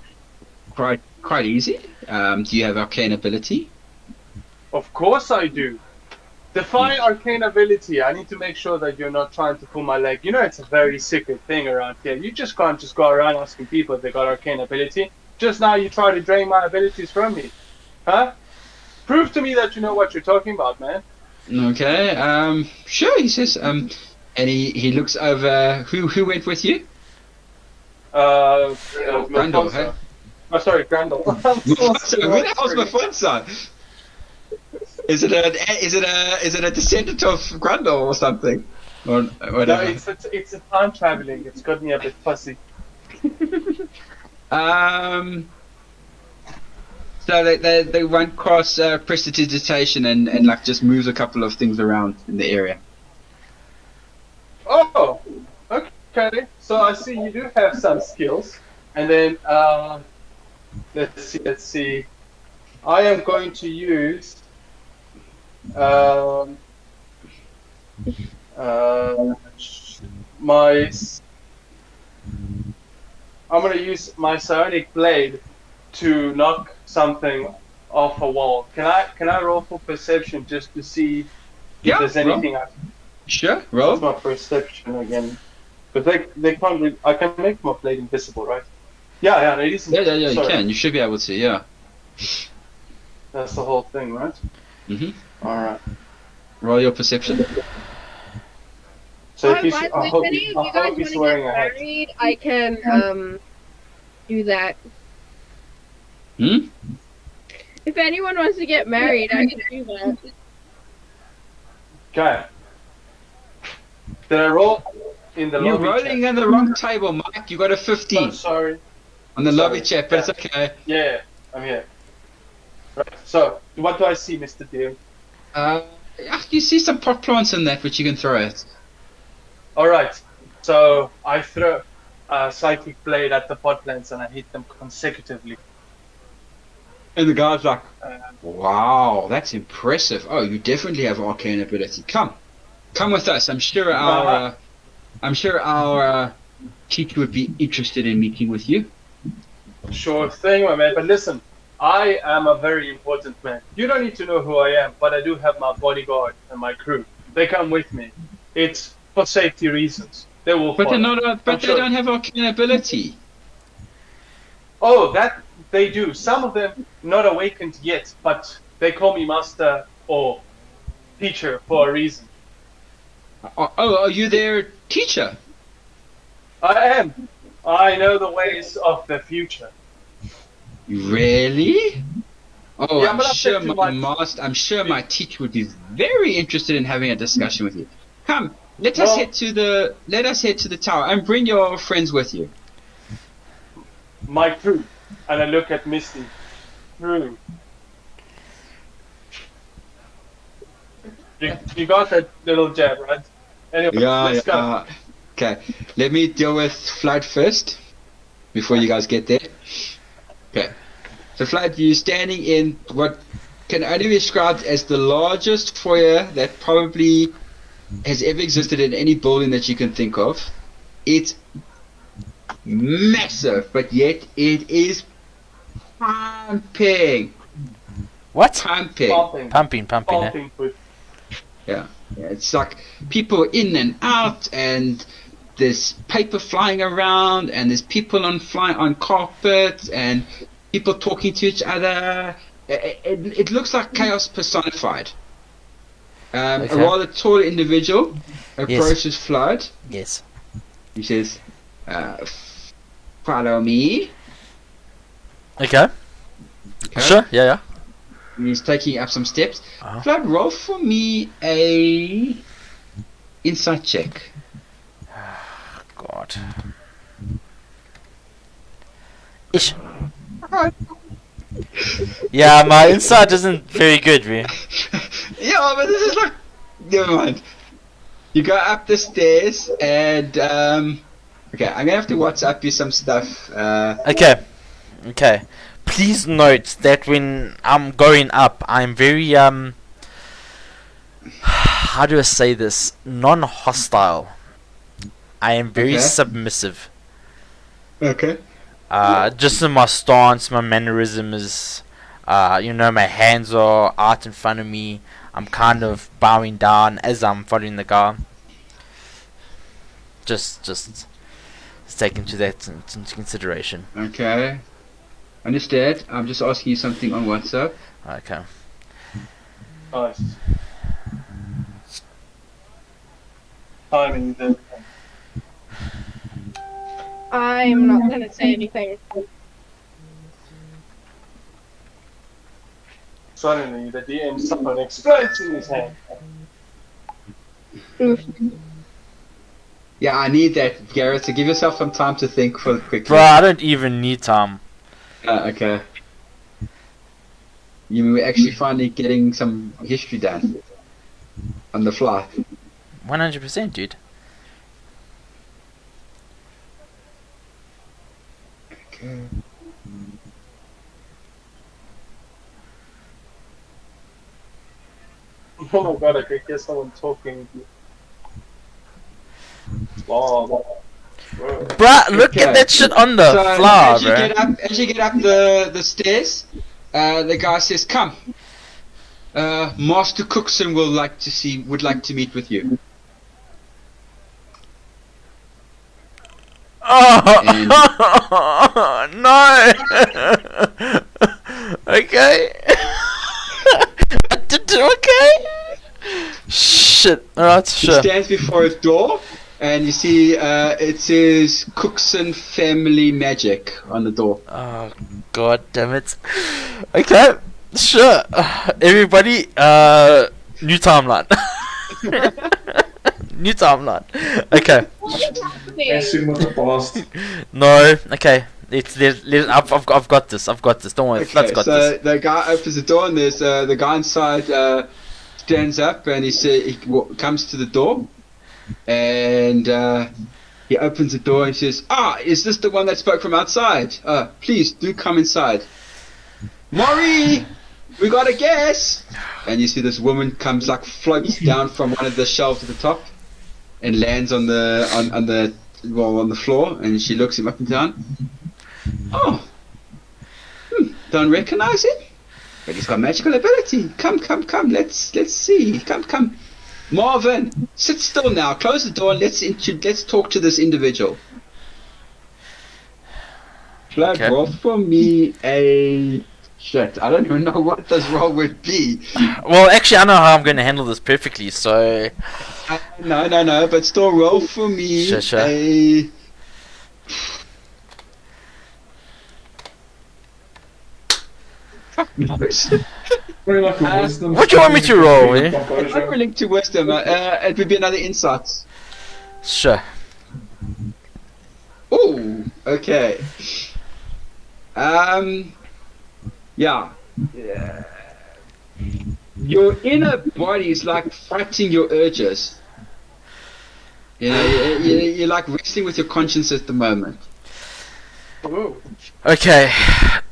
Quite easy. Do you have arcane ability? Of course I do. Define arcane ability. I need to make sure that you're not trying to pull my leg. You know it's a very secret thing around here. You just can't just go around asking people if they got arcane ability. Just now you try to drain my abilities from me. Huh? Prove to me that you know what you're talking about, man. Okay, sure, he says, and he looks over, who went with you? Grandel, Mafonso. hey? Oh, sorry, Grandel. So who the hell's Mafonso? Is it a descendant of Grundle or something? Or No, whatever. it's a time traveling. It's got me a bit fussy. So they run across prestidigitation and like just moves a couple of things around in the area. Oh, okay. So I see you do have some skills. And then let's see. I am going to use I'm going to use my psionic blade to knock something off a wall. Can I roll for perception just to see Yeah, there's roll. anything Sure, That's roll. my perception again. But they can't really, I can make my blade invisible, right? Yeah, it is. Yeah, you sorry. can. You should be able to, yeah. That's the whole thing, right? Mhm. Alright. Roll your perception. So By if the he's, way, I if hope, any of I you guys hope he's want to wearing get a hat. married, I can do that. Hmm? If anyone wants to get married, I can do that. Okay. Did I roll in the You're lobby rolling chat? in the wrong table, Mike. You got a 15 Oh, sorry. on the lobby sorry. chat, but it's okay. Yeah, I'm here. Right. So, what do I see, Mr. Deal? You see some pot plants in that which you can throw at. Alright. So, I throw a psychic blade at the pot plants and I hit them consecutively. And the guy's like, Uh, wow, that's impressive. Oh, you definitely have arcane ability. Come with us. I'm sure our teacher would be interested in meeting with you. Sure thing, my man. But listen, I am a very important man. You don't need to know who I am, but I do have my bodyguard and my crew. They come with me. It's for safety reasons. They will But follow. they don't have arcane ability. Oh, that they do. Some of them not awakened yet, but they call me master or teacher for a reason. Are you their teacher? I am. I know the ways of the future. Really? Oh, Yeah, I'm but I've sure said too my much. master. I'm sure my teacher would be very interested in having a discussion with you. Come, let us Well- head to the tower and bring your friends with you. My crew. And I look at Misty. Crew. You got that little jab, right? Anyway, let's go. Okay, let me deal with Flood first before you guys get there. Okay, so Flood, you're standing in what can only be described as the largest foyer that probably has ever existed in any building that you can think of. It's massive, but yet it is pumping. What? Pumping. Pumping. Pumping, eh? Pumping with Yeah, it's like people in and out, and there's paper flying around, and there's people flying on carpet, and people talking to each other. It looks like chaos personified. A Okay. rather tall individual approaches Flood. Yes. He says, "Follow me." Okay. Okay? Sure. Yeah. And he's taking up some steps. Uh-huh. Flood, roll for me a insight check. God. Ish. Yeah, my insight isn't very good, man. Yeah, but this is like, never mind. You go up the stairs and okay, I'm gonna have to WhatsApp you some stuff. Okay. Please note that when I'm going up, I'm very how do I say this? Non-hostile. I am very Okay. submissive. Okay. Just in my stance, my mannerisms, my hands are out in front of me. I'm kind of bowing down as I'm following the guy. Just take into that into consideration. Okay. Understand. I'm just asking you something on WhatsApp. Okay. nice. Timing then. I'm not gonna say anything. Suddenly, the DM someone explodes in his hand. Oof. Yeah, I need that, Garrett. So give yourself some time to think for quickly. Bro, I don't even need time. Okay. You mean we're actually finally getting some history done on the fly. 100%, dude. Okay. Oh my god, I could hear someone talking. Wow. Bruh, look Okay. at that shit on the So floor, as you get up the stairs, the guy says, "Come." Master Cookson would like to meet with you. Oh no! Okay. Okay. Shit. Alright, He sure. stands before a door, and you see it says Cookson Family Magic on the door. Oh god damn it. Okay. Sure. Everybody, new timeline. New timeline. Okay. What is happening? Messing with the past. No. Okay. I've got this. I've got this. Don't worry. Okay, Flood's got so this. the guy opens the door, and there's the guy inside stands up, and comes to the door, and he opens the door and says, is this the one that spoke from outside? Please do come inside. Maury, we got a guess. And you see this woman floats down from one of the shelves at the top, and lands on the floor, and she looks him up and down. Oh, don't recognize him, but he's got magical ability. Come, let's see. Come, Marvin, sit still now. Close the door and let's talk to this individual. Flag Okay. roll for me a shit. I don't even know what this roll would be. Well, actually, I know how I'm going to handle this perfectly. So, No, but still roll for me Sure. a. Fuck knows. Probably like a wisdom. what do you want me to roll, eh? It's not related to wisdom. It would be another insight. sure. Oh, okay. Yeah. Your inner body is like fighting your urges. You know, you're like wrestling with your conscience at the moment. Ooh, Okay.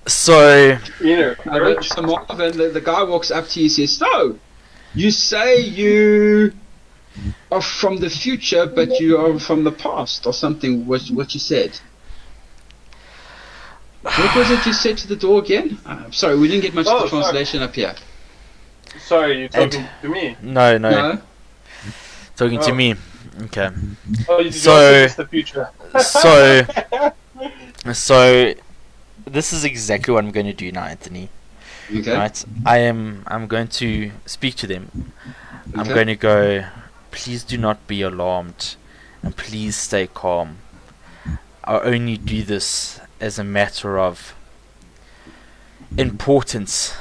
So, inner. So Marvin, the guy walks up to you and says, "So, you say you are from the future, but you are from the past, or something was what you said." What was it you said to the door again? Sorry, we didn't get much of the Sorry. translation up here. Sorry, you're talking to me. no. No? Talking to Oh. me. Okay. Oh, you So- also missed the future. So, this is exactly what I'm going to do now, Anthony. Okay. Right? I'm going to speak to them. I'm Okay. going to go, please do not be alarmed, and please stay calm. I only do this as a matter of importance.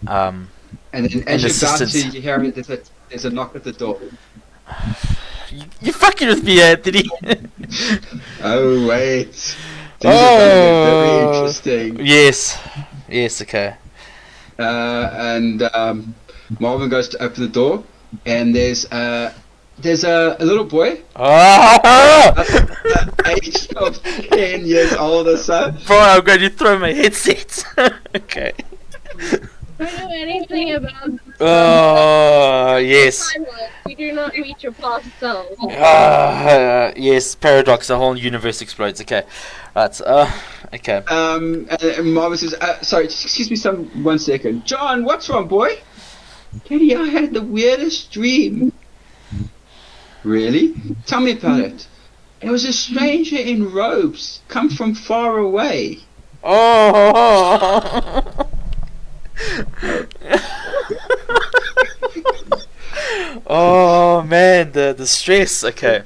And then as And you're about assistance. to, you hear there's a knock at the door. You're fucking with me, Anthony. Oh, wait. Things are going to get very interesting. Yes, okay. And Marvin goes to open the door, and there's a little boy, age of 10 years old or so. Bro, I'm going to throw my headset. Okay. I don't know anything about Oh, yes. timelines. We do not meet your past selves. Yes, paradox, the whole universe explodes. Okay. Right, okay. And Marvin says, sorry, just excuse me 1 second. John, what's wrong, boy? Daddy, I had the weirdest dream. Really? Tell me about it. It was a stranger in robes, come from far away. Oh! Oh man, the stress. Okay.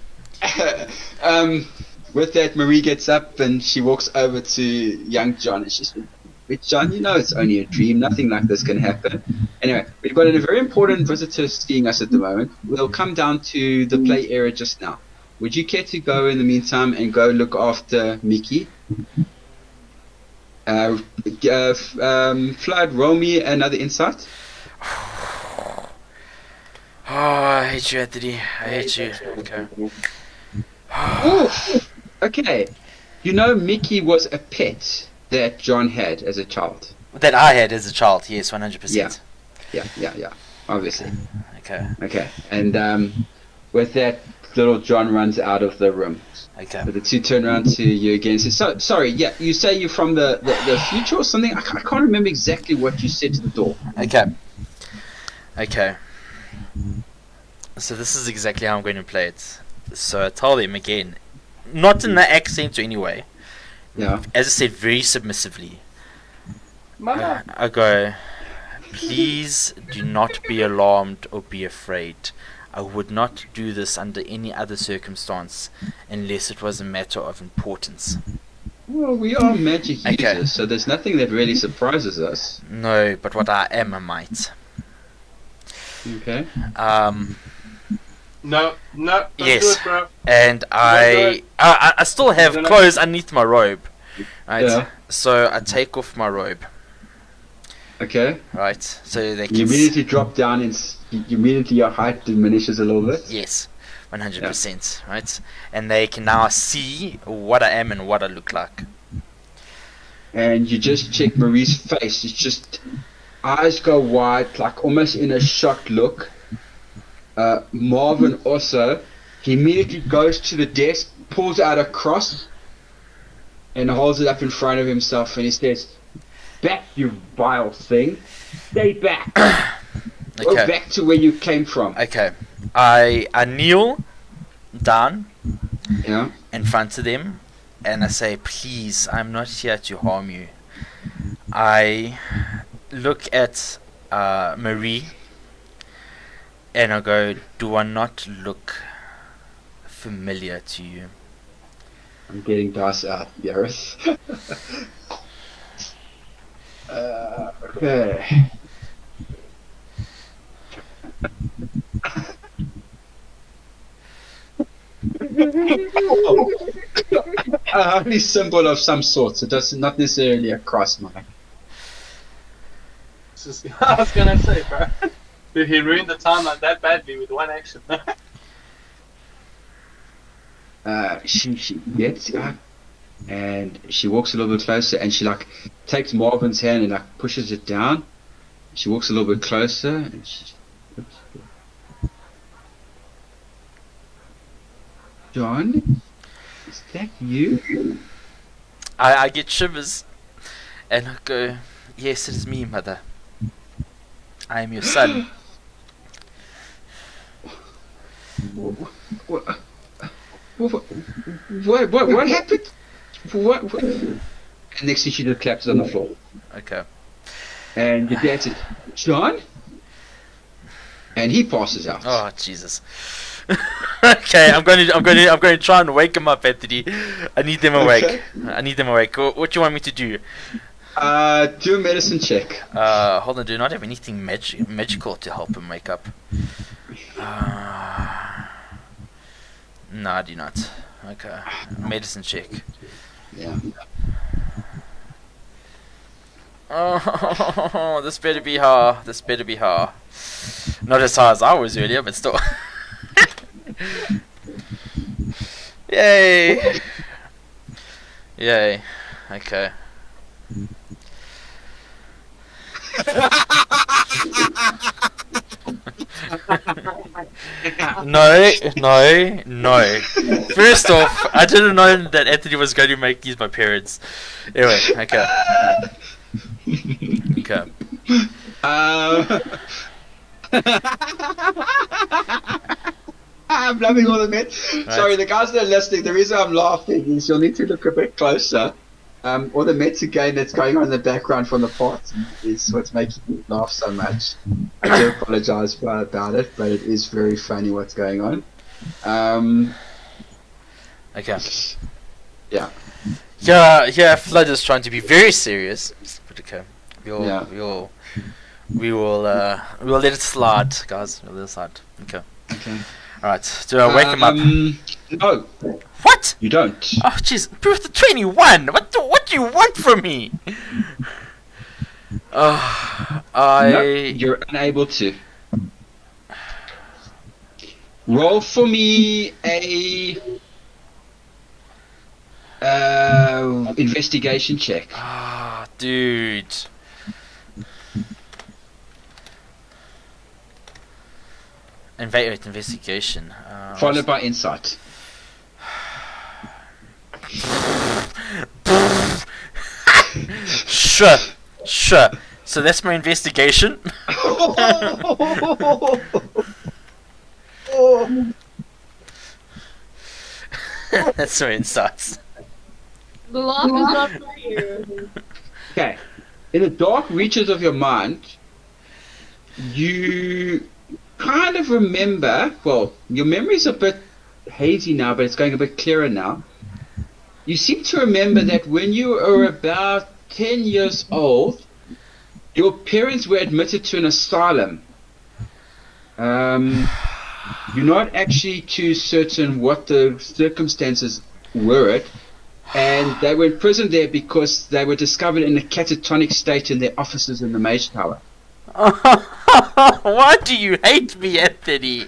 With that, Marie gets up and she walks over to young John and she says, "But John, you know it's only a dream. Nothing like this can happen." Anyway, we've got a very important visitor seeing us at the moment. We'll come down to the play area just now. Would you care to go in the meantime and go look after Mickey? Flood, roll me another insight. Oh, I hate you, Anthony. I hate you. Okay. Ooh, okay. You know Mickey was a pet that John had as a child. That I had as a child. Yes, 100%. Yeah, obviously. Okay. Okay, and with that, little John runs out of the room. Okay. But the two turn around to you again and say, so, sorry, yeah, you say you're from the future or something? I can't remember exactly what you said to the door. Okay. So this is exactly how I'm going to play it. So I tell them again, not in the accent or any way. Yeah. As I said, very submissively. Mama. I go, please do not be alarmed or be afraid. I would not do this under any other circumstance unless it was a matter of importance. Well, we are magic users, Okay. so there's nothing that really surprises us. No, but what I am, I might. Okay. No, don't Yes. do it, bro. And I still have Don't clothes underneath my robe, right? Yeah. So I take off my robe, Okay. right? So they You can immediately drop down and immediately your height diminishes a little bit. yes, 100%, right? And they can now see what I am and what I look like. And you just check Marie's face. It's just eyes go wide, like almost in a shocked look. Marvin also, he immediately goes to the desk, pulls out a cross, and holds it up in front of himself, and he says, "Back, you vile thing! Stay back! Go Okay. back to where you came from." Okay. I kneel down Yeah. in front of them and I say, please, I'm not here to harm you. I look at Marie and I go, do I not look familiar to you? I'm getting dice out, Gareth. Okay. Only symbol of some sort, so that's not necessarily a cross, Mike. I was gonna say, bro. Did he ruin the timeline that badly with one action? She gets up and she walks a little bit closer and she like takes Marvin's hand and like pushes it down. She walks a little bit closer and she John, is that you? I get shivers and I go, yes, it is me, mother. I am your son. What happened? What? And next thing she just collapses on the floor. Okay. And your dad says, John? And he passes out. Oh Jesus. Okay, I'm going to try and wake him up, Anthony. I need them awake. Okay. I need them awake. What do you want me to do? Do a medicine check. Hold on. Do not have anything magical to help him wake up. No, I do not. Okay, medicine check. Yeah. Oh, this better be hard. This better be hard. Not as hard as I was earlier, but still. Yay! Yay. Okay. No. First off, I didn't know that Anthony was going to make these my parents. Anyway, okay. Okay. I'm loving all the men. Sorry, the guys that are listening, the reason I'm laughing is you'll need to look a bit closer. All the Mets again that's going on in the background from the party is what's making me laugh so much. I do apologize about it, but it is very funny what's going on. Okay. Yeah. Yeah, Flood is trying to be very serious. But okay. We'll let it slide, guys. We'll let it slide. Okay. Okay. Alright. Do I wake him up? No. What? You don't. Oh jeez, Booth 21. What do you want from me? No, you're unable to. Roll for me a investigation check. Investigation. Followed by insight. Sure. So that's my investigation. That's my insights. The laugh is not for you. Okay. In the dark reaches of your mind, you kind of remember, well, your memory's a bit hazy now, but it's going a bit clearer now. You seem to remember that when you were about 10 years old, your parents were admitted to an asylum. You're not actually too certain what the circumstances were, and they were imprisoned there because they were discovered in a catatonic state in their offices in the Mage Tower. Why do you hate me, Anthony?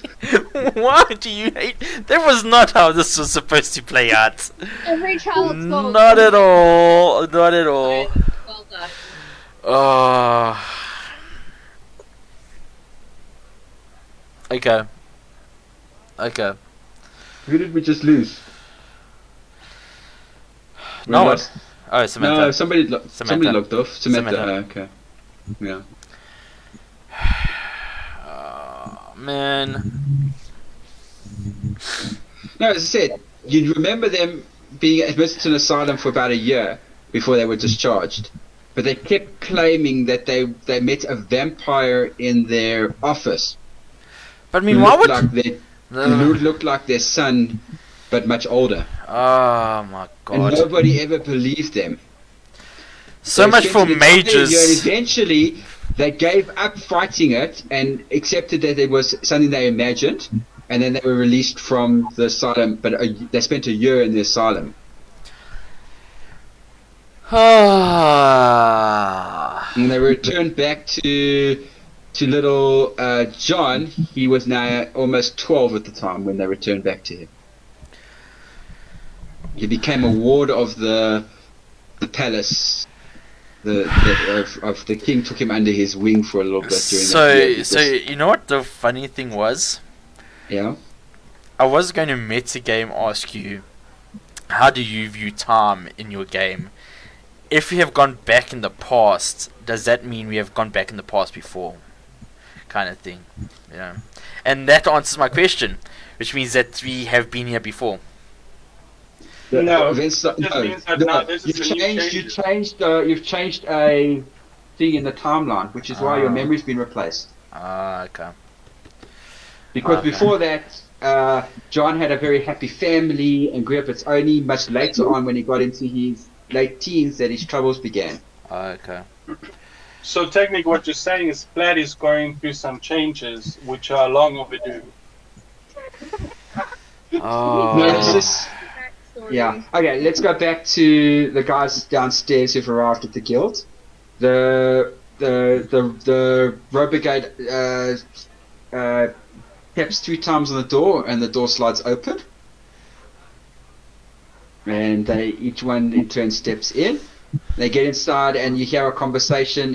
Why do you hate? That was not how this was supposed to play out. Every child's goal. Not at all. Not at all. Well done. Okay. Who did we just lose? No We one. lost- Oh, Samantha. No, somebody logged off. Samantha. Samantha. Okay. Yeah. Man. No, as I said, you remember them being admitted to an asylum for about a year before they were discharged. But they kept claiming that they met a vampire in their office. But I mean, who why looked would? like who looked like their son, but much older. Oh my And god. nobody ever believed them. So They much spent for an entire year, and mages. eventually, they gave up fighting it and accepted that it was something they imagined, and then they were released from the asylum. But they spent a year in the asylum. And they returned back to little John. He was now almost 12 at the time when they returned back to him. He became a ward of the palace. Of the king took him under his wing for a little bit during that year. So you know what the funny thing was? Yeah. I was going to metagame ask you, how do you view time in your game? If we have gone back in the past, does that mean we have gone back in the past before? Kind of thing, you know. And that answers my question, which means that we have been here before. No, Events, just means that now this is a new you've changed a thing in the timeline, which is why your memory's been replaced. Okay. Because Okay. before that, John had a very happy family and grew up. It's only much later on when he got into his late teens that his troubles began. Okay. So technically what you're saying is Vlad is going through some changes which are long overdue. Oh. No, it's just, yeah. Okay, let's go back to the guys downstairs who've arrived at the guild. The road brigade taps 3 times on the door, and the door slides open. And they each one in turn steps in. They get inside, and you hear a conversation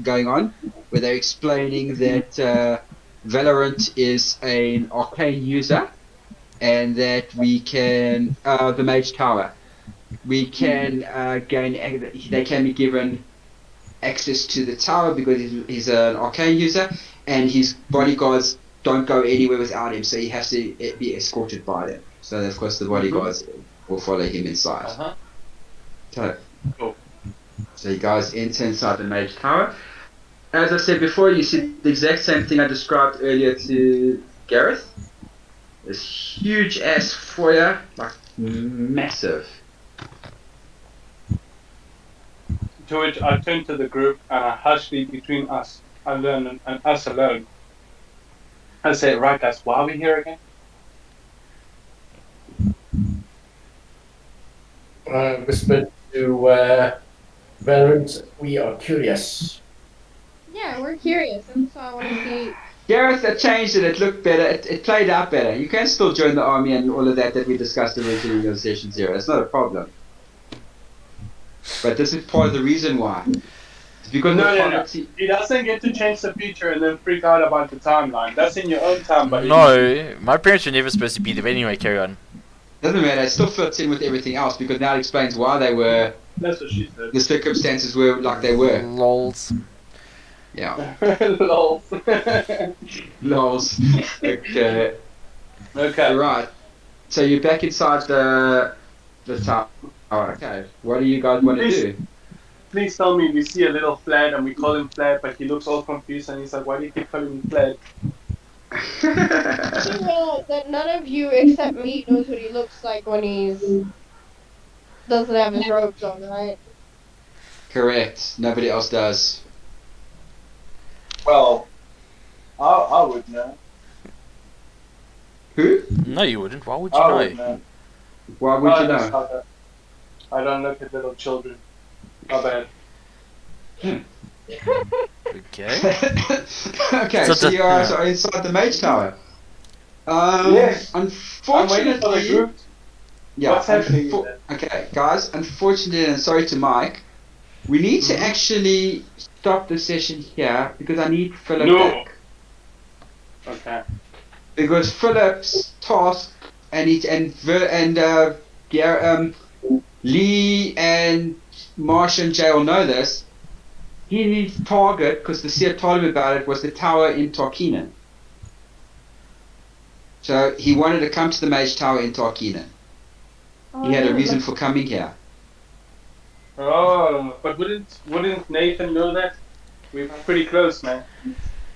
going on, where they're explaining that Valorant is an arcane user, and that we can the Mage Tower. We can they can be given access to the tower because he's an arcane user, and his bodyguards don't go anywhere without him, so he has to be escorted by them. So of course the bodyguards will follow him inside. Uh-huh. Cool. So you guys enter inside the Mage Tower. As I said before, you see the exact same thing I described earlier to Gareth. This huge ass foyer, like massive. To which I turn to the group and I hushly between us alone and us alone. I say, right guys, why are we here again? Whispered to Valorant, we are curious. Yeah, we're curious, and so I want to see. Gareth, I changed it. It looked better. It played out better. You can still join the army and all of that we discussed originally in Session 0. It's not a problem. But this is part of the reason why. It's because No, of no, no. poverty. He doesn't get to change the future and then freak out about the timeline. That's in your own time, but No, my parents were never supposed to be there. But anyway, carry on. Doesn't matter. It still fits in with everything else because now it explains why they were. That's what she said. The circumstances were like they were. Lols. Yeah. Lol. Lols. Okay. Okay. Right. So you're back inside the tower. Oh, okay. What do you guys want to Please. do? Please tell me we see a little Fled and we call him Fled, but he looks all confused and he's like, why do you keep calling me Fled? You know that none of you except me knows what he looks like when he's doesn't have his robes on, right? Correct. Nobody else does. Well, I would know. Who? No, you wouldn't. Why would you I know? would know. Why would Oh, you that's know? not that. I don't look at little children. Not bad. Okay. Okay, So so the- you guys are inside the mage tower. Yes. I'm waiting for the Unfortunately, group. yeah. What's happening with it? Okay, guys. Unfortunately, and sorry to Mike, we need to actually stop the session here because I need Philip No. back. Okay. Because Philip's task Lee and Marsh and Jay will know this. His target, because the seer told him about it, was the tower in Tarkinen. So he wanted to come to the mage tower in Tarkinen. He had a reason for coming here. Oh, but wouldn't Nathan know that? We're pretty close, man.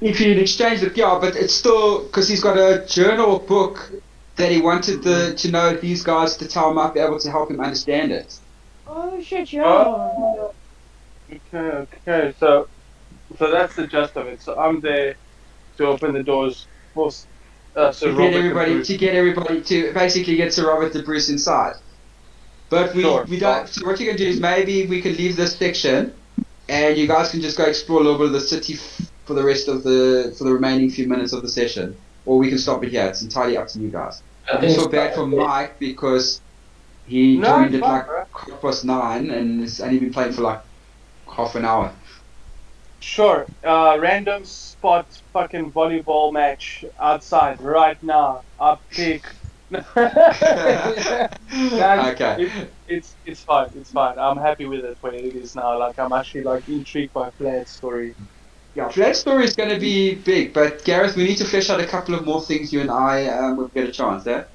If you'd exchanged it, yeah, but it's still because he's got a journal book that he wanted to know these guys to tell might be able to help him understand it. Oh shit, yeah. Oh. Okay. So that's the gist of it. So I'm there to open the doors for Sir To Robert. get everybody to basically get Sir Robert the Bruce inside. But we Sure. don't. So what you can do is maybe we can leave this section, and you guys can just go explore a little bit of the city for the rest of the remaining few minutes of the session, or we can stop it here. It's entirely up to you guys. I just feel bad for Mike because he No, joined it's at fine, like 9:30 and has only been playing for like half an hour. Sure. Random spot fucking volleyball match outside right now. Up pick. Okay. It's fine. It's fine. I'm happy with it where it is now. Like I'm actually like intrigued by Flad's story. Yeah, that story is going to be big, but Gareth, we need to flesh out a couple of more things you and I will get a chance there.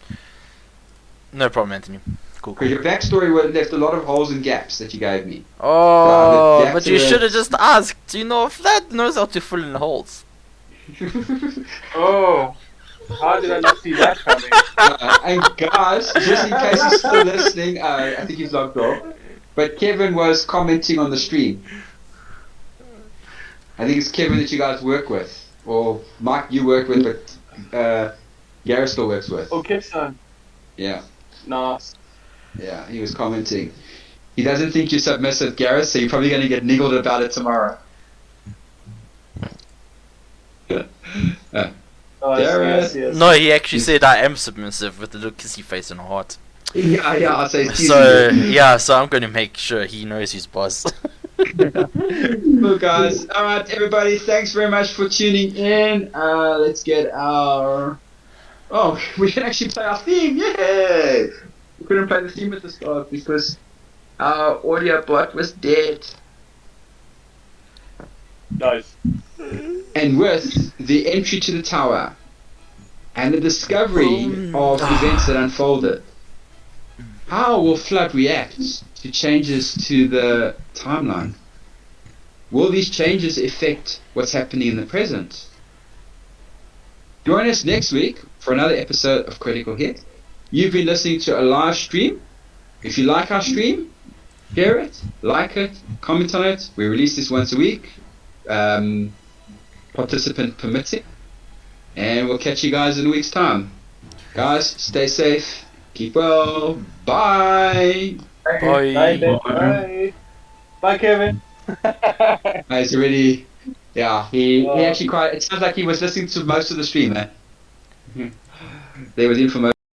No problem, Anthony. Cool. Because your backstory left a lot of holes and gaps that you gave me. Oh, the but you accurate- should have just asked. Do you know if that knows how to fill in holes? Oh, how did I not see that coming? And guys, just in case he's still listening, I think he's logged off, but Kevin was commenting on the stream. I think it's Kevin that you guys work with, or Mike you work with, but Gareth still works with. Oh, Gibson. Yeah, Nice. yeah, he was commenting. He doesn't think you're submissive, Gareth, so you're probably going to get niggled about it tomorrow. Oh, Gareth. yes. No, he actually said I am submissive with a little kissy face and a heart. Yeah, I'll say it's So yeah, so I'm gonna make sure he knows he's boss. Well, guys, alright, everybody, thanks very much for tuning in. Let's get our. Oh, we can actually play our theme, yay! We couldn't play the theme at the start because our audio bot was dead. Nice. And with the entry to the tower and the discovery of events that unfolded, how will Flood react to changes to the timeline? Will these changes affect what's happening in the present? Join us next week for another episode of Critical Hit. You've been listening to a live stream. If you like our stream, share it, like it, comment on it. We release this once a week, participant permitting. And we'll catch you guys in a week's time. Guys, stay safe, keep well, bye! Bye. Bye. Bye. Bye, Kevin. He's already, yeah, he actually quite, it sounds like he was listening to most of the stream, eh? There was information.